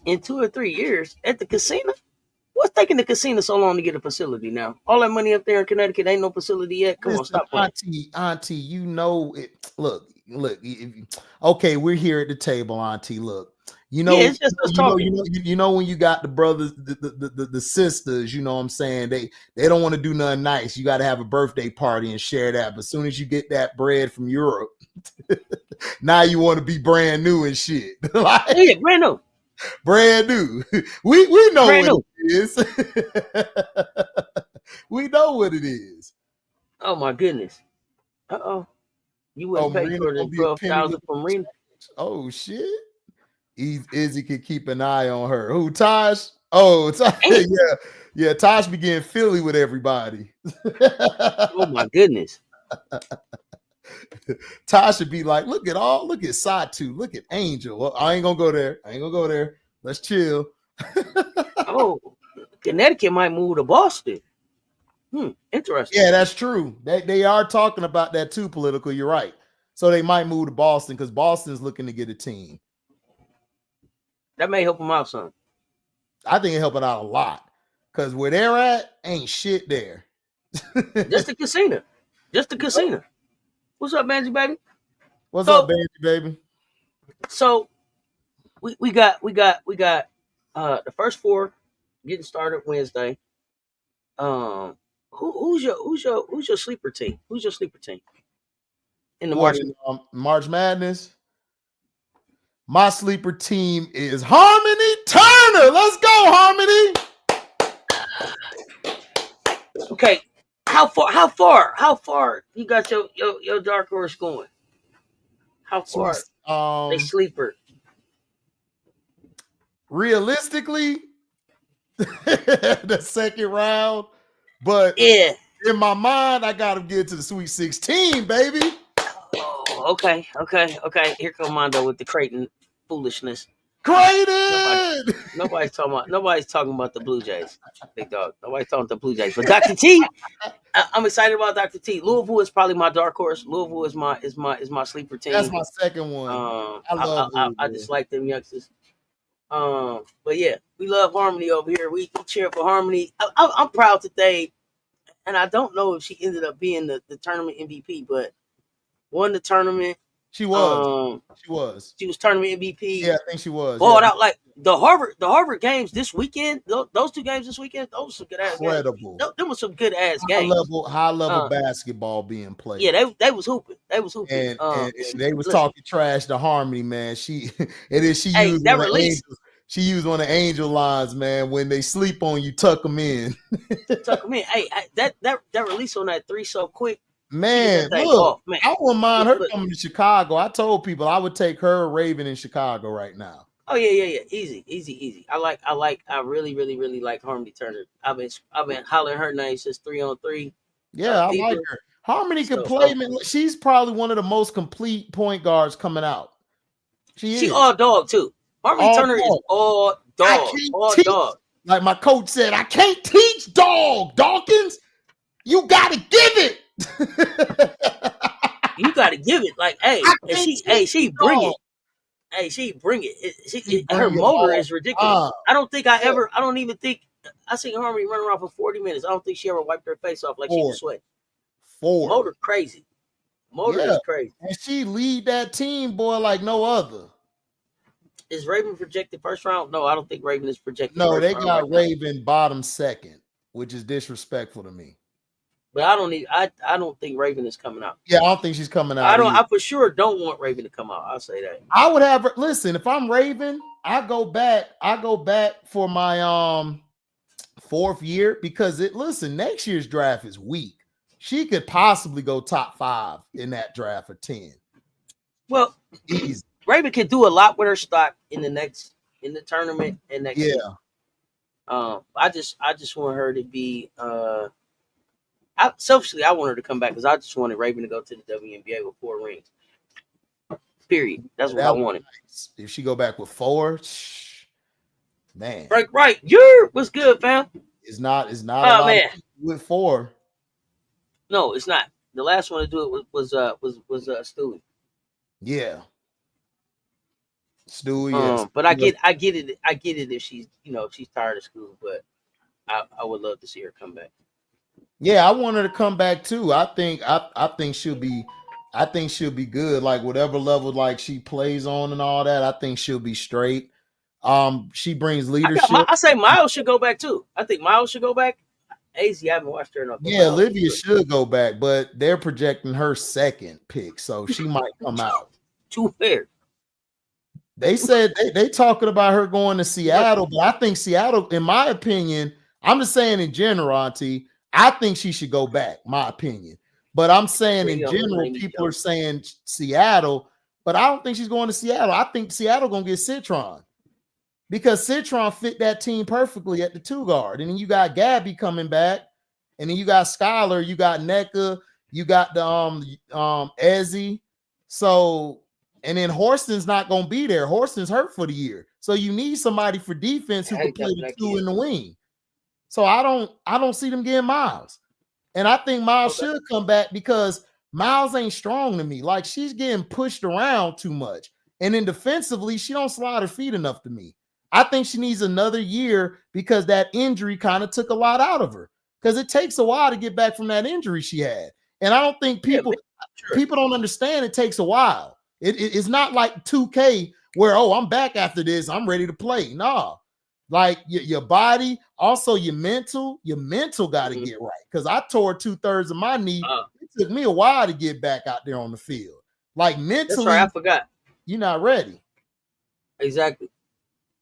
In 2 or 3 years at the casino? What's taking the casino so long to get a facility now? All that money up there in Connecticut ain't no facility yet. Come on, stop playing. Auntie, you know it. Look. Okay, we're here at the table, Auntie. Look, you know, it's just us talking. You know when you got the brothers, the sisters, you know what I'm saying? They don't want to do nothing nice. You got to have a birthday party and share that. But as soon as you get that bread from Europe, now you want to be brand new and shit. Yeah, brand new. Brand new. We know brand what new. It is. We know what it is. Oh my goodness. Uh-oh. You wouldn't pay for the 12,000 from Marina. Oh shit. Izzy could keep an eye on her. Who, Tosh? Oh, yeah. Tosh began Philly with everybody. Oh my goodness. Tosh should be like, look at Satu, look at Angel. Well, I ain't gonna go there. Let's chill. Oh, Connecticut might move to Boston. Interesting. Yeah, that's true. They are talking about that too, political. You're right. So they might move to Boston because Boston's looking to get a team. That may help them out some. I think it helping out a lot because where they're at ain't shit there. Just the casino. What's up, Banji baby? What's up, Banji baby? So we got the first 4 getting started Wednesday. Who's your sleeper team? Who's your sleeper team in the March Madness? My sleeper team is Harmony Turner. Let's go, Harmony. Okay, how far you got your dark horse going? How far? They sleeper. Realistically, the second round, but yeah, in my mind, I got to get to the Sweet 16, baby. Oh, okay. Here come Mondo with the Creighton foolishness. Creighton! Nobody's talking about the Blue Jays, big dog. Nobody's talking about the Blue Jays. But Dr. T, I'm excited about Dr. T. Louisville is probably my dark horse. Louisville is my sleeper team. That's my second one. I just like them youngsters. But yeah, we love Harmony over here. We cheer for Harmony. I'm proud today, and I don't know if she ended up being the tournament MVP, but won the tournament. She was. She was tournament MVP. Yeah, I think she was. Balled out like the Harvard games this weekend. Those 2 games this weekend. Those were some good ass games. Them were some good ass games. High level basketball being played. Yeah, they was hooping. And they was talking trash to Harmony, man. She used one of the Angel lines, man. When they sleep on you, tuck them in. Hey, that release on that 3 so quick. Man, look, man. I wouldn't mind her coming to Chicago. I told people I would take her Raven in Chicago right now. Oh yeah. Easy. I really like Harmony Turner. I've been hollering her name since 3-on-3. Yeah, I like her. Harmony can play. Man, she's probably one of the most complete point guards coming out. She all dog too. Harmony Turner is all dog. All dog. Like my coach said, I can't teach Dawkins. You gotta give it. You gotta give it. Like, she bring it. Hey, she bring it. Her motor is ridiculous. I don't even think I seen Harmony run around for 40 minutes. I don't think she ever wiped her face off like she was sweating. 4. Motor crazy. Motor Yeah, is crazy. and she lead that team, boy, like no other. Is Raven projected first round? No, I don't think Raven is projected No, first they round right got now. Raven bottom second, which is disrespectful to me. But I don't think Raven is coming out. Yeah, I don't think she's coming out either. I for sure don't want Raven to come out. I'll say that. I would have her listen, if I'm Raven, I go back for my fourth year because next year's draft is weak. She could possibly go top 5 in that draft or 10. Well, easy. Raven can do a lot with her stock in the tournament and next season. I just want her to be selfishly I want her to come back because I just wanted Raven to go to the WNBA with 4 rings. Period. That's what I wanted. Nice. If she go back with 4, man. Right. You was good, fam. It's not a lot with 4. No, it's not. The last one to do it was Stewie. Yeah. Stewie, yes. But I get it if she's if she's tired of school, but I would love to see her come back. Yeah, I want her to come back too. I think she'll be good. Like whatever level like she plays on and all that, I think she'll be straight. She brings leadership. I say Miles should go back too. I think Miles should go back. AZ, I haven't watched her enough. Yeah, Olivia should go back, but they're projecting her second pick, so she might come out. Too fair. They said they talking about her going to Seattle, but I think Seattle, in my opinion, I'm just saying in general, Auntie, I think she should go back, my opinion. But I'm saying in general, people are saying Seattle, but I don't think she's going to Seattle. I think Seattle going to get Citron because Citron fit that team perfectly at the 2 guard. And then you got Gabby coming back, and then you got Skylar, you got NECA, you got the Ezzy. So, and then Horston's not going to be there. Horston's hurt for the year. So you need somebody for defense who can play the 2 in the wing. So I don't see them getting Miles. And I think Miles should come back because Miles ain't strong to me. Like she's getting pushed around too much. And then defensively, she don't slide her feet enough to me. I think she needs another year because that injury kind of took a lot out of her. Because it takes a while to get back from that injury she had. And I don't think people don't understand it takes a while. It's not like 2K where, I'm back after this, I'm ready to play. Nah. Like your body, also your mental got to get right. Because I tore 2/3 of my knee. It took me a while to get back out there on the field. Like mentally, that's right, I forgot. You're not ready. Exactly.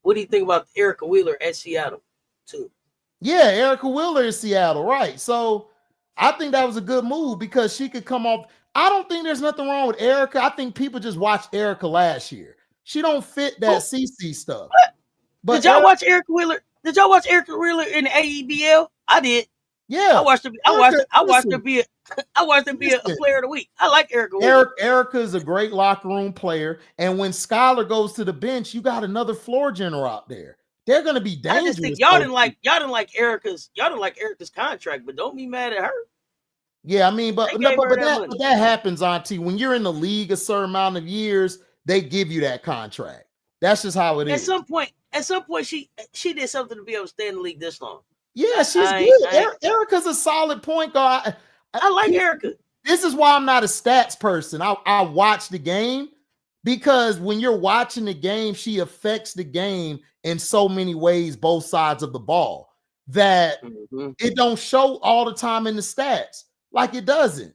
What do you think about Erica Wheeler at Seattle, too? Yeah, Erica Wheeler in Seattle, right? So I think that was a good move because she could come off. I don't think there's nothing wrong with Erica. I think people just watched Erica last year. She don't fit that CC stuff. What? But did y'all watch Erica Wheeler? Did y'all watch Erica Wheeler in the AEBL? I did. Yeah, I watched her be a player of the week. I like Erica Wheeler. Erica is a great locker room player, and when Skylar goes to the bench, you got another floor general out there. They're going to be dangerous. I just think y'all didn't like Erica's contract, but don't be mad at her. Yeah, I mean, but that happens, Auntie. When you're in the league a certain amount of years, they give you that contract. That's just how it is. At some point, she did something to be able to stay in the league this long. Yeah, she's good. Erica's a solid point guard. I like Erica. This is why I'm not a stats person. I watch the game because when you're watching the game, she affects the game in so many ways, both sides of the ball, that it don't show all the time in the stats. Like it doesn't.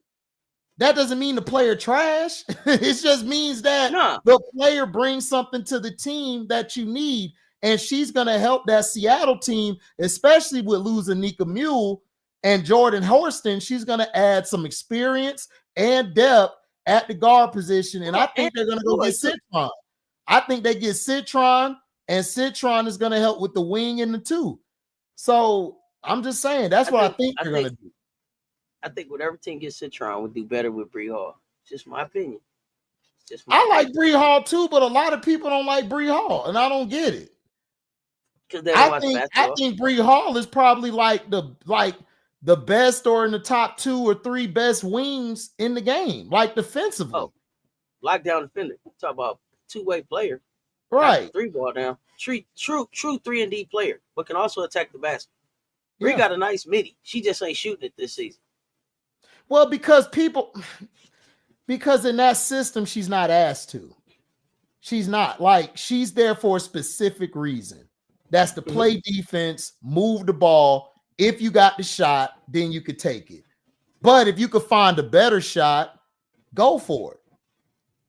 That doesn't mean the player trash. It just means that the player brings something to the team that you need. And she's going to help that Seattle team, especially with losing Nika Mule and Jordan Horston. She's going to add some experience and depth at the guard position. And I think they're going to go get Citron. I think they get Citron, and Citron is going to help with the wing and the 2. So I'm just saying, that's what I think they're going to do. I think whatever team gets Citron would do better with Bree Hall. It's just my opinion. I like Bree Hall too, but a lot of people don't like Bree Hall, and I don't get it. I think Bree Hall is probably like the best or in the top 2 or 3 best wings in the game, like defensively. Oh, lockdown defender. Talk about 2-way player, right? 3-ball down, true 3-and-D player, but can also attack the basket. Bree got a nice midi. She just ain't shooting it this season. Well, because people Because in that system, she's not asked to. She's not. Like, she's there for a specific reason. That's to play defense, move the ball. If you got the shot, then you could take it. But if you could find a better shot, go for it.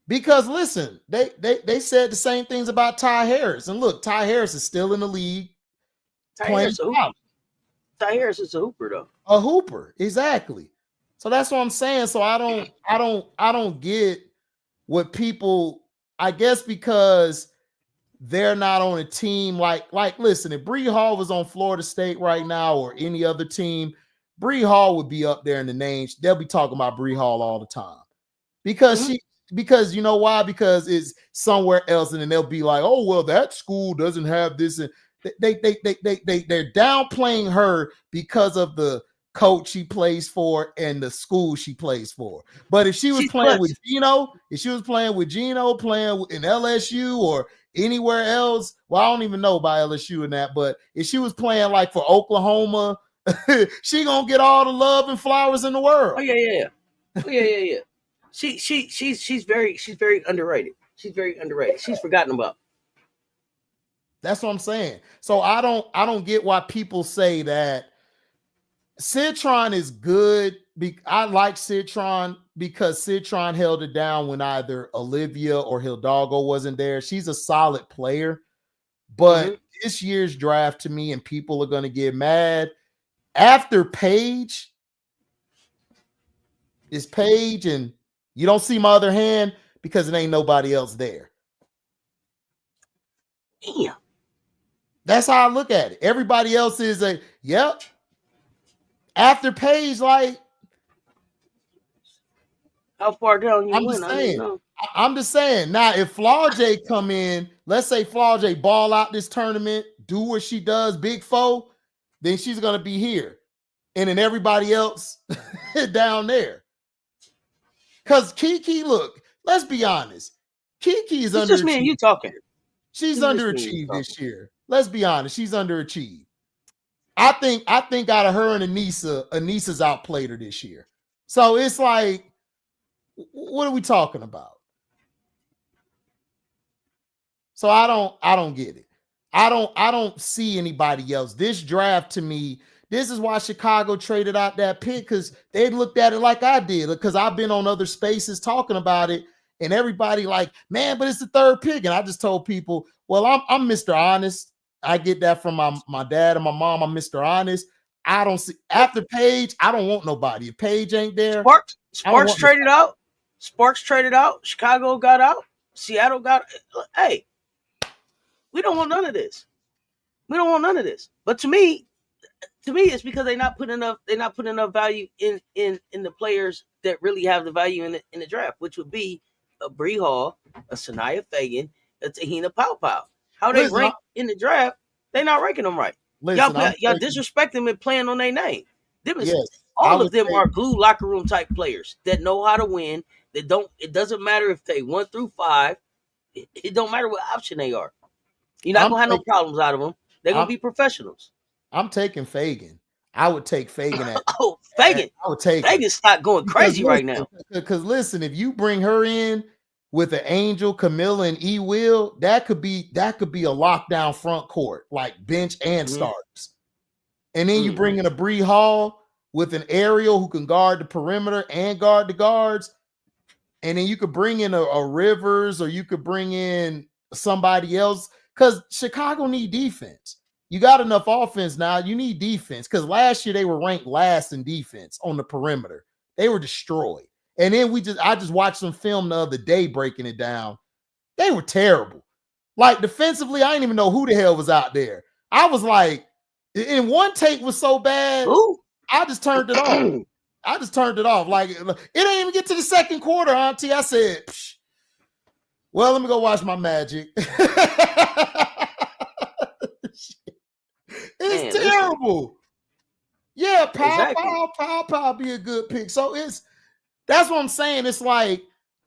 Because listen, they said the same things about Ty Harris. And look, Ty Harris is still in the league. Ty Harris is a hooper, though. A hooper, exactly. So that's what I'm saying. So I don't get what people, I guess, because they're not on a team like listen, if Bree Hall was on Florida State right now or any other team, Bree Hall would be up there in the names. They'll be talking about Bree Hall all the time. Because because you know why? Because it's somewhere else, and then they'll be like, oh, well, that school doesn't have this. And they're downplaying her because of the coach she plays for and the school she plays for. But if she was playing with Gino, playing in LSU or anywhere else, well, I don't even know about LSU and that, but if she was playing like for Oklahoma, she gonna get all the love and flowers in the world. Oh yeah. She's very underrated. She's very underrated. She's forgotten about. That's what I'm saying. So I don't get why people say that Citron is good. I like Citron because Citron held it down when either Olivia or Hidalgo wasn't there. She's a solid player. But this year's draft to me, and people are going to get mad, after Paige is Paige, and you don't see my other hand because it ain't nobody else there. Damn. That's how I look at it. Everybody else is yep. After Paige, like, how far down you went? I'm just saying. Now, if Flau'jae come in, let's say Flau'jae ball out this tournament, do what she does, Big Four, then she's gonna be here, and then everybody else down there. Because Kiki, look, let's be honest, Kiki is underachieved. Just me and you talking. She's underachieved this year. Let's be honest, she's underachieved. I think out of her and Anissa's outplayed her this year. So it's like, what are we talking about? So I don't get it. I don't see anybody else. This draft to me, this is why Chicago traded out that pick, because they looked at it like I did, because I've been on other spaces talking about it, and everybody like, man, but it's the third pick. And I just told people, well, I'm Mr. Honest. I get that from my dad and my mom. I'm Mr. Honest. I don't see after Paige. I don't want nobody. If Paige ain't there, Sparks traded out. Sparks traded out. Chicago got out. Seattle got. Hey, we don't want none of this. We don't want none of this. But to me, it's because they're not putting enough value in the players that really have the value in the draft, which would be a Bree Hall, a Sanaya Fagan, a Tahina Pau. How they rank in the draft, they're not ranking them right. Y'all disrespect them and playing on their name. All of them are glue locker room type players that know how to win. It doesn't matter if they 1 through 5. It don't matter what option they are. You're not gonna have no problems out of them. They're gonna be professionals. I'm taking Fagan. I would take Fagan at Fagan. I would take Fagan's not going crazy right now. Because listen, if you bring her in with an Angel, Camilla, and E. Will, that could be a lockdown front court, like bench and starters. And then you bring in a Bree Hall with an Ariel who can guard the perimeter and guard the guards. And then you could bring in a Rivers, or you could bring in somebody else, because Chicago need defense. You got enough offense now. You need defense, because last year they were ranked last in defense on the perimeter. They were destroyed. And then I just watched some film the other day breaking it down. They were terrible. Like defensively, I didn't even know who the hell was out there. I was like, and one take was so bad, I just turned it off. Like, it didn't even get to the second quarter, Auntie. I said, well, let me go watch my Magic. It's terrible. Yeah, Pow be a good pick. So that's what I'm saying. It's like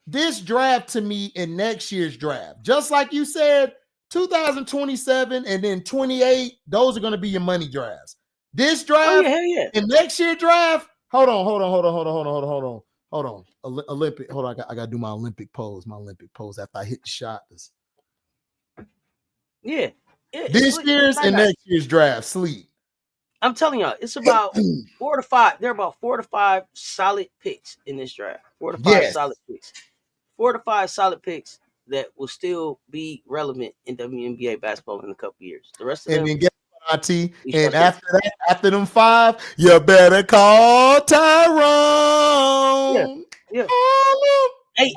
this draft to me in next year's draft, just like you said, 2027 and then 28, those are going to be your money drafts. This draft and next year draft, hold on. Hold on. Olympic. Hold on. I got to do my Olympic pose. My Olympic pose after I hit the shot. Yeah. This year's and next year's draft, sleep. I'm telling y'all, it's about 4 to 5. There are about 4 to 5 solid picks in this draft. 4 to 5 solid picks. 4 to 5 solid picks that will still be relevant in WNBA basketball in a couple years. The rest of them. And after that, after them 5, you better call Tyrone. Yeah.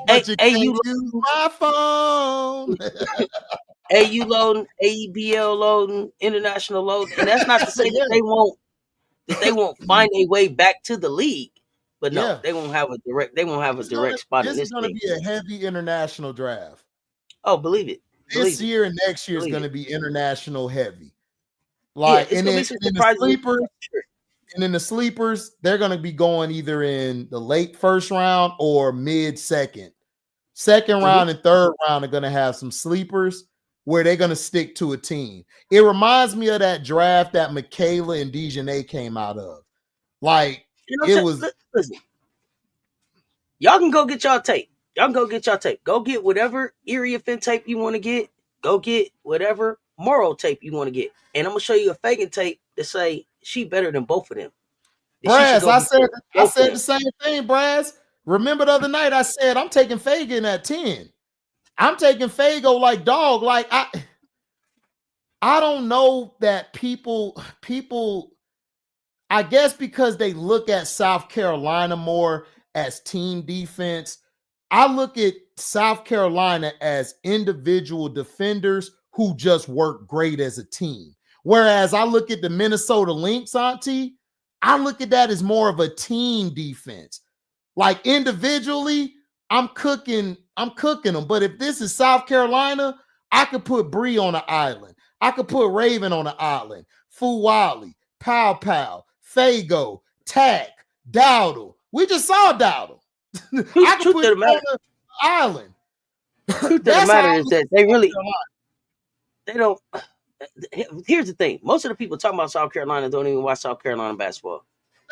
But you can't use my phone. AU loading, AEBL loading, international loading, and that's not to say that they won't find a way back to the league. But no, they won't have a direct spot in this. This is going to be a heavy international draft. Oh, believe it. This year and next year is going to be international heavy. Like, and then in the sleepers, they're going to be going either in the late first round or mid second. Second round and third round are going to have some sleepers where they're going to stick to a team. It reminds me of that draft that Michaela and Dejanay came out of. Like, listen, y'all can go get y'all tape. Go get whatever area fin tape you want to get. Go get whatever moral tape you want to get. And I'm going to show you a faking tape to say she better than both of them. Brass, I said the same thing, Brass. Remember the other night I said I'm taking Fagan at 10. I'm taking Fago like dog. Like I don't know that people, I guess because they look at South Carolina more as team defense. I look at South Carolina as individual defenders who just work great as a team. Whereas I look at the Minnesota Lynx, Auntie, I look at that as more of a team defense. Like individually, I'm cooking them. But if this is South Carolina, I could put Bree on the island. I could put Raven on the island. Fuwali, Pow Pow, Fago, Tack, Dowdle. We just saw Dowdle. I could put him on the island. Truth of the matter is that they don't. Here's the thing: most of the people talking about South Carolina don't even watch South Carolina basketball.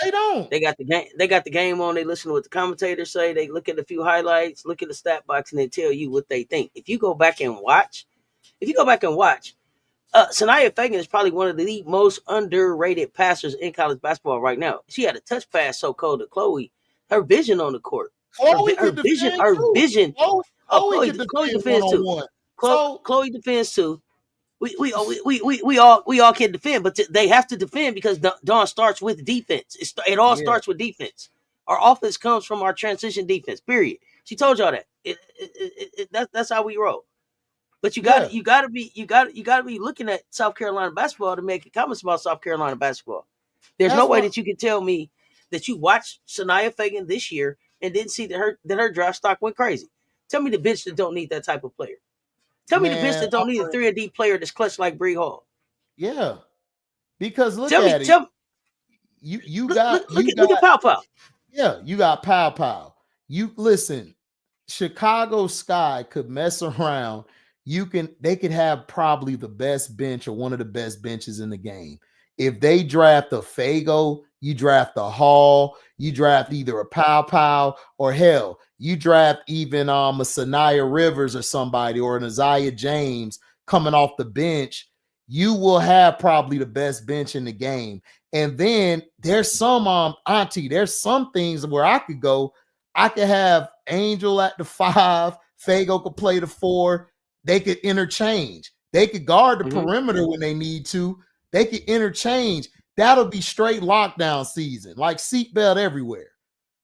They don't. They got the game on. They listen to what the commentators say. They look at a few highlights, look at the stat box, and they tell you what they think. If you go back and watch, Sanaya Fagan is probably one of the most underrated passers in college basketball right now. She had a touch pass so cold to Chloe. Her vision on the court. Chloe defends too. Chloe defends too. We all can defend, but they have to defend because Dawn starts with defense. It all starts with defense. Our offense comes from our transition defense. Period. She told y'all that. That's how we roll. But you got to be looking at South Carolina basketball to make comments about South Carolina basketball. There's no way that you can tell me that you watched Sanaya Fagan this year and didn't see that her draft stock went crazy. Tell me the bitch that don't need that type of player. Tell me the bitch that don't need a 3-and-D player that's clutch like Bree Hall. Yeah, because look at it. Look at Pow Pow. Yeah, you got Pow Pow. You listen. Chicago Sky could mess around. They could have probably the best bench or one of the best benches in the game. If they draft a Fago, you draft a Hall, you draft either a Pow Pow or hell, you draft even a Sanaya Rivers or somebody or an Isaiah James coming off the bench, you will have probably the best bench in the game. And then there's some Auntie, there's some things where I could go. I could have Angel at the 5, Fago could play the 4. They could interchange. They could guard the perimeter when they need to. They could interchange. That'll be straight lockdown season, like seatbelt everywhere.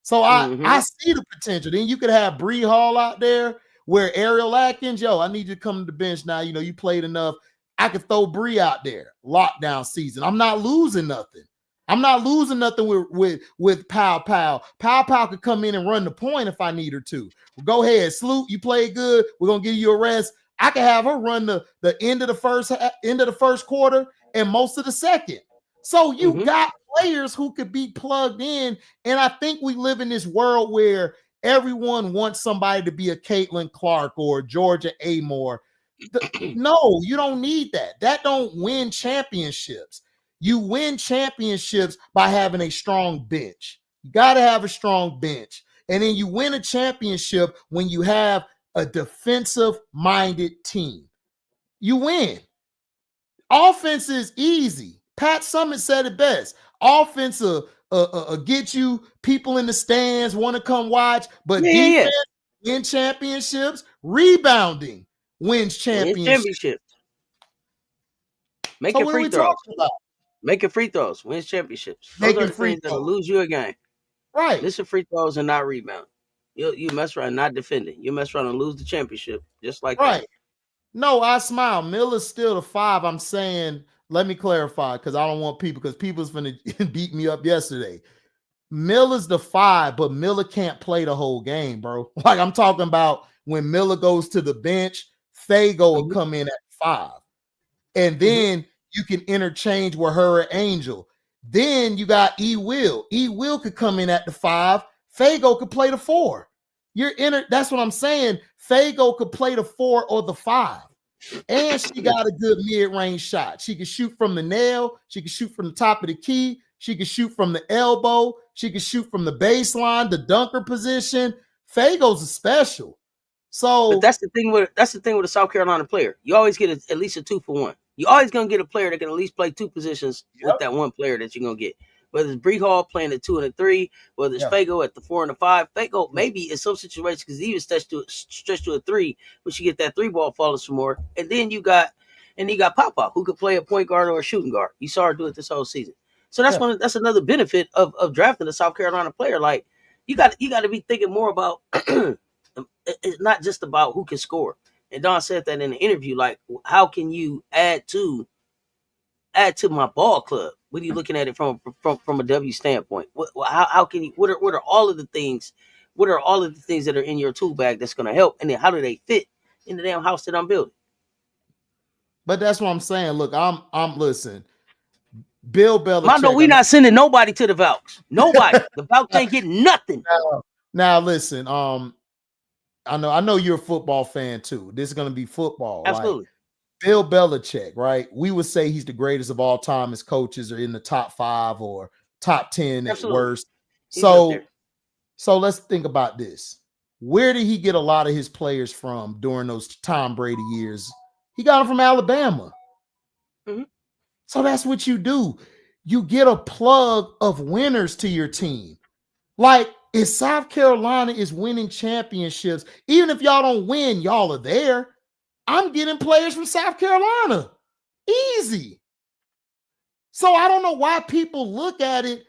So I see the potential. Then you could have Bree Hall out there where Ariel Atkins, I need you to come to the bench now. You played enough. I could throw Bree out there. Lockdown season. I'm not losing nothing. with Pow Pow. Pow Pow could come in and run the point if I need her to. Well, go ahead, Sloot. You played good. We're gonna give you a rest. I can have her run the end of the first quarter and most of the second. So you got players who could be plugged in. And I think we live in this world where everyone wants somebody to be a Caitlin Clark or Georgia Amore. No, you don't need that. That don't win championships. You win championships by having a strong bench. You got to have a strong bench. And then you win a championship when you have a defensive-minded team. You win. Offense is easy. Pat Summitt said it best. Offense get you people in the stands want to come watch, but defense win championships. Rebounding wins championships. Making free throws. Making free throws wins championships. Those are the things that'll lose you a game. Right. Missing free throws and not rebound. You mess around not defending. You mess around and lose the championship just like that. No, I smile. Miller's still the 5. I'm saying, let me clarify because I don't want people, because people's going to beat me up yesterday. Miller's the 5, but Miller can't play the whole game, bro. Like I'm talking about when Miller goes to the bench, Fago will come in at 5. And then you can interchange with her and Angel. Then you got E. Will. E. Will could come in at the 5. Fago could play the 4. That's what I'm saying. Fago could play the 4 or the 5. And she got a good mid-range shot. She can shoot from the nail. She can shoot from the top of the key. She can shoot from the elbow. She can shoot from the baseline, the dunker position. Fago's a special. So but that's the thing with a South Carolina player. You always get at least a 2-for-1. You always gonna get a player that can at least play 2 positions with that one player that you're gonna get. Whether it's Bree Hall playing the 2 and the 3, whether it's Fago at the 4 and the 5. Fago maybe in some situations because even stretch to a 3, but you get that 3 ball falling some more. And then you got Papa who could play a point guard or a shooting guard. You saw her do it this whole season. So that's another benefit of drafting a South Carolina player. Like you got to be thinking more about it's not just about who can score. And Don said that in the interview, like how can you add to my ball club? What are you looking at it from a W standpoint? How can you? What are all of the things? What are all of the things that are in your tool bag that's going to help? And then how do they fit in the damn house that I'm building? But that's what I'm saying. Look, I'm listen. Bill Belichick. Mondo, we not sending nobody to the Valks. Nobody. The Valks ain't getting nothing. Now listen. I know you're a football fan too. This is going to be football. Absolutely. Like, Bill Belichick, right? We would say he's the greatest of all time as coaches, or in the top 5 or top 10 at worst. So let's think about this. Where did he get a lot of his players from during those Tom Brady years? He got them from Alabama. So that's what you do. You get a plug of winners to your team. Like if South Carolina is winning championships, even if y'all don't win, y'all are there. I'm getting players from South Carolina. Easy. So I don't know why people look at it.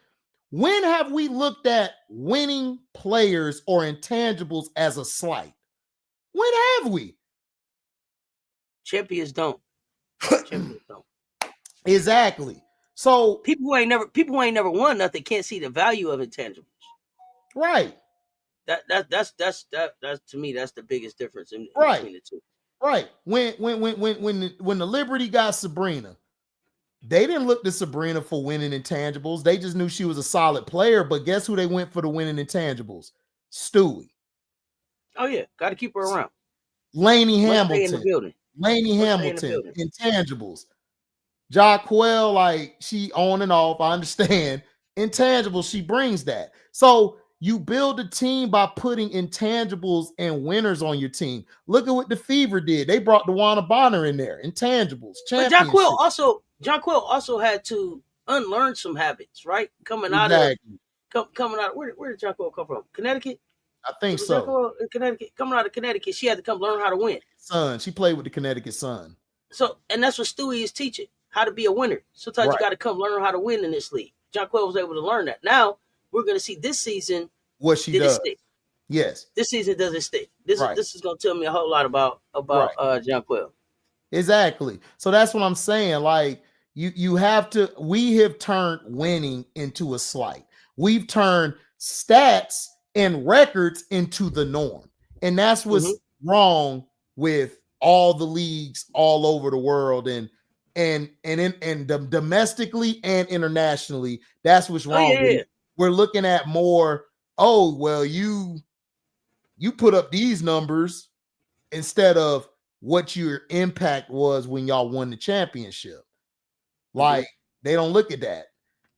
When have we looked at winning players or intangibles as a slight? When have we? Champions don't. Champions don't. Exactly. So people who ain't never won nothing can't see the value of intangibles. Right. That's to me that's the biggest difference in between the two. Right. When the Liberty got Sabrina, they didn't look to Sabrina for winning intangibles. They just knew she was a solid player. But guess who they went for the winning intangibles? Stewie. Oh yeah, got to keep her around. Laney Hamilton. Intangibles. Jaquel, like she on and off. I understand. Intangibles, she brings that. So you build a team by putting intangibles and winners on your team. Look at what the Fever did. They brought DeWanna Bonner in there. Intangibles. But Jaquel also had to unlearn some habits, right? Coming out of where did Jaquel come from? Connecticut? I think so. Jaquel in Connecticut. Coming out of Connecticut, she had to come learn how to win. Sun. She played with the Connecticut Sun. So, and that's what Stewie is teaching, how to be a winner. Sometimes you got to come learn how to win in this league. Jaquel was able to learn that. Now we're going to see this season what she does. Stick. Yes. This season doesn't stick. This is going to tell me a whole lot about Jaquel. Exactly. So that's what I'm saying. Like we have turned winning into a slight. We've turned stats and records into the norm. And that's what's wrong with all the leagues all over the world and domestically and internationally. That's what's wrong. We're looking at more, you put up these numbers instead of what your impact was when y'all won the championship. Like they don't look at that.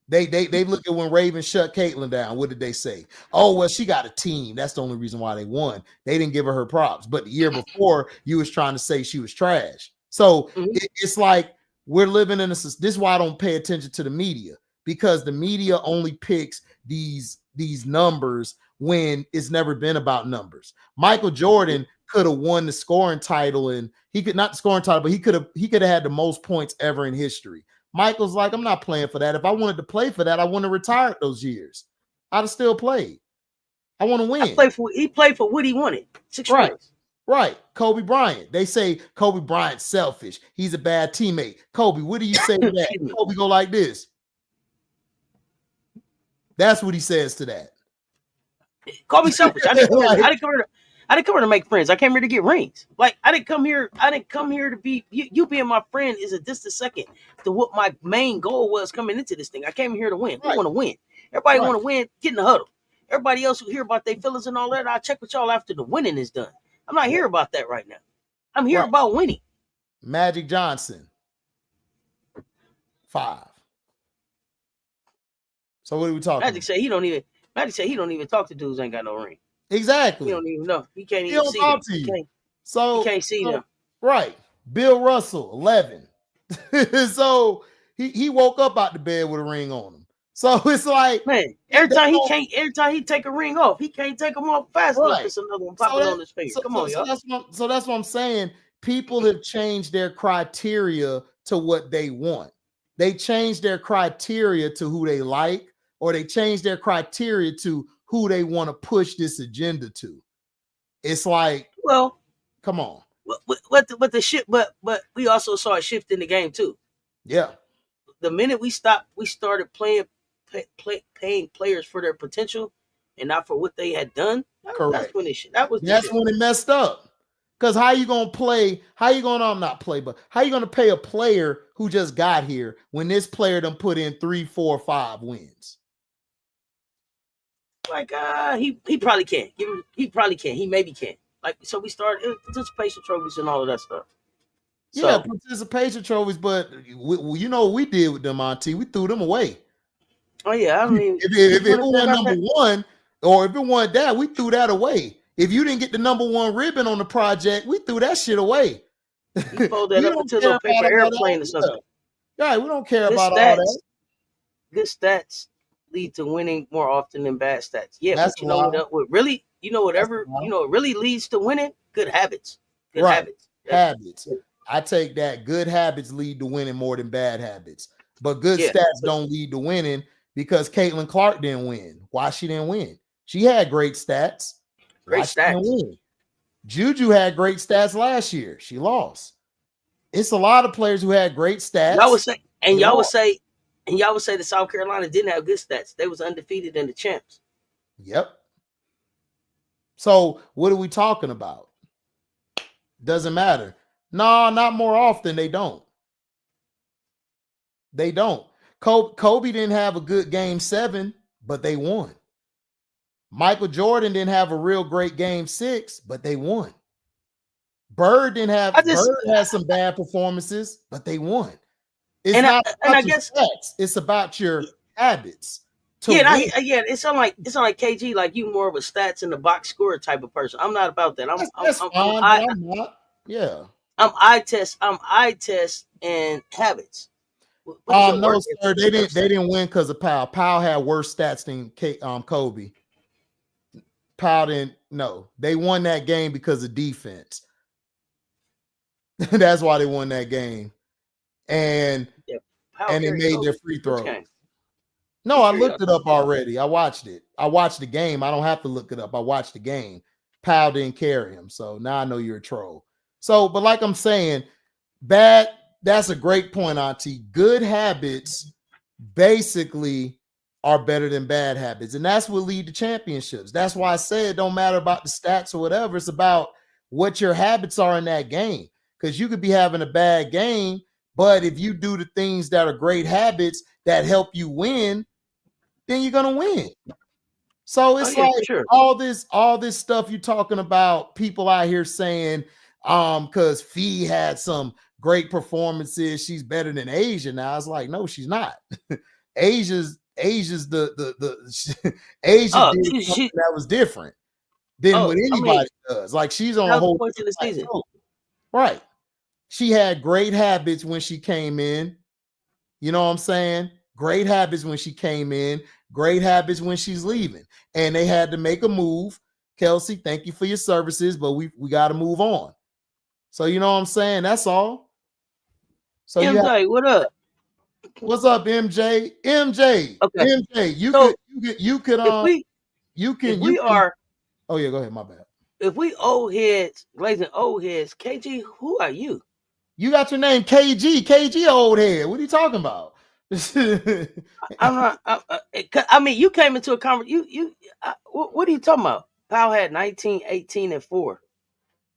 They look at when Raven shut Caitlyn down. What did they say? Oh, well, she got a team. That's the only reason why they won. They didn't give her props. But the year before, you was trying to say she was trash. So it's like we're living in this is why I don't pay attention to the media, because the media only picks these numbers when it's never been about numbers. Michael Jordan could have won the scoring title, and he could not the scoring title, but he could have had the most points ever in history. Michael's like, I'm not playing for that. If I wanted to play for that, I wouldn't have retired those years. I'd have still played. I want to win. He played for what he wanted. 6 rings. Right. Kobe Bryant. They say Kobe Bryant's selfish. He's a bad teammate. Kobe, what do you say to that? Kobe go like this. That's what he says to that. Kobe selfish. I didn't come here to make friends. I came here to get rings. Like I didn't come here to be you being my friend is a distant second to what my main goal was coming into this thing. I came here to win. We want to win. Everybody want to win. Get in the huddle. Everybody else who hear about their feelings and all that, I'll check with y'all after the winning is done. I'm not here about that right now. I'm here about winning. Magic Johnson. 5. So what are we talking? Magic say he don't even talk to dudes ain't got no ring. Exactly. He don't even know. He can't even see them. He can't see them. Right. Bill Russell, 11. So he woke up out the bed with a ring on him. So it's like, man, every time he take a ring off, he can't take them off fast enough. It's another one popping on his face. Come on, y'all. So that's what I'm saying. People have changed their criteria to what they want. They changed their criteria to who they like, or they changed their criteria to who they want to push this agenda to. It's like, well, come on. But we also saw a shift in the game too. Yeah. The minute we started paying players for their potential and not for what they had done. Correct. That's when it messed up. Because how you gonna pay a player who just got here when this player done put in 3, 4, 5 wins? Like he probably can. He probably can. He maybe can. Like, so we started participation trophies and all of that stuff. Yeah, participation trophies, but you know what we did with them, Auntie? We threw them away. Oh yeah, I mean, if it wasn't number one, or if it wasn't that, we threw that away. If you didn't get the number 1 ribbon on the project, we threw that shit away. You fold that up into a paper airplane or something. Right, we don't care about all that. Good stats lead to winning more often than bad stats. Yeah, that's but you know what really, what really leads to winning? Good habits. Good habits. Habits. I take that. Good habits lead to winning more than bad habits. But good stats don't lead to winning, because Caitlin Clark didn't win. Why she didn't win? She had great stats. Great stats. Juju had great stats last year. She lost. It's a lot of players who had great stats. Y'all would say that South Carolina didn't have good stats. They was undefeated in the champs. Yep. So what are we talking about? Doesn't matter. No, not more often. They don't. They don't. Kobe didn't have a good game 7, but they won. Michael Jordan didn't have a real great game 6, but they won. Bird had some bad performances, but they won. It's not about your stats. It's about your habits. It's not like KG, like you more of a stats in the box score type of person. I'm not about that. I'm not. Yeah. I'm eye test and habits. No, sir. They didn't win because of Powell. Powell had worse stats than Kobe. Powell didn't. No, they won that game because of defense. That's why they won that game, and they made their free throws. No, I looked it up already. I watched it. I watched the game. I don't have to look it up. I watched the game. Powell didn't carry him, so now I know you're a troll. So, but like I'm saying, that's a great point, Auntie. Good habits basically are better than bad habits. And that's what lead to championships. That's why I said it don't matter about the stats or whatever. It's about what your habits are in that game. Because you could be having a bad game, but if you do the things that are great habits that help you win, then you're going to win. So it's all this stuff you're talking about, people out here saying, because Fee had some great performances, she's better than Asia now. It's like, no, she's not. Asia's the Asia did something that was different than what anybody does. Like she's on a whole different season. Right. She had great habits when she came in. You know what I'm saying? Great habits when she came in, great habits when she's leaving. And they had to make a move. Kelsey, thank you for your services, but we got to move on. So you know what I'm saying? That's all. So MJ, what up? What's up, MJ? MJ, okay. MJ, you so could Oh yeah, go ahead, my bad. If we old heads, glazing old heads, KG, who are you? You got your name KG old head. What are you talking about? I'm not. I mean, you came into a conversation. What are you talking about? Powell had 19, 18, and 4.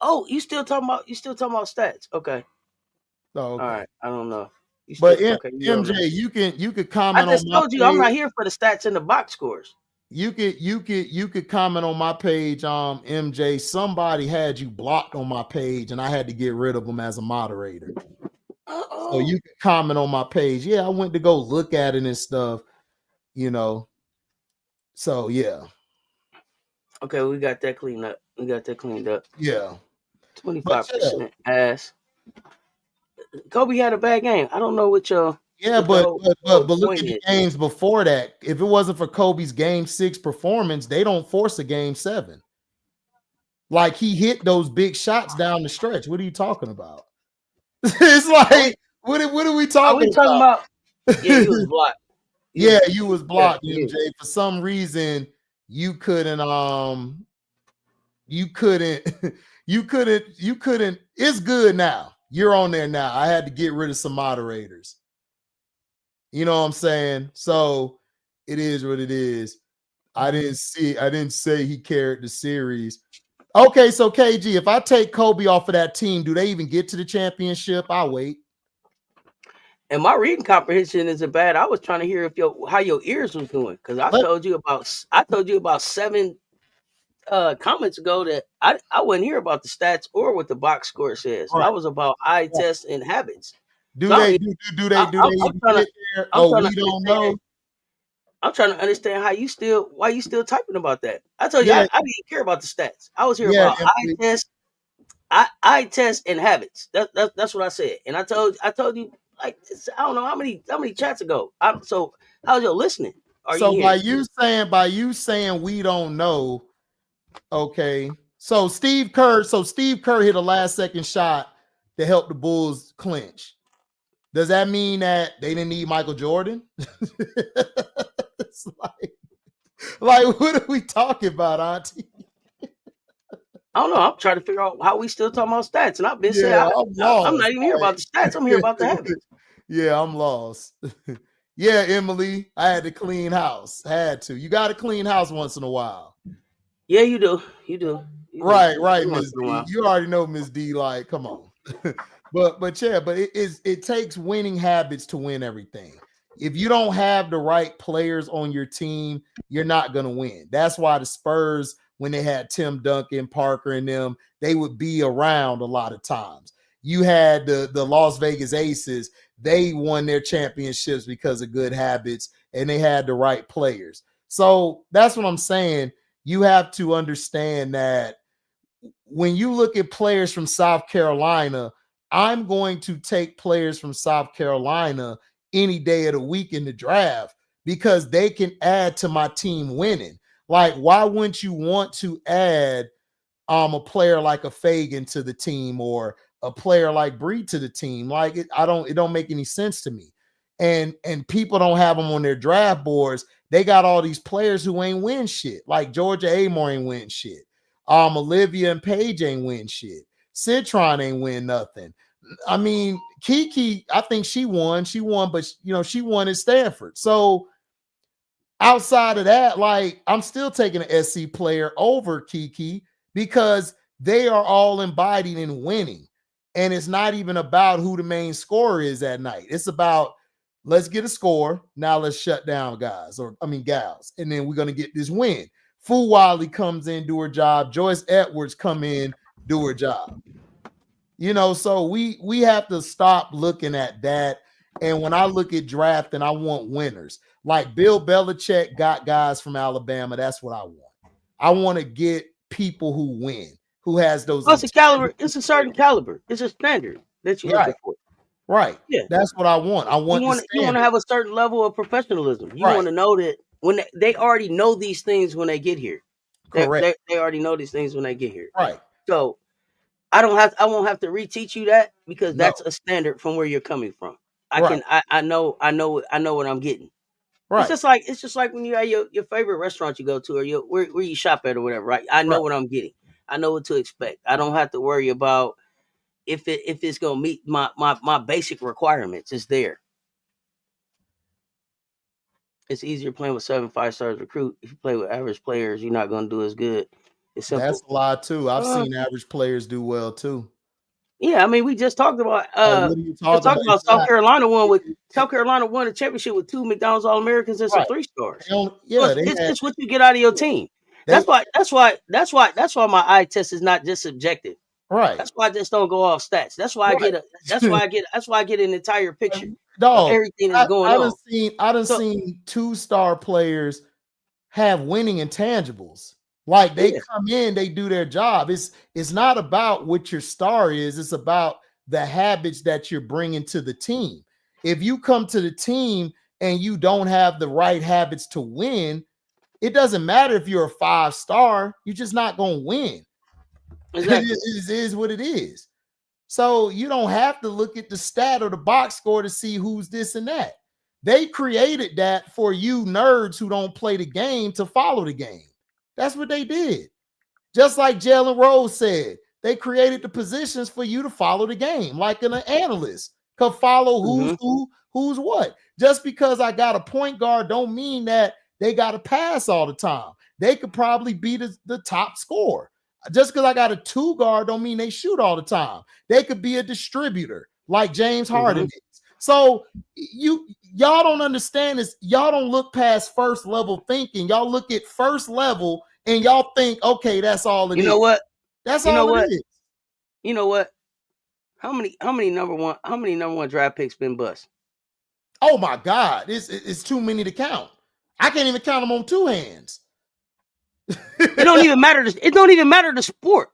Oh, you still talking about stats? Okay. Oh, okay. All right. I don't know. MJ, you could comment. I just told you I'm not here for the stats and the box scores. You could comment on my page, MJ. Somebody had you blocked on my page, and I had to get rid of them as a moderator. Uh-oh. So you could comment on my page. Yeah, I went to go look at it and stuff, you know. So yeah. Okay, we got that cleaned up. Yeah. 25% ass. Kobe had a bad game. I don't know what your but look at the games before that. If it wasn't for Kobe's game 6 performance, they don't force a game 7. Like he hit those big shots down the stretch. What are you talking about? It's like what are we talking about? Yeah, you was blocked. You was blocked, MJ. For some reason, you couldn't. It's good now. You're on there now. I had to get rid of some moderators. You know what I'm saying? So it is what it is. I didn't say he carried the series. Okay, so KG, if I take Kobe off of that team, do they even get to the championship? I'll wait. And my reading comprehension isn't bad. I was trying to hear how your ears was doing, because I told you about 7 comments ago that I wouldn't hear about the stats or what the box score says. Right. That was about eye test and habits. Do they get there? We don't know. I'm trying to understand why you still typing about that. I told you I didn't care about the stats. I was here about eye test and habits. That's what I said. And I told you, like, I don't know how many chats ago. So how's your listening? By you saying we don't know. Okay. So Steve Kerr hit a last second shot to help the Bulls clinch. Does that mean that they didn't need Michael Jordan? It's like what are we talking about, Auntie? I don't know. I'm trying to figure out how we still talking about stats. And I've been saying I'm not even here about the stats. I'm here about the habits. Yeah, I'm lost. Yeah, Emily, I had to clean house. Had to. You got to clean house once in a while. Yeah, you do. Right, Ms. D. You already know Ms. D. Like, come on. but it takes winning habits to win everything. If you don't have the right players on your team, you're not going to win. That's why the Spurs, when they had Tim Duncan, Parker, and them, they would be around a lot of times. You had the Las Vegas Aces. They won their championships because of good habits, and they had the right players. So that's what I'm saying. You have to understand that when you look at players from South Carolina, I'm going to take players from South Carolina any day of the week in the draft because they can add to my team winning. Like, why wouldn't you want to add a player like a Fagan to the team or a player like Bree to the team? Like, it don't make any sense to me. And people don't have them on their draft boards. They got all these players who ain't win shit. Like Georgia Amore ain't win shit. Olivia and Paige ain't win shit. Citron ain't win nothing. I mean, Kiki, I think she won, but she won at Stanford. So outside of that, like, I'm still taking an SC player over Kiki because they are all embodied in winning. And it's not even about who the main scorer is that night. It's about, let's get a score. Now let's shut down gals. And then we're going to get this win. Fu Wiley comes in, do her job. Joyce Edwards come in, do her job. So we have to stop looking at that. And when I look at drafting, I want winners. Like Bill Belichick got guys from Alabama. That's what I want. I want to get people who win, who has those. Oh, it's a caliber. It's a certain caliber. It's a standard that you're looking Right, for. right. Yeah, That's what I want. I want you want to have a certain level of professionalism. You Right. want to know that when they already know these things when they get here. Correct. They already know these things when they get here. Right. So I won't have to reteach you that because No. that's a standard from where you're coming from. Right. I know what I'm getting. Right. It's just like when you have your favorite restaurant you go to or where you shop at or whatever, right? I know what I'm getting. I know what to expect. I don't have to worry about if it's gonna meet my basic requirements. It's there. It's easier playing with 7 5-stars recruit. If you play with average players, you're not gonna do as good. It's simple. That's a lie too. I've seen average players do well too. Yeah, I mean, we just talked about what are you talking about? South Carolina won a championship with 2 McDonald's All-Americans and some 3-stars. Yeah, it's what you get out of your team. That's why my eye test is not just subjective. Right. That's why I just don't go off stats. That's why I get an entire picture of everything that's going on. I done seen 2-star players have winning intangibles. Like they come in, they do their job. It's not about what your star is. It's about the habits that you're bringing to the team. If you come to the team and you don't have the right habits to win, it doesn't matter if you're a 5-star. You're just not going to win. Exactly. It is what it is. So you don't have to look at the stat or the box score to see who's this and that. They created that for you nerds who don't play the game to follow the game. That's what they did. Just like Jalen Rose said, they created the positions for you to follow the game, like an analyst could follow who's who's what. Just because I got a point guard don't mean that they got to pass all the time. They could probably be the top scorer. Just because I got a 2 guard don't mean they shoot all the time. They could be a distributor like James Harden is. So y'all don't understand this. Y'all don't look past first level thinking. Y'all look at first level and y'all think, okay, that's all it is. You know what? That's all it is. You know what? How many number one draft picks been bust? Oh my God, it's too many to count. I can't even count them on 2 hands. It don't even matter. It don't even matter the sport,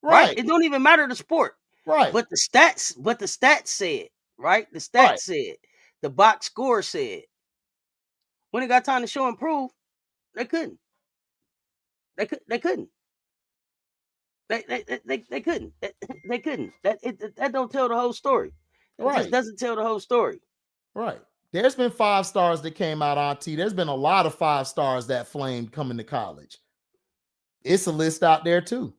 right? It don't even matter the sport, right? But the stats said, right? The stats said, the box score said, when it got time to show and prove, they couldn't. They couldn't. They couldn't. That don't tell the whole story. That just doesn't tell the whole story. Right. There's been 5-stars that came out, Auntie. There's been a lot of 5-stars that flamed coming to college. It's a list out there too.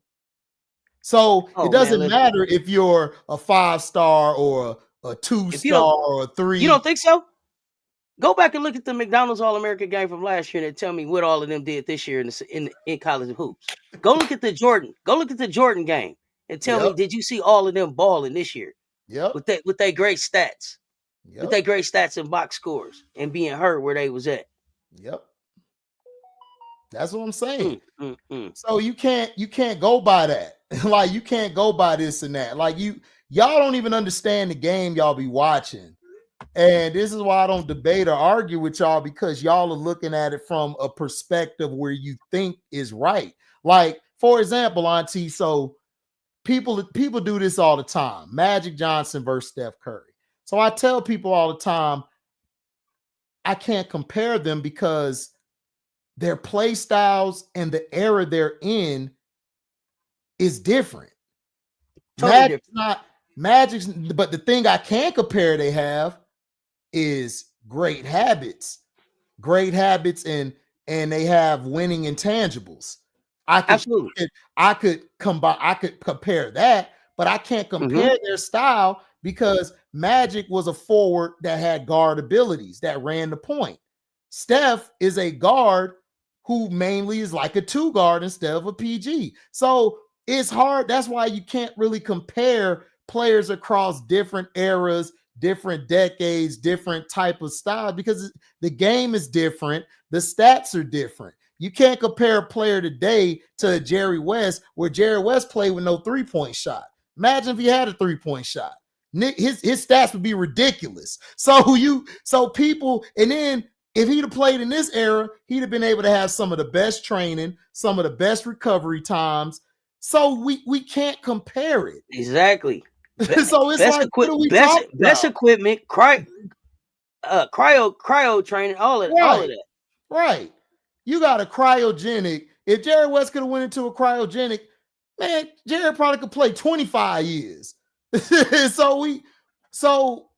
So it doesn't matter if you're a 5-star or a 2-star or a 3. You don't think so? Go back and look at the McDonald's All-American game from last year and tell me what all of them did this year in college hoops. Go look at the Jordan game and tell me, did you see all of them balling this year? Yep. With their great stats. Yep. With their great stats and box scores and being hurt where they was at. Yep. That's what I'm saying. So you can't go by that. Like you can't go by this and that. Like y'all don't even understand the game y'all be watching. And this is why I don't debate or argue with y'all, because y'all are looking at it from a perspective where you think is right. Like, for example, Auntie, so people do this all the time. Magic Johnson versus Steph Curry. So I tell people all the time, I can't compare them because their play styles and the era they're in is different. Totally different. Magic's, but the thing I can compare they have is great habits, and they have winning intangibles. I could compare that, but I can't compare their style because Magic was a forward that had guard abilities that ran the point. Steph is a guard who mainly is like a 2 guard instead of a PG. So it's hard. That's why you can't really compare players across different eras, different decades, different type of style, because the game is different. The stats are different. You can't compare a player today to Jerry West, where Jerry West played with no 3-point shot. Imagine if he had a 3-point shot. His stats would be ridiculous. So people, and then If he'd have played in this era, he'd have been able to have some of the best training, some of the best recovery times. So we can't compare it. Exactly. So it's like, what are we talking best about? equipment, cryo training, all of that. Right. You got a cryogenic. If Jerry West could have went into a cryogenic, man, Jerry probably could play 25 years. so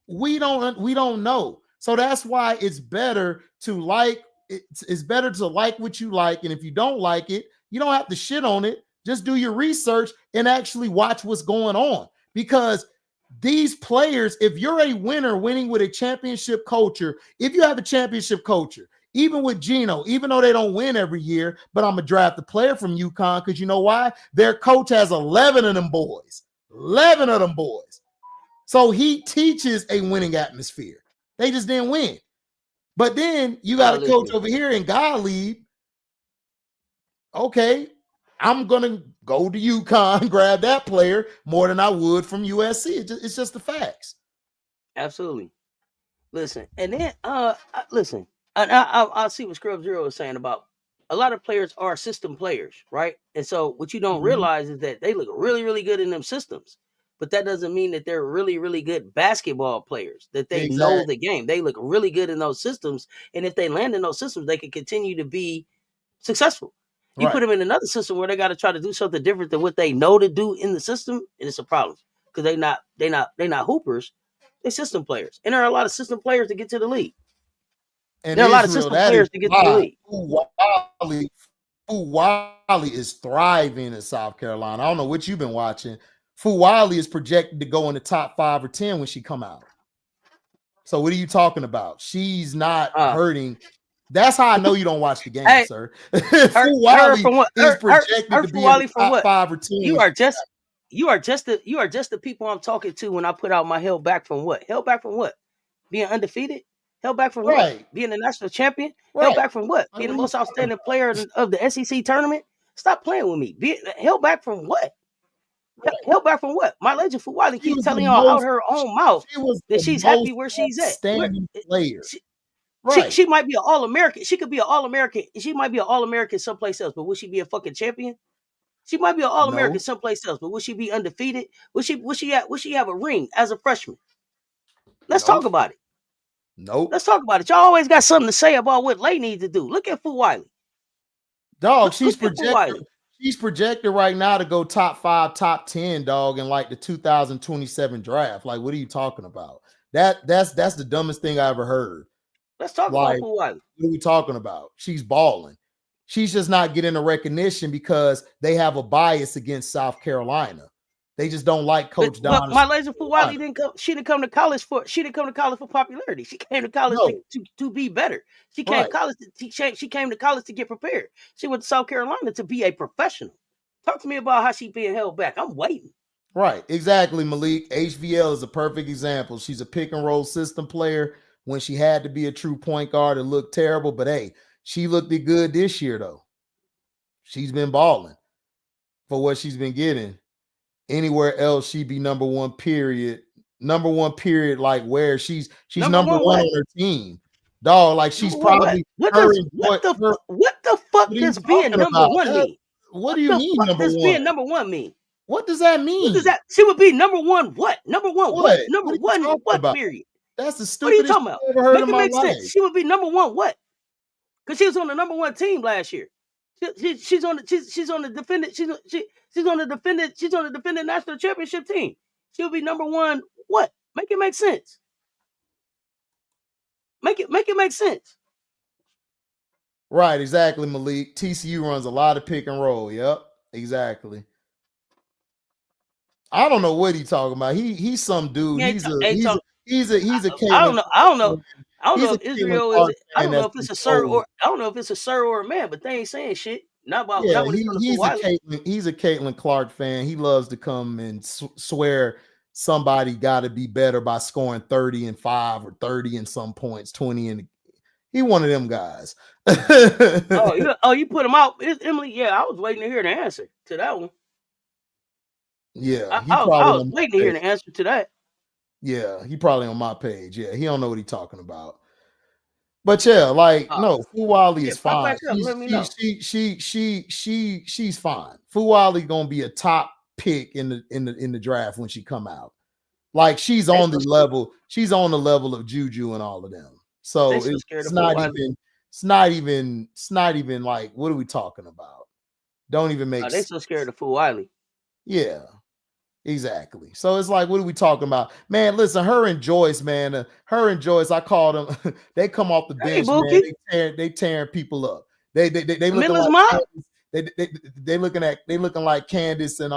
we don't know. So that's why it's better to like it's better to like what you like. And if you don't like it, you don't have to shit on it. Just do your research and actually watch what's going on. Because these players, if you're a winner winning with a championship culture, if you have a championship culture, even with Gino, even though they don't win every year, but I'm going to draft a player from UConn because you know why? Their coach has 11 of them boys. 11 of them boys. So he teaches a winning atmosphere. They just didn't win. But then you got a coach over here in Gottlieb. Okay, I'm going to go to UConn and grab that player more than I would from USC. It's just the facts. Absolutely. Listen, and then listen, and I'll see what Scrub Zero is saying about a lot of players are system players, right? And so what you don't realize is that they look really, really good in them systems, but that doesn't mean that they're really, really good basketball players, that they know the game. They look really good in those systems, and if they land in those systems, they can continue to be successful. You put them in another system where they got to try to do something different than what they know to do in the system, and it's a problem because they're not hoopers. They're system players. And there are a lot of system players to get to the league. And there are a lot of system players to get to the league. Fuwali is thriving in South Carolina. I don't know what you've been watching. Fuwali is projected to go in the top 5 or 10 when she come out. So what are you talking about? She's not hurting. That's how I know you don't watch the game, sir. Fuwali is projected to be in the top 5 or 10. You are just the people I'm talking to when I put out my held back from what? Held back from what? Being undefeated? Held back from what? Being a national champion? Held back from what? Being the most outstanding player of the SEC tournament? Stop playing with me. Held back from what? Held back from what? My legend Fuwali keeps telling y'all out her own mouth that she's happy where she's at. Player. She might be an All-American. She could be an All-American. She might be an All-American someplace else, but will she be a fucking champion? She might be an All-American someplace else, but will she be undefeated? Will she have a ring as a freshman? Let's talk about it. Let's talk about it. Y'all always got something to say about what Lay needs to do. Look at Fuwali. Dog, she's projected. She's projected right now to go top 5, top 10, dog, in like the 2027 draft. Like, what are you talking about? That's the dumbest thing I ever heard. Let's talk about Fuwali. What are we talking about? She's balling. She's just not getting the recognition because they have a bias against South Carolina. They just don't like Coach Don. My legend Fuwali didn't come. She didn't come to college for popularity. She came to college to be better. She came to college. She came to college to get prepared. She went to South Carolina to be a professional. Talk to me about how she's being held back. I'm waiting. Right, exactly, Malik. HVL is a perfect example. She's a pick and roll system player. When she had to be a true point guard, it looked terrible. But hey, she looked good this year, though. She's been balling for what she's been getting. Anywhere else, she'd be number one, period. Number one, period, like where she's number one on her team. Dog, like she's probably what the fuck does being number one mean? What do you mean number one? Being number one mean? What does that mean? What does that? She would be number one. What? Number one. What? Number one. What? Period. That's the stupidest thing I've ever heard in my life. Sense. She would be number one. What? Because she was on the number one team last year. She's on the defending national championship team. She'll be number one. What? Make it make sense. Make it make sense. Right, exactly, Malik. TCU runs a lot of pick and roll. Yep, exactly. I don't know what he's talking about. He's some dude. He's a Caitlin. I don't know if Israel is. I don't know if it's a sir or I don't know if it's a sir or a man, but they ain't saying shit. Not about. Yeah, he's a Caitlin Clark fan. He loves to come and swear somebody got to be better by scoring 30 and 5 or 30 and some points, 20 and he one of them guys. You put him out, Emily. Yeah, I was waiting to hear the answer to that one. Yeah, I was waiting to hear the answer to that. Yeah, he probably on my page. Yeah, he don't know what he's talking about. But yeah, like Oh, no, Fuwali yeah, is pop fine. back up. Let me know. She's fine. Fuwali gonna be a top pick in the draft when she come out. Like she's They on so the level. She's on the level of Juju and all of them. they So so it's scared of not Wiley. even. It's not even. It's not even like what are we talking about? Don't even make They sense. so scared of Wiley. Yeah. Exactly. So it's like, what are we talking about? Man, listen, her and Joyce, man. Her and Joyce, I call them, they come off the Hey, bench, man. Bookie, They tearing people up. They looking Mila's like mom. they looking like Candace and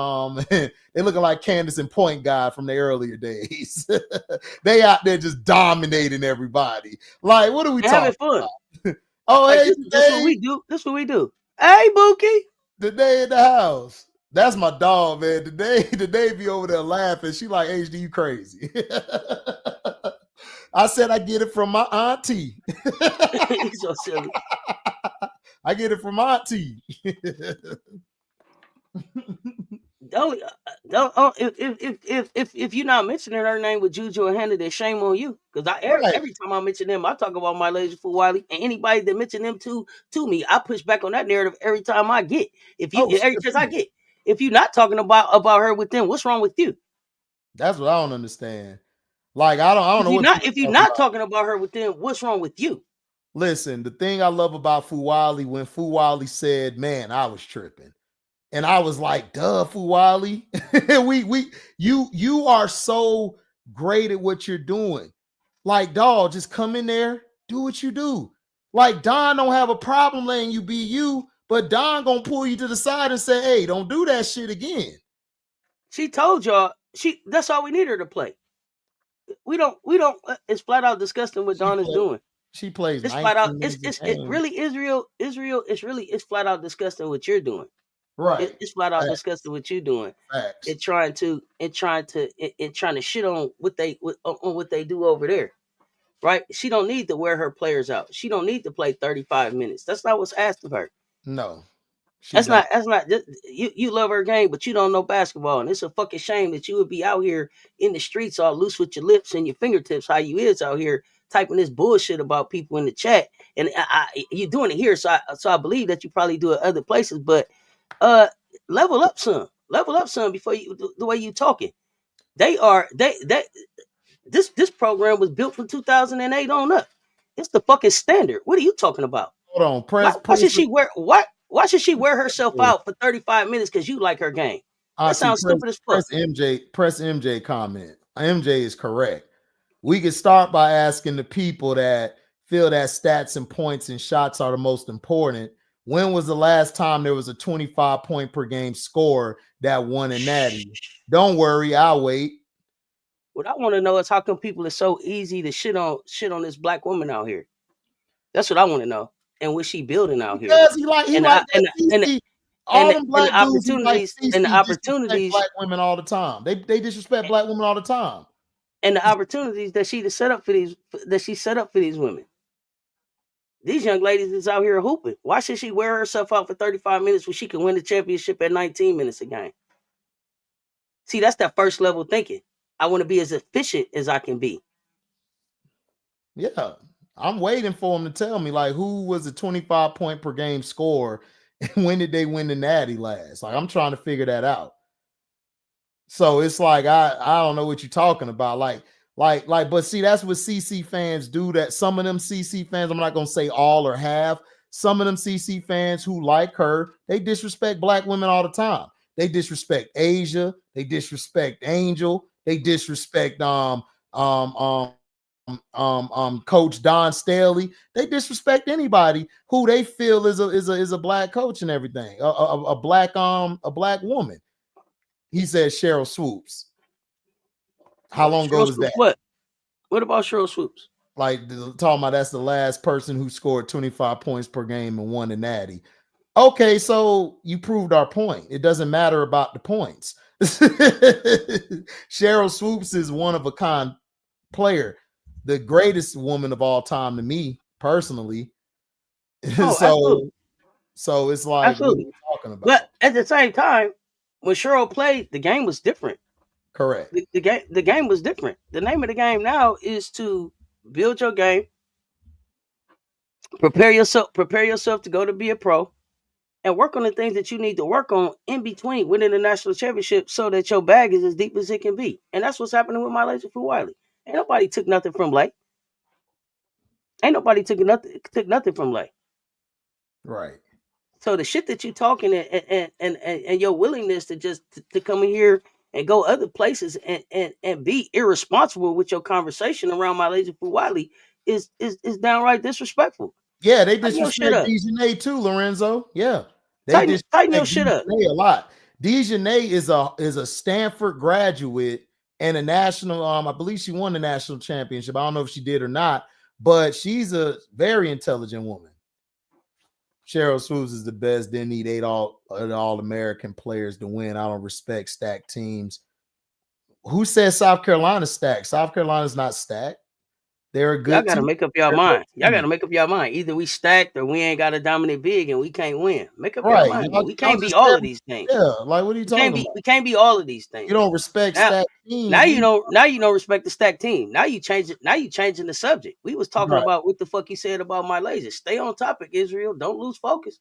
they looking like Candace and Point Guard from the earlier days. They out there just dominating everybody. Like, what are we And having talking fun. about? Oh, Like hey, this what we do. This what we do. Hey, Bookie. the day in the house. That's my dog, man. The day be over there laughing. She like, HD, you crazy. I said I get it from my auntie. He's so silly. I get it from auntie. If you're not mentioning her name with Juju and Hannah, then shame on you. Because Right. every time I mention them, I talk about my ladies for Wiley, and anybody that mention them to me, I push back on that narrative every time I get. Oh, Every chance I get, if you're not talking about her with them, what's wrong with you? that's what I don't understand. Like, I don't know what people If you're talking not about. talking about her with them, what's wrong with you? Listen, the thing I love about Fuwali, when Fuwali said, man, I was tripping. And I was like, duh, Fuwali. You are so great at what you're doing. Like, dog, just come in there, do what you do. Like, Don don't have a problem letting you be you, but Don gonna pull you to the side and say, hey, don't do that shit again. She told y'all that's all we need her to play. We don't. It's flat out disgusting what She Dawn is plays doing. she plays It's flat out. 19 minutes a It game. really Israel. It's flat out disgusting what you're doing. Right. It's flat out Facts. disgusting what you're doing. Facts. Trying to shit on on what they do over there. Right? She don't need to wear her players out. She don't need to play 35 minutes. That's not what's asked of her. No, she don't. That's not you love her game, but you don't know basketball. And it's a fucking shame that you would be out here in the streets all loose with your lips and your fingertips, how you is out here typing this bullshit about people in the chat. And you're doing it here, so I believe that you probably do it other places. But uh level up some before you the way you talking. They this program was built from 2008 on up. It's the fucking standard. What are you talking about? Hold on. Why Press should she wear what? Why should she wear herself out for 35 minutes because you like her game? That Auntie, sounds stupid as fuck. press MJ comment. MJ is correct. We could start by asking the people that feel that stats and points and shots are the most important. When was the last time there was a 25 point per game score that won a natty? Don't worry, I'll wait. What I want to know is how come people are so easy to shit on this black woman out here. That's what I want to know. And what she building out here. Because he And like I that CC. All them and the black dudes who like opportunities and the CC disrespect opportunities black women all the time. They disrespect black women all the time. and the opportunities that she set up for these women. These young ladies is out here hooping. Why should she wear herself out for 35 minutes when she can win the championship at 19 minutes a game? See, that's that first level thinking. I want to be as efficient as I can be. Yeah. I'm waiting for him to tell me, like, who was a 25 point per game score and when did they win the natty last? Like, I'm trying to figure that out. So it's like I don't know what you're talking about. But see, that's what CC fans do. That some of them CC fans, I'm not gonna say all or half, some of them CC fans who like her, they disrespect black women all the time. They disrespect Asia, they disrespect Angel, they disrespect Coach Don Staley. They disrespect anybody who they feel is a black coach and everything, a black woman. He said Cheryl Swoops. How long ago Cheryl was Swoops, that? what? What about Cheryl Swoops? Like talking about that's the last person who scored 25 points per game and won a natty. Okay, so you proved our point. It doesn't matter about the points. Cheryl Swoops is one of a kind player, the greatest woman of all time to me personally. Oh, absolutely. so it's like, what are Absolutely. we talking about? But at the same time, when Cheryl played, the game was different. Correct. The game was different. The name of the game now is to build your game, Prepare yourself to go to be a pro and work on the things that you need to work on in between winning the national championship so that your bag is as deep as it can be. And that's what's happening with my Laser for Wiley. Ain't nobody took nothing from Lay. Ain't nobody took nothing from Lay. Right. So the shit that you talking and your willingness to just to come in here and go other places and be irresponsible with your conversation around my Laser for Wiley is downright disrespectful. Yeah, they Tighten your shit disrespect up. Dejanay too, Lorenzo. Yeah, they Tighten your disrespect shit up. Dejanay a lot. Dejanay is a Stanford graduate and a national. I believe she won the national championship. I don't know if she did or not, but she's a very intelligent woman. Cheryl Swoops is the best. Didn't need all American players to win. I don't respect stacked teams. Who says South Carolina's stacked? South Carolina's not stacked. They're a good Y'all gotta team. make up your mind. Y'all gotta make up your mind. Either we stacked or we ain't got a dominant big and we can't win. Make up your Right. mind. Y'all We can't be just all said, of these things. yeah, like what are you talking about? We can't be all of these things. You don't respect Now, stacked teams. now you don't respect the stacked team. Now you changing the subject. We was talking about what the fuck you said about my laser. Stay on topic, Israel. Don't lose focus.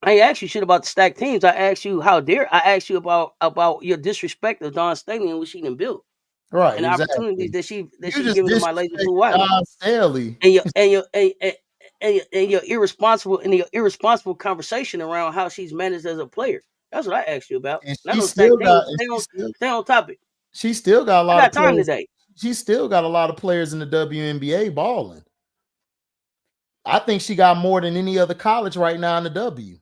I ain't asked you shit about the stacked teams. I asked you I asked you about your disrespect of Don Staley and what she done built. Right, And the exactly. opportunities that she's just given to my laser disrespect for Wiley. Don Staley. And your irresponsible conversation around how she's managed as a player. That's what I asked you about. And Not she no stack still got teams. Stay on topic. she still got a I lot got of time players. today. She still got a lot of players in the WNBA balling. I think she got more than any other college right now in the W.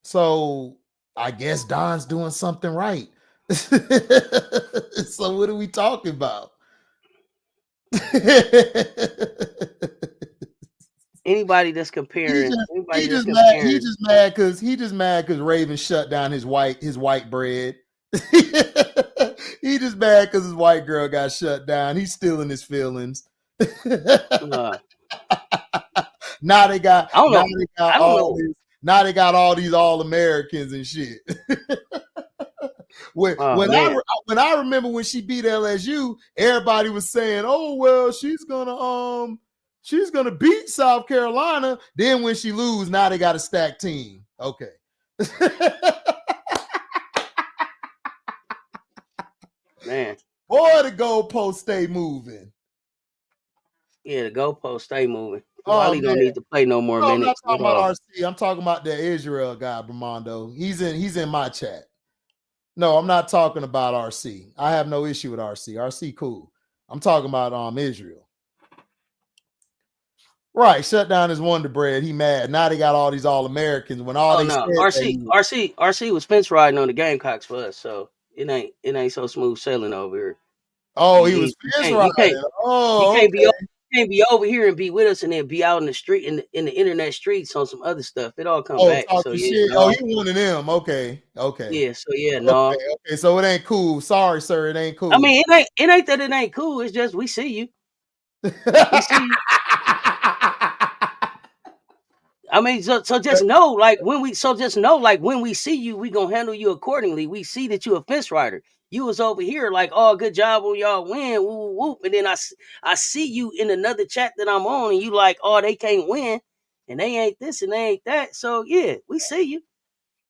So I guess Don's doing something right. So what are we talking about? Anybody that's comparing, he just mad because Raven shut down his white bread. He just mad because his white girl got shut down. He's still in his feelings. Now they got all these All-Americans and shit. When I remember when she beat LSU, everybody was saying, "Oh well, she's gonna beat South Carolina." Then when she lose, now they got a stacked team. Okay. Man, boy, the goalposts stay moving. Yeah, the goalposts stay moving. Wiley don't need to play no more minutes. I'm not talking about RC. I'm talking about the Israel guy, Bermondo. He's in my chat. No, I'm not talking about RC. I have no issue with RC. RC cool. I'm talking about Israel. Right, shut down his Wonder Bread. He mad. Now they got all these All-Americans. When all RC was fence riding on the Gamecocks for us, so it ain't so smooth sailing over here. Oh, he was fence riding. You can't be over here and be with us and then be out in the street in the internet streets on some other stuff. It all come back. So shit. No. Oh, you one of them. Okay. Yeah, so yeah, no. Okay, so it ain't cool. Sorry, sir, it ain't cool. I mean, it ain't that it ain't cool. It's just we see you. We see you. I mean, so just know, like when we see you, we gonna handle you accordingly. We see that you a fence rider. You was over here like, oh, good job on y'all win, whoop, whoop. And then I see you in another chat that I'm on, and you like, oh, they can't win, and they ain't this and they ain't that. So yeah, we see you.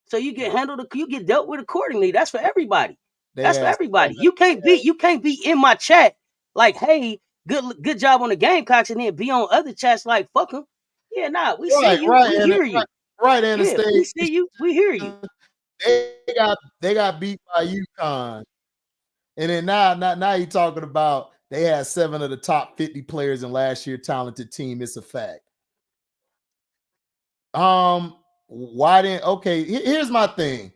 So you get handled, you get dealt with accordingly. That's for everybody. That's for everybody. You can't be in my chat like, hey, good job on the Gamecocks, and then be on other chats like, fuck them. Yeah, nah, we see you. We hear you. Right, Anastasia. We see you. We hear you. They got beat by UConn. And then now you're talking about they had 7 of the top 50 players in last year's talented team. It's a fact. Here's my thing.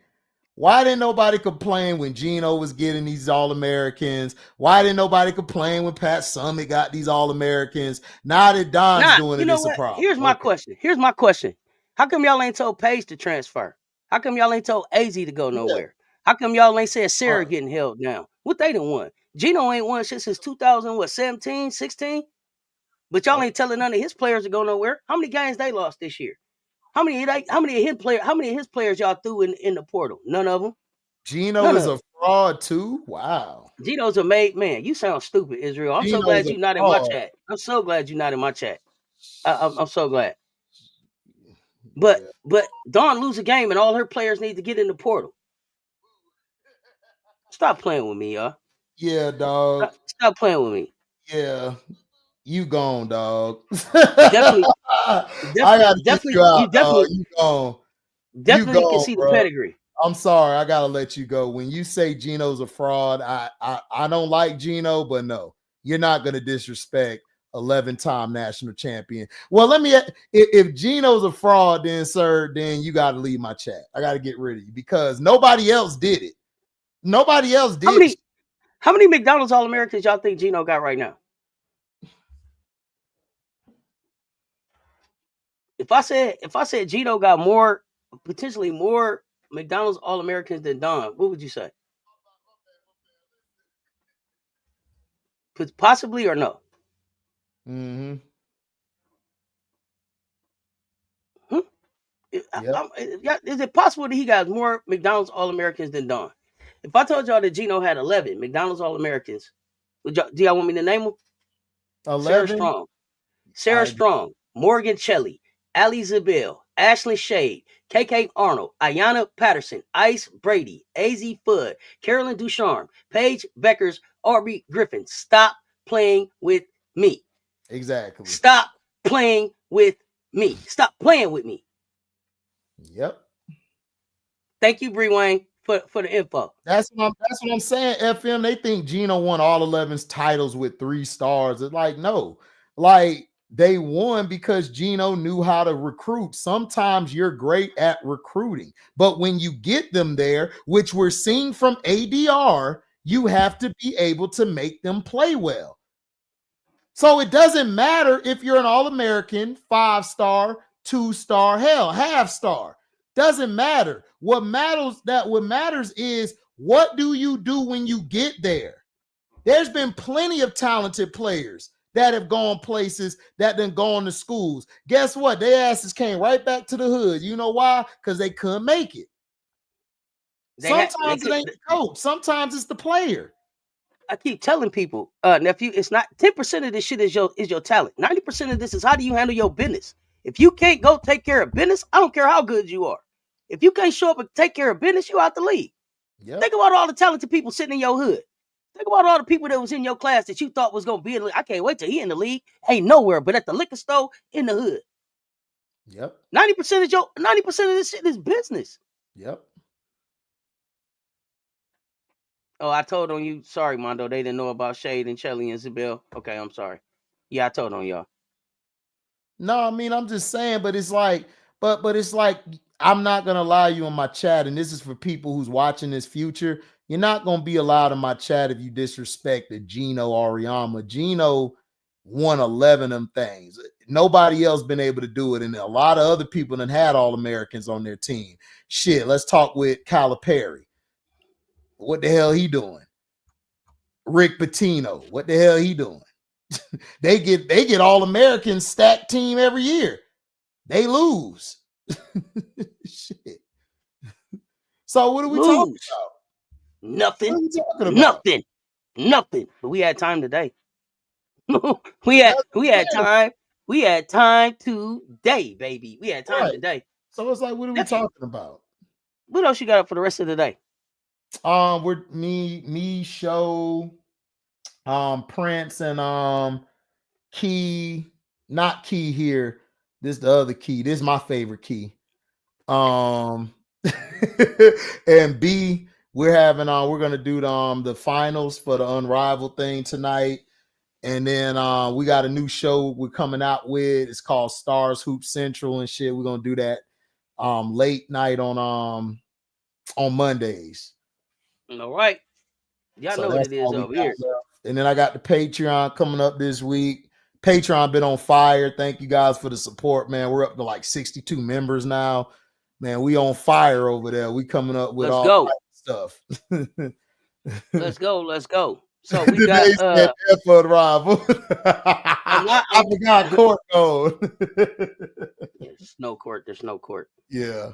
Why didn't nobody complain when Gino was getting these All-Americans? Why didn't nobody complain when Pat Summitt got these All-Americans? Now that Don's doing it, it's a problem. Here's my question. How come y'all ain't told Paige to transfer? How come y'all ain't told AZ to go nowhere? How come y'all ain't said Sarah getting held down? What they done won? Gino ain't won shit since 2017, 16? But y'all ain't telling none of his players to go nowhere. How many games they lost this year? How many of his players y'all threw in the portal? None of them. Gino None is of a fraud too? Wow. Gino's a made man. You sound stupid, Israel. I'm so Gino's glad a you're not in my fraud. chat. I'm so glad you're not in my chat. I'm so glad. Yeah. But Dawn lose a game and all her players need to get in the portal. Stop playing with me, y'all. Yeah, dog. Stop playing with me. Yeah. You gone, dog. Definitely, I gotta get you out, dog. You gone. You definitely can gone, see the bro. pedigree. I'm sorry. I gotta let you go. When you say Gino's a fraud, I don't like Gino, but no, you're not gonna disrespect 11-time national champion. Well, let me. If Gino's a fraud, then sir, then you got to leave my chat. I got to get rid of you because nobody else did it. Nobody else did. How many McDonald's All-Americans y'all think Gino got right now? If I said Gino got potentially more McDonald's All-Americans than Don, what would you say? Possibly or no? Mm-hmm. Is it possible that he got more McDonald's All-Americans than Don? If I told y'all that Gino had 11 McDonald's All-Americans, do y'all want me to name them? 11. Sarah Strong, Morgan Shelley, Ali Zabel, Ashley Shade, KK Arnold, Ayanna Patterson, Ice Brady, AZ Fudd, Carolyn Ducharme, Paige Beckers, Aubrey Griffin. Stop playing with me. Exactly. Stop playing with me. Stop playing with me. Yep. Thank you, Bree Wayne, for the info. That's what I'm saying. FM, they think Gino won all 11 titles with 3 stars. It's like, no, like they won because Gino knew how to recruit. Sometimes you're great at recruiting, but when you get them there, which we're seeing from ADR, you have to be able to make them play well. So it doesn't matter if you're an All-American, 5-star, 2-star, hell, half-star. Doesn't matter. What matters is what do you do when you get there? There's been plenty of talented players that have gone places that done gone to schools. Guess what? Their asses came right back to the hood. You know why? Because they couldn't make it. Sometimes it ain't the coach. Sometimes it's the player. I keep telling people, nephew, it's not 10% of this shit is your talent. 90% of this is how do you handle your business. If you can't go take care of business, I don't care how good you are. If you can't show up and take care of business, you out the league. Yep. Think about all the talented people sitting in your hood. Think about all the people that was in your class that you thought was gonna be in the league. I can't wait till he in the league. Ain't nowhere but at the liquor store in the hood. Yep. 90% of this shit is business. Yep. Oh, I told on you. Sorry, Mondo. They didn't know about Shade and Shelly and Zabel. Okay, I'm sorry. Yeah, I told on y'all. No, I mean, I'm just saying, but it's like, but it's like, I'm not gonna allow you in my chat, and this is for people who's watching this future. You're not gonna be allowed in my chat if you disrespect the Gino Auriemma. Gino won 11 of them things. Nobody else been able to do it, and a lot of other people that had All-Americans on their team. Shit, let's talk with Calipari. What the hell he doing? Rick Pitino, what the hell he doing? they get All-American stacked team every year. They lose. Shit. So what are we talking about? Nothing. What are we talking about? Nothing. But we had time today. we had time. We had time today, baby. We had time today. So it's like, what are we talking about? What else you got up for the rest of the day? We're me, Show, Prince, and Key, not Key here. This is the other Key. This is my favorite Key. And B, we're gonna do the finals for the Unrivaled thing tonight. And then we got a new show we're coming out with. It's called Stars Hoop Central and shit. We're gonna do that late night on Mondays. All right. Y'all know what it is over here. And then I got the Patreon coming up this week. Patreon been on fire. Thank you guys for the support, man. We're up to like 62 members now. Man, we on fire over there. We coming up with all stuff. Let's go. So we got rival. I forgot court code. There's no court. Yeah.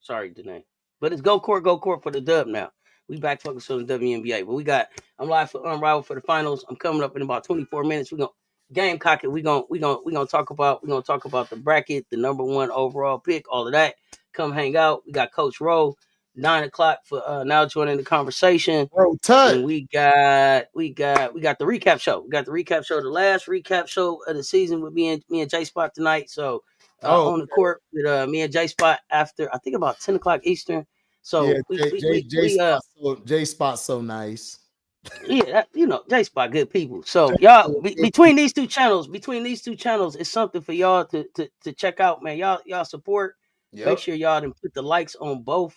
Sorry, Danae. But it's go court for the dub now. We back focused on the WNBA. But I'm live for Unrivaled for the finals. I'm coming up in about 24 minutes. We're gonna Gamecock it. We're gonna talk about the bracket, the number one overall pick, all of that. Come hang out. We got Coach Rowe, 9 o'clock for now joining the conversation. Bro, touch. And we got the recap show. We got the recap show, the last recap show of the season with me and J Spot tonight. So on the court with me and J Spot after I think about 10 o'clock Eastern. So yeah, J Spot's so nice. Yeah, J Spot good people. So y'all between these two channels, it's something for y'all to check out, man. Y'all support. Yep. Make sure y'all done put the likes on both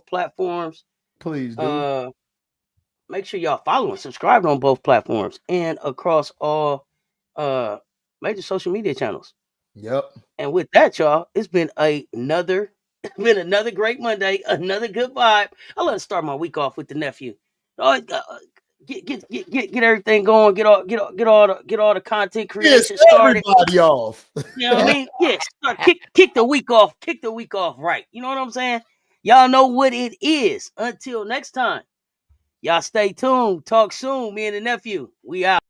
platforms. Please do. Make sure y'all follow and subscribe on both platforms and across all major social media channels. Yep. And with that, y'all, it's been another great Monday, another good vibe. I love to start my week off with the nephew. Get everything going. Get all the content creation started. Everybody off. You know what I mean? Yes. Kick the week off. Kick the week off right. You know what I'm saying? Y'all know what it is. Until next time, y'all stay tuned. Talk soon. Me and the nephew. We out.